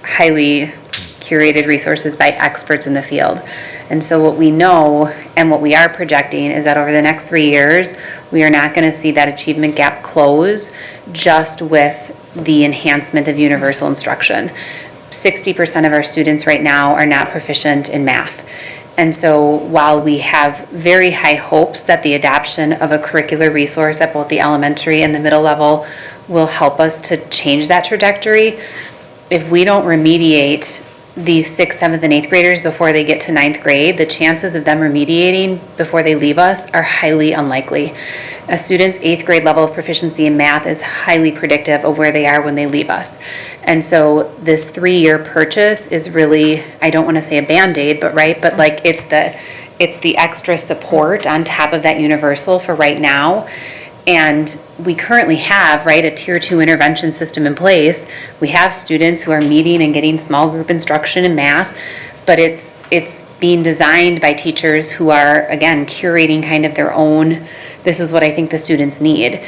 highly curated resources by experts in the field. And so what we know and what we are projecting is that over the next 3 years, we are not going to see that achievement gap close just with the enhancement of universal instruction. 60% of our students right now are not proficient in math. And so while we have very high hopes that the adoption of a curricular resource at both the elementary and the middle level will help us to change that trajectory, if we don't remediate these 6th, 7th, and 8th graders before they get to 9th grade, the chances of them remediating before they leave us are highly unlikely. A student's 8th grade level of proficiency in math is highly predictive of where they are when they leave us. And so this 3-year purchase is really, I don't want to say a Band-Aid, but it's the extra support on top of that universal for right now. And we currently have, a tier 2 intervention system in place. We have students who are meeting and getting small group instruction in math, but it's being designed by teachers who are, again, curating kind of their own, this is what I think the students need.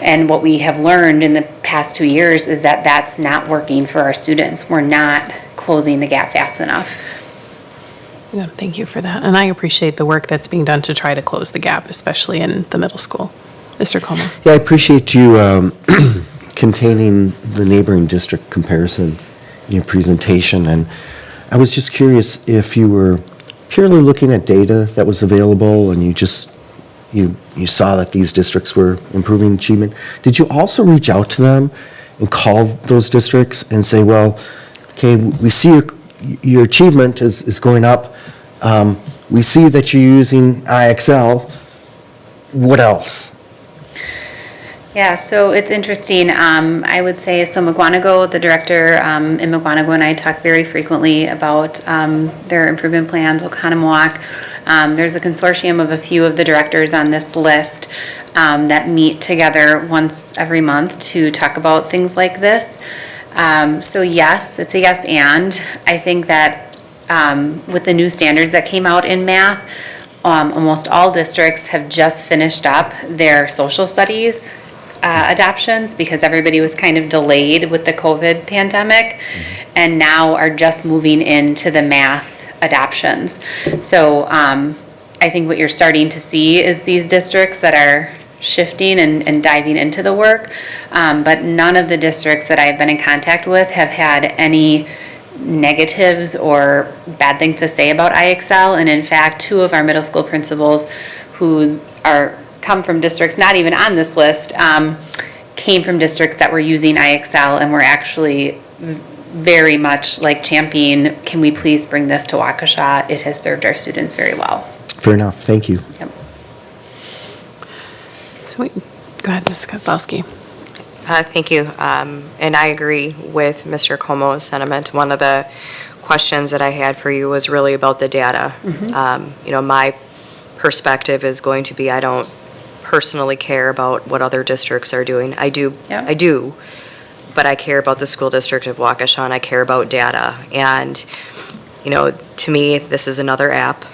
And what we have learned in the past 2 years is that that's not working for our students. We're not closing the gap fast enough. Yeah, thank you for that. And I appreciate the work that's being done to try to close the gap, especially in the middle school. Mr. Como. Yeah, I appreciate you containing the neighboring district comparison in your presentation. And I was just curious if you were purely looking at data that was available and you saw that these districts were improving achievement. Did you also reach out to them and call those districts and say, well, okay, we see your achievement is going up. We see that you're using IXL. What else? Yeah, so it's interesting. I would say, so McGuanago, the director in McGuanago and I talk very frequently about their improvement plans, Oconomowoc. There's a consortium of a few of the directors on this list that meet together once every month to talk about things like this. So yes, it's a yes and. I think that with the new standards that came out in math, almost all districts have just finished up their social studies adoptions because everybody was kind of delayed with the COVID pandemic and now are just moving into the math adoptions. So I think what you're starting to see is these districts that are shifting and diving into the work, but none of the districts that I've been in contact with have had any negatives or bad things to say about IXL. And in fact, 2 of our middle school principals who come from districts not even on this list, came from districts that were using IXL and were actually very much like championing, can we please bring this to Waukesha? It has served our students very well. Fair enough. Thank you. Yep. Go ahead, Ms. Kozlowski. Thank you. And I agree with Mr. Como's sentiment. One of the questions that I had for you was really about the data. My perspective is going to be, I don't personally care about what other districts are doing. I do, but I care about the school district of Waukesha and I care about data. And, to me, this is another app.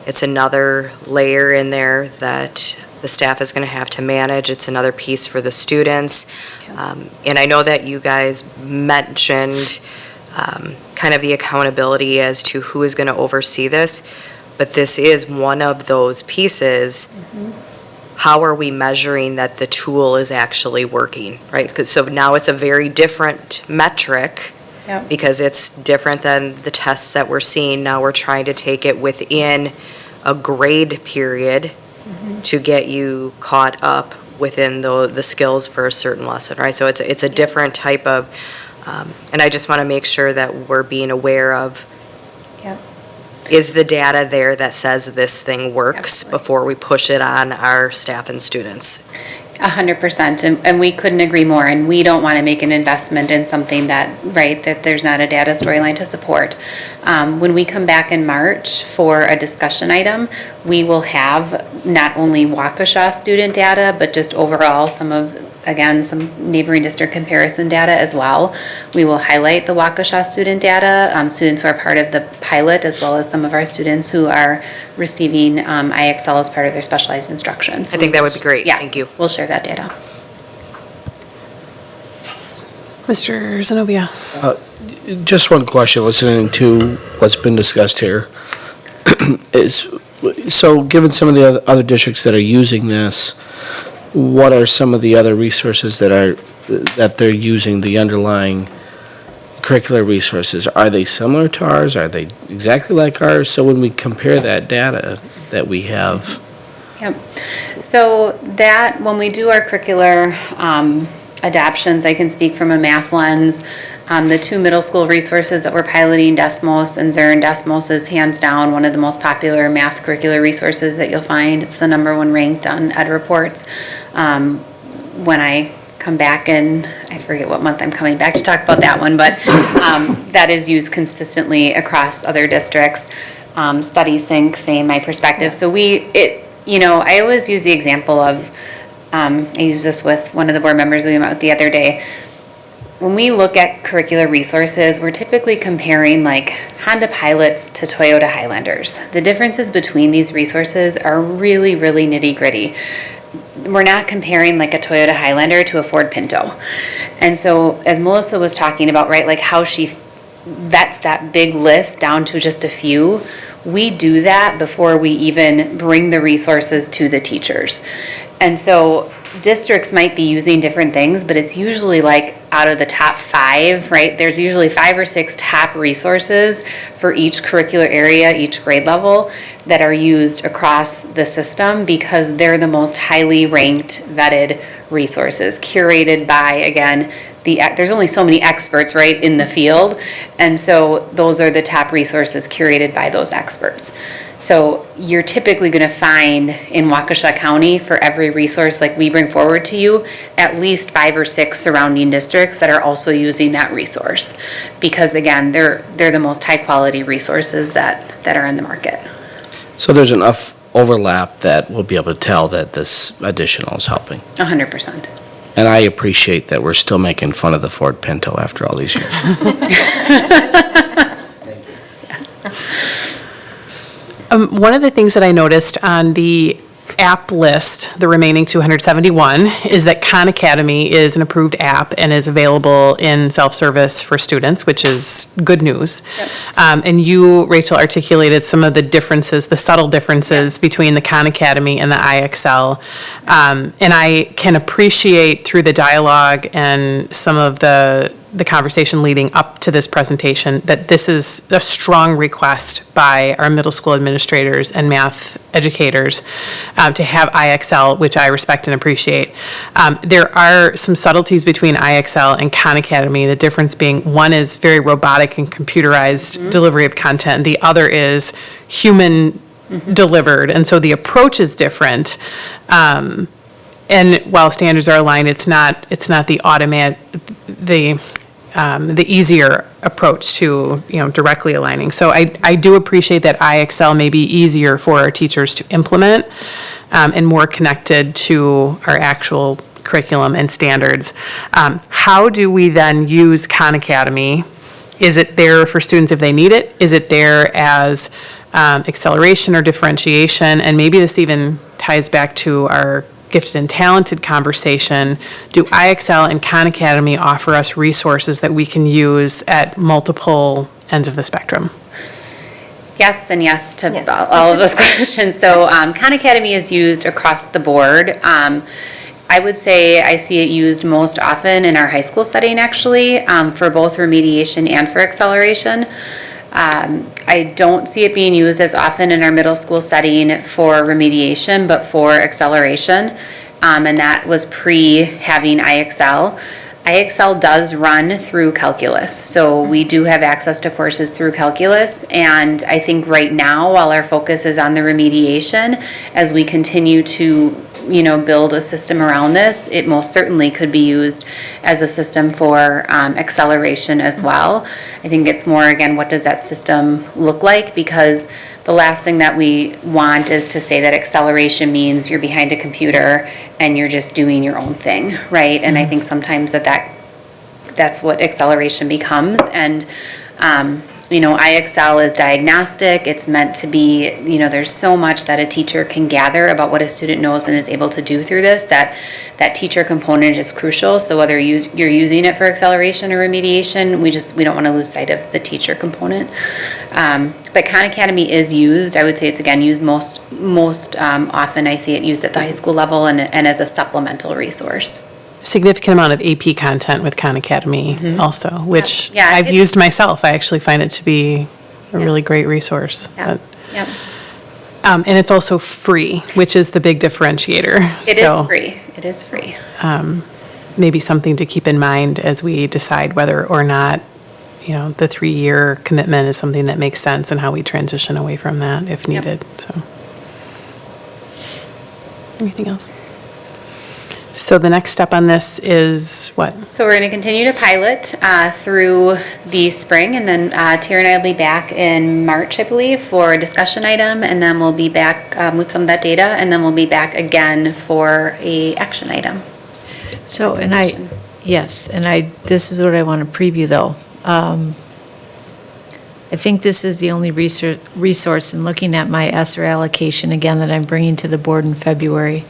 It's another layer in there that the staff is going to have to manage. It's another piece for the students. And I know that you guys mentioned kind of the accountability as to who is going to oversee this, but this is one of those pieces. How are we measuring that the tool is actually working, right? So now it's a very different metric because it's different than the tests that we're seeing. Now we're trying to take it within a grade period to get you caught up within the skills for a certain lesson, right? So it's a different type of, and I just want to make sure that we're being aware of, is the data there that says this thing works before we push it on our staff and students? 100%, and we couldn't agree more, and we don't want to make an investment in something that there's not a data storyline to support. When we come back in March for a discussion item, we will have not only Waukesha student data, but just overall some neighboring district comparison data as well. We will highlight the Waukesha student data, students who are part of the pilot, as well as some of our students who are receiving IXL as part of their specialized instruction. So I think that would be great. Yeah, thank you. We'll share that data. Mr. Zenobia. Just one question, listening to what's been discussed here. So given some of the other districts that are using this, what are some of the other resources that they're using, the underlying curricular resources? Are they similar to ours? Are they exactly like ours? So when we compare that data that we have. Yep. So that, when we do our curricular adoptions, I can speak from a math lens. The 2 middle school resources that we're piloting, Desmos and Zern. Desmos is hands down one of the most popular math curricular resources that you'll find. It's the #1 ranked on Ed Reports. When I come back in, I forget what month I'm coming back to talk about that one, but that is used consistently across other districts. StudySync, same, my perspective. So I always use the example of, I use this with one of the board members we met with the other day. when we look at curricular resources, we're typically comparing like Honda Pilots to Toyota Highlanders. The differences between these resources are really, really nitty gritty. We're not comparing like a Toyota Highlander to a Ford Pinto. And so as Melissa was talking about, right, like how she vets that big list down to just a few, we do that before we even bring the resources to the teachers. And so districts might be using different things, but it's usually like out of the top 5, right? There's usually 5 or 6 top resources for each curricular area, each grade level, that are used across the system because they're the most highly ranked, vetted resources, curated by, again, there's only so many experts, right, in the field, and so those are the top resources curated by those experts. So you're typically going to find in Waukesha County, for every resource like we bring forward to you, at least 5 or 6 surrounding districts that are also using that resource, because again, they're the most high quality resources that are in the market. So there's enough overlap that we'll be able to tell that this additional is helping. 100%. And I appreciate that we're still making fun of the Ford Pinto after all these years. One of the things that I noticed on the app list, the remaining 271, is that Khan Academy is an approved app and is available in self-service for students, which is good news. Yep. And you, Rachel, articulated some of the differences, the subtle differences between the Khan Academy and the IXL. And I can appreciate through the dialogue and some of the conversation leading up to this presentation that this is a strong request by our middle school administrators and math educators to have IXL, which I respect and appreciate. There are some subtleties between IXL and Khan Academy, the difference being one is very robotic and computerized delivery of content, the other is human delivered, and so the approach is different. And while standards are aligned, it's not the automatic, the easier approach to, directly aligning. So I do appreciate that IXL may be easier for our teachers to implement and more connected to our actual curriculum and standards. How do we then use Khan Academy? Is it there for students if they need it? Is it there as acceleration or differentiation? And maybe this even ties back to our gifted and talented conversation. Do IXL and Khan Academy offer us resources that we can use at multiple ends of the spectrum? Yes and yes to all of those questions. So Khan Academy is used across the board. I would say I see it used most often in our high school setting, actually, for both remediation and for acceleration. I don't see it being used as often in our middle school setting for remediation, but for acceleration, and that was having IXL. IXL does run through calculus, so we do have access to courses through calculus, and I think right now, while our focus is on the remediation, as we continue to build a system around this, it most certainly could be used as a system for acceleration as well. I think it's more, again, what does that system look like? Because the last thing that we want is to say that acceleration means you're behind a computer and you're just doing your own thing, right? And I think sometimes that's what acceleration becomes. And IXL is diagnostic. It's meant to be, there's so much that a teacher can gather about what a student knows and is able to do through this, that teacher component is crucial. So whether you're using it for acceleration or remediation, we don't want to lose sight of the teacher component. But Khan Academy is used. I would say it's, again, used most often. I see it used at the high school level and as a supplemental resource. Significant amount of AP content with Khan Academy also, which I've used myself. I actually find it to be a really great resource. Yeah. Yep. And it's also free, which is the big differentiator. It is free. It is free. Maybe something to keep in mind as we decide whether or not, the 3-year commitment is something that makes sense and how we transition away from that if needed. So, anything else? So the next step on this is what? So we're going to continue to pilot through the spring, and then Tara and I will be back in March, I believe, for a discussion item, and then we'll be back with some of that data, and then we'll be back again for a action item. So, and Yes, and this is what I want to preview, though. I think this is the only resource in looking at my ESSER allocation, again, that I'm bringing to the board in February.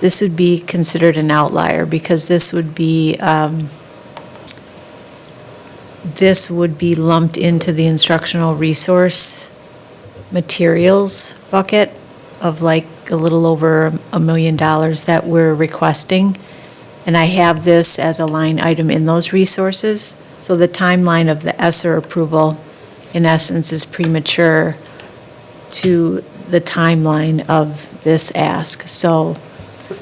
This would be considered an outlier, because this would be lumped into the instructional resource materials bucket of like a little over $1 million that we're requesting. And I have this as a line item in those resources. So the timeline of the ESSER approval, in essence, is premature to the timeline of this ask. So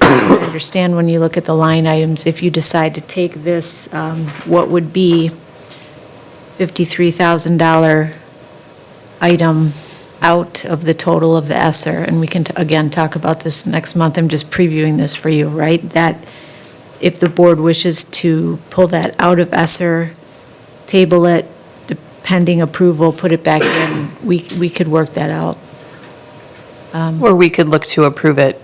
I understand when you look at the line items, if you decide to take this, what would be $53,000 item out of the total of the ESSER, and we can, again, talk about this next month. I'm just previewing this for you, right? That if the board wishes to pull that out of ESSER, table it, pending approval, put it back in, we could work that out. Or we could look to approve it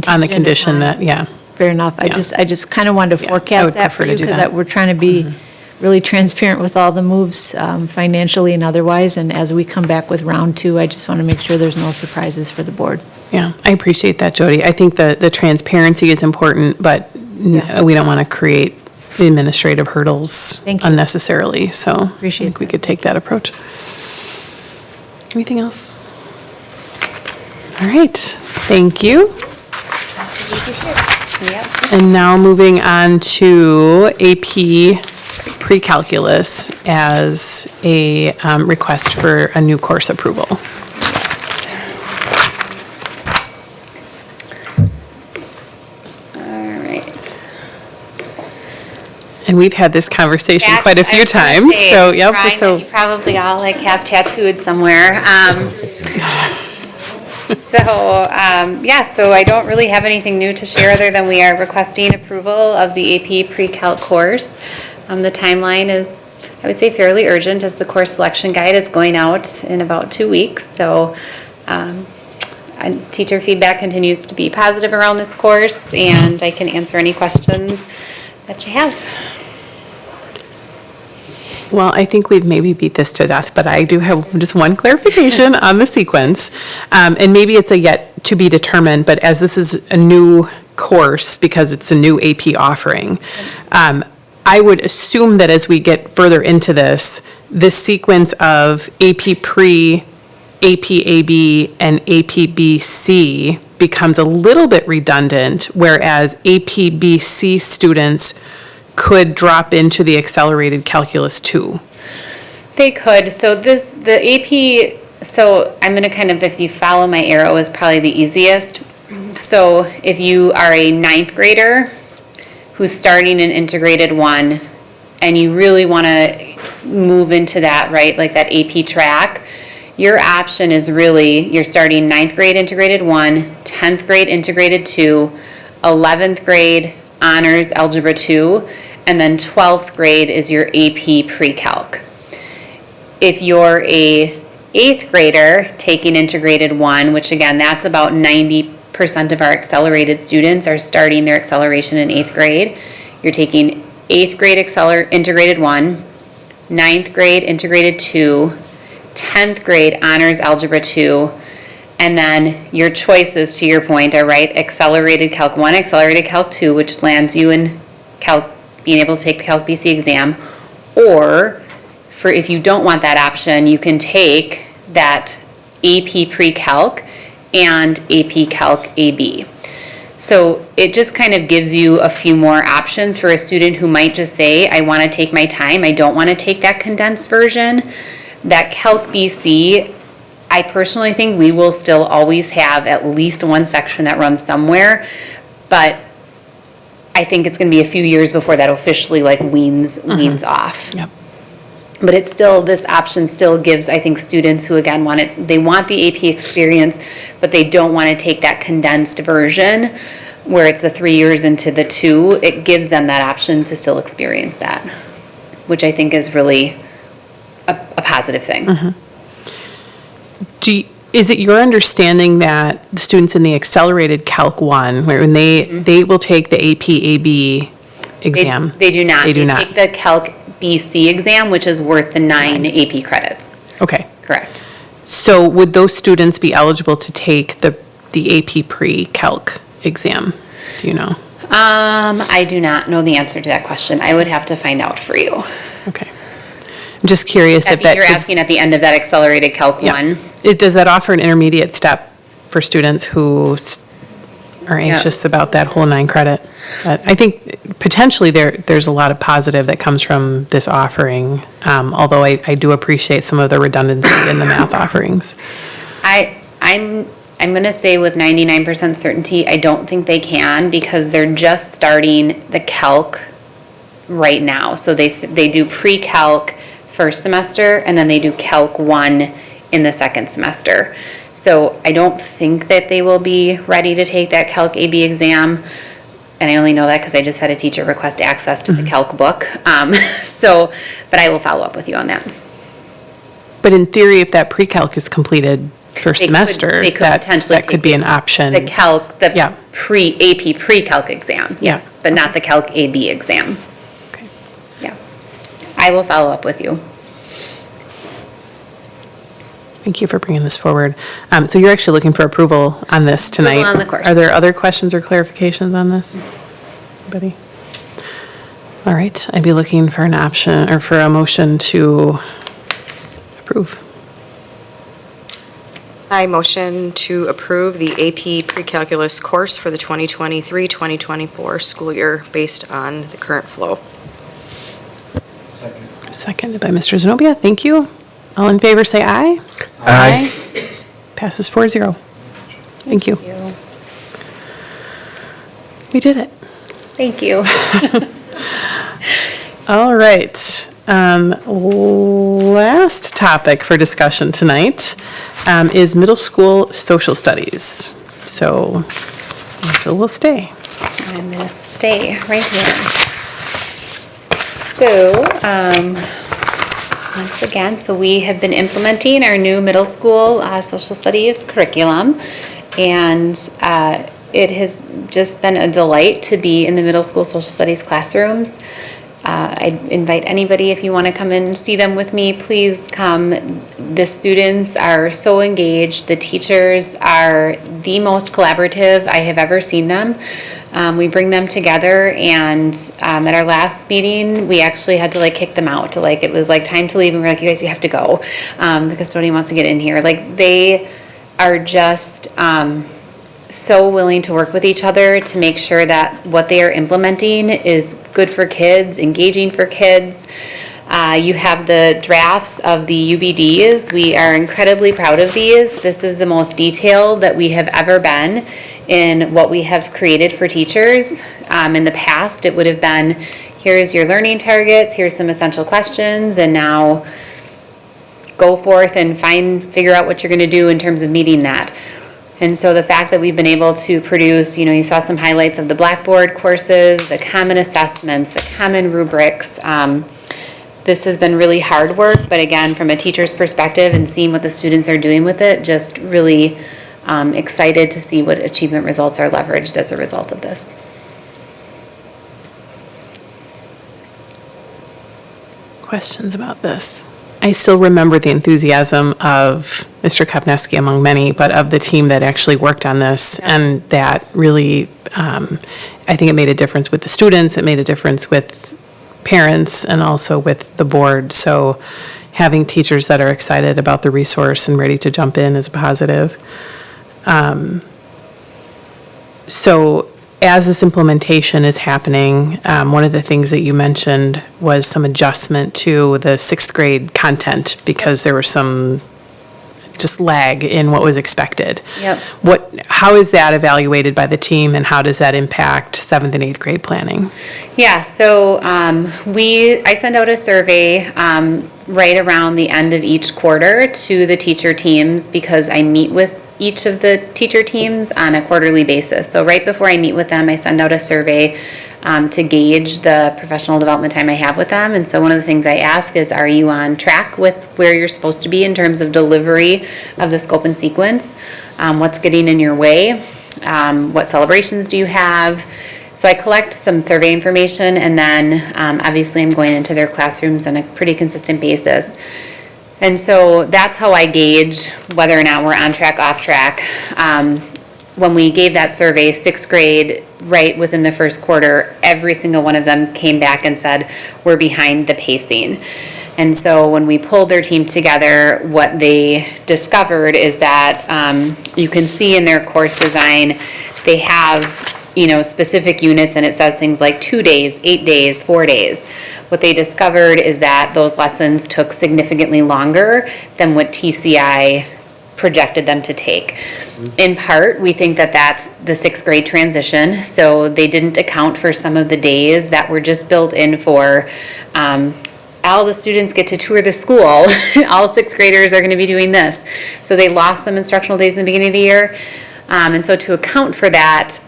on the condition that, yeah. Fair enough. I just kind of wanted to forecast that for you, because we're trying to be really transparent with all the moves, financially and otherwise, and as we come back with round two, I just want to make sure there's no surprises for the board. Yeah, I appreciate that, Jody. I think the transparency is important, but we don't want to create administrative hurdles unnecessarily, so I think we could take that approach. Anything else? All right, thank you. And now moving on to AP Precalculus as a request for a new course approval. All right. And we've had this conversation quite a few times, so, yep. You probably all have tattooed somewhere. So I don't really have anything new to share other than we are requesting approval of the AP Pre-Calc course. The timeline is, I would say, fairly urgent, as the course selection guide is going out in about 2 weeks. So teacher feedback continues to be positive around this course, and I can answer any questions that you have. Well, I think we've maybe beat this to death, but I do have just one clarification on the sequence. And maybe it's a yet to be determined, but as this is a new course, because it's a new AP offering, I would assume that as we get further into this sequence of AP Pre, AP AB, and AP BC becomes a little bit redundant, whereas AP BC students could drop into the accelerated calculus too. They could. So the AP, so I'm going to kind of, if you follow my arrow, is probably the easiest. So if you are a 9th grader who's starting an integrated 1, and you really want to move into that, right, like that AP track, your option is really, you're starting 9th grade integrated 1, 10th grade integrated 2, 11th grade honors algebra 2, and then 12th grade is your AP Pre-Calc. If you're a 8th grader taking integrated 1, which again, that's about 90% of our accelerated students are starting their acceleration in 8th grade. You're taking 8th grade integrated 1, 9th grade integrated 2, 10th grade honors algebra 2, and then your choices, to your point, are right, accelerated Calc 1, accelerated Calc 2, which lands you in being able to take the Calc BC exam, or for if you don't want that option, you can take that AP Pre-Calc and AP Calc AB. So it just kind of gives you a few more options for a student who might just say, I want to take my time, I don't want to take that condensed version. That Calc BC, I personally think we will still always have at least one section that runs somewhere, but I think it's going to be a few years before that officially weans off. Yep. But it's still, this option still gives, I think, students who again they want the AP experience, but they don't want to take that condensed version where it's the 3 years into the 2. It gives them that option to still experience that, which I think is really a positive thing. Is it your understanding that the students in the accelerated Calc 1, where when they will take the AP AB exam? They do not. They do not. take the Calc BC exam, which is worth the 9 AP credits. Okay. Correct. So would those students be eligible to take the AP pre-calc exam? Do you know? I do not know the answer to that question. I would have to find out for you. Okay. I'm just curious if that. You're asking at the end of that accelerated Calc 1? Does that offer an intermediate step for students who are anxious about that whole 9 credit? I think potentially there's a lot of positive that comes from this offering, although I do appreciate some of the redundancy in the math offerings. I'm going to say with 99% certainty, I don't think they can because they're just starting the Calc right now. So they do pre-Calc first semester and then they do Calc 1 in the second semester. So I don't think that they will be ready to take that Calc AB exam. And I only know that because I just had a teacher request access to the Calc book. But I will follow up with you on that. But in theory, if that pre-calc is completed first semester, they could that potentially could be an option. The Calc, the AP pre-Calc exam, yes, but not the Calc AB exam. Okay. Yeah. I will follow up with you. Thank you for bringing this forward. So you're actually looking for approval on this tonight? Approval on the course. Are there other questions or clarifications on this? Anybody? All right, I'd be looking for an option, or for a motion to approve. I motion to approve the AP Precalculus course for the 2023-2024 school year based on the current flow. Seconded by Mr. Zenobia, thank you. All in favor, say aye. Aye. Passes 4-0. Thank you. We did it. Thank you. All right. Last topic for discussion tonight is middle school social studies. So Jill will stay. I'm going to stay right here. So, once again, we have been implementing our new middle school social studies curriculum, and it has just been a delight to be in the middle school social studies classrooms. I invite anybody, if you want to come in and see them with me, please come. The students are so engaged. The teachers are the most collaborative I have ever seen them. We bring them together, and at our last meeting, we actually had to kick them out. It was time to leave, and we're like, you guys, you have to go. The custodian wants to get in here. They are just so willing to work with each other to make sure that what they are implementing is good for kids, engaging for kids. You have the drafts of the UBDs. We are incredibly proud of these. This is the most detailed that we have ever been in what we have created for teachers. In the past, it would have been, here's your learning targets, here's some essential questions, and now go forth and figure out what you're going to do in terms of meeting that. And so the fact that we've been able to produce, you saw some highlights of the Blackboard courses, the common assessments, the common rubrics. This has been really hard work, but again, from a teacher's perspective and seeing what the students are doing with it, just really excited to see what achievement results are leveraged as a result of this. Questions about this? I still remember the enthusiasm of Mr. Kopneski, among many, but of the team that actually worked on this, and that really, I think it made a difference with the students, it made a difference with parents, and also with the board. So having teachers that are excited about the resource and ready to jump in is positive. So as this implementation is happening, one of the things that you mentioned was some adjustment to the 6th grade content because there was some just lag in what was expected. Yep. How is that evaluated by the team, and how does that impact 7th and 8th grade planning? Yeah, so I send out a survey right around the end of each quarter to the teacher teams because I meet with each of the teacher teams on a quarterly basis. So right before I meet with them, I send out a survey to gauge the professional development time I have with them. And so one of the things I ask is, are you on track with where you're supposed to be in terms of delivery of the scope and sequence? What's getting in your way? What celebrations do you have? So I collect some survey information, and then obviously I'm going into their classrooms on a pretty consistent basis. And so that's how I gauge whether or not we're on track, off track. When we gave that survey, 6th grade, right within the first quarter, every single one of them came back and said, we're behind the pacing. And so when we pulled their team together, what they discovered is that you can see in their course design, they have, specific units, and it says things like 2 days, 8 days, 4 days. What they discovered is that those lessons took significantly longer than what TCI projected them to take. In part, we think that that's the 6th grade transition, so they didn't account for some of the days that were just built in for all the students get to tour the school. All 6th graders are going to be doing this. So they lost some instructional days in the beginning of the year. And so to account for that,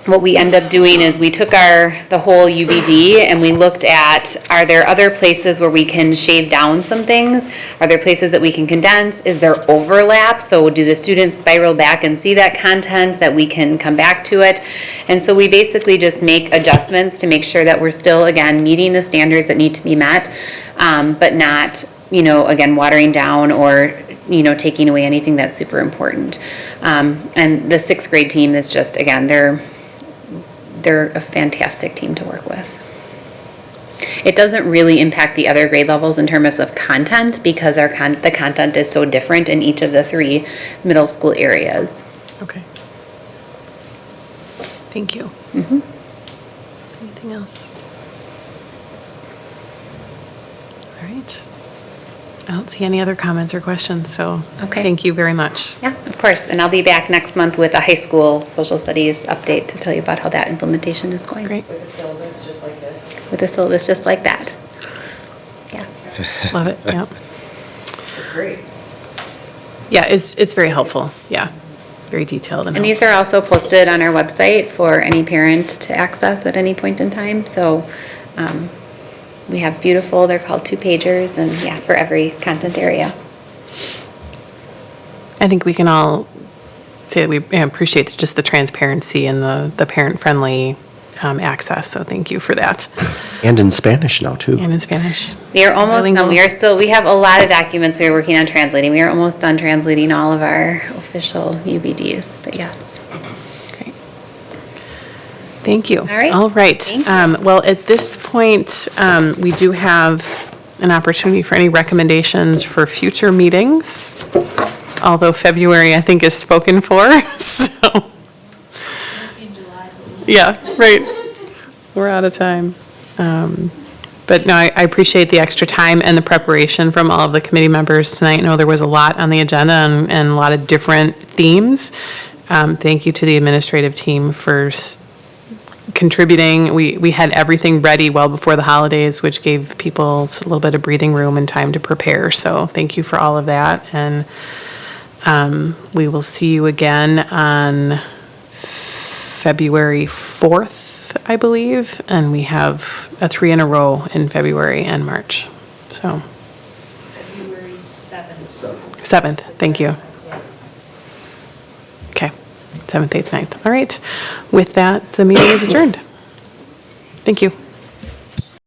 what we end up doing is we took the whole UBD and we looked at, are there other places where we can shave down some things? Are there places that we can condense? Is there overlap? So do the students spiral back and see that content that we can come back to it? And so we basically just make adjustments to make sure that we're still, again, meeting the standards that need to be met, but not, again, watering down or taking away anything that's super important. And the 6th grade team is just, again, they're a fantastic team to work with. It doesn't really impact the other grade levels in terms of content because the content is so different in each of the 3 middle school areas. Okay. Thank you. Mm-hmm. Anything else? All right. I don't see any other comments or questions, so thank you very much. Yeah, of course. And I'll be back next month with a high school social studies update to tell you about how that implementation is going. Great. With a syllabus just like this? With a syllabus just like that. Yeah. Love it, yeah. It's great. Yeah, it's very helpful, yeah. Very detailed. And these are also posted on our website for any parent to access at any point in time. So we have beautiful, they're called 2-pagers, and yeah, for every content area. I think we can all say that we appreciate just the transparency and the parent-friendly access, so thank you for that. And in Spanish now, too. And in Spanish. We are almost done. Bilingual. We have a lot of documents we are working on translating. We are almost done translating all of our official UBDs, but yes. Thank you. All right. All right. Thank you. Well, at this point, we do have an opportunity for any recommendations for future meetings, although February, I think, is spoken for, so. Yeah, right. We're out of time. But no, I appreciate the extra time and the preparation from all of the committee members tonight. I know there was a lot on the agenda and a lot of different themes. Thank you to the administrative team for contributing. We had everything ready well before the holidays, which gave people a little bit of breathing room and time to prepare. So thank you for all of that. And we will see you again on February 4th, I believe. And we have 3 in a row in February and March. So. February 7th. 7th, thank you. Okay, 7th, 8th, 9th. All right. With that, the meeting is adjourned. Thank you.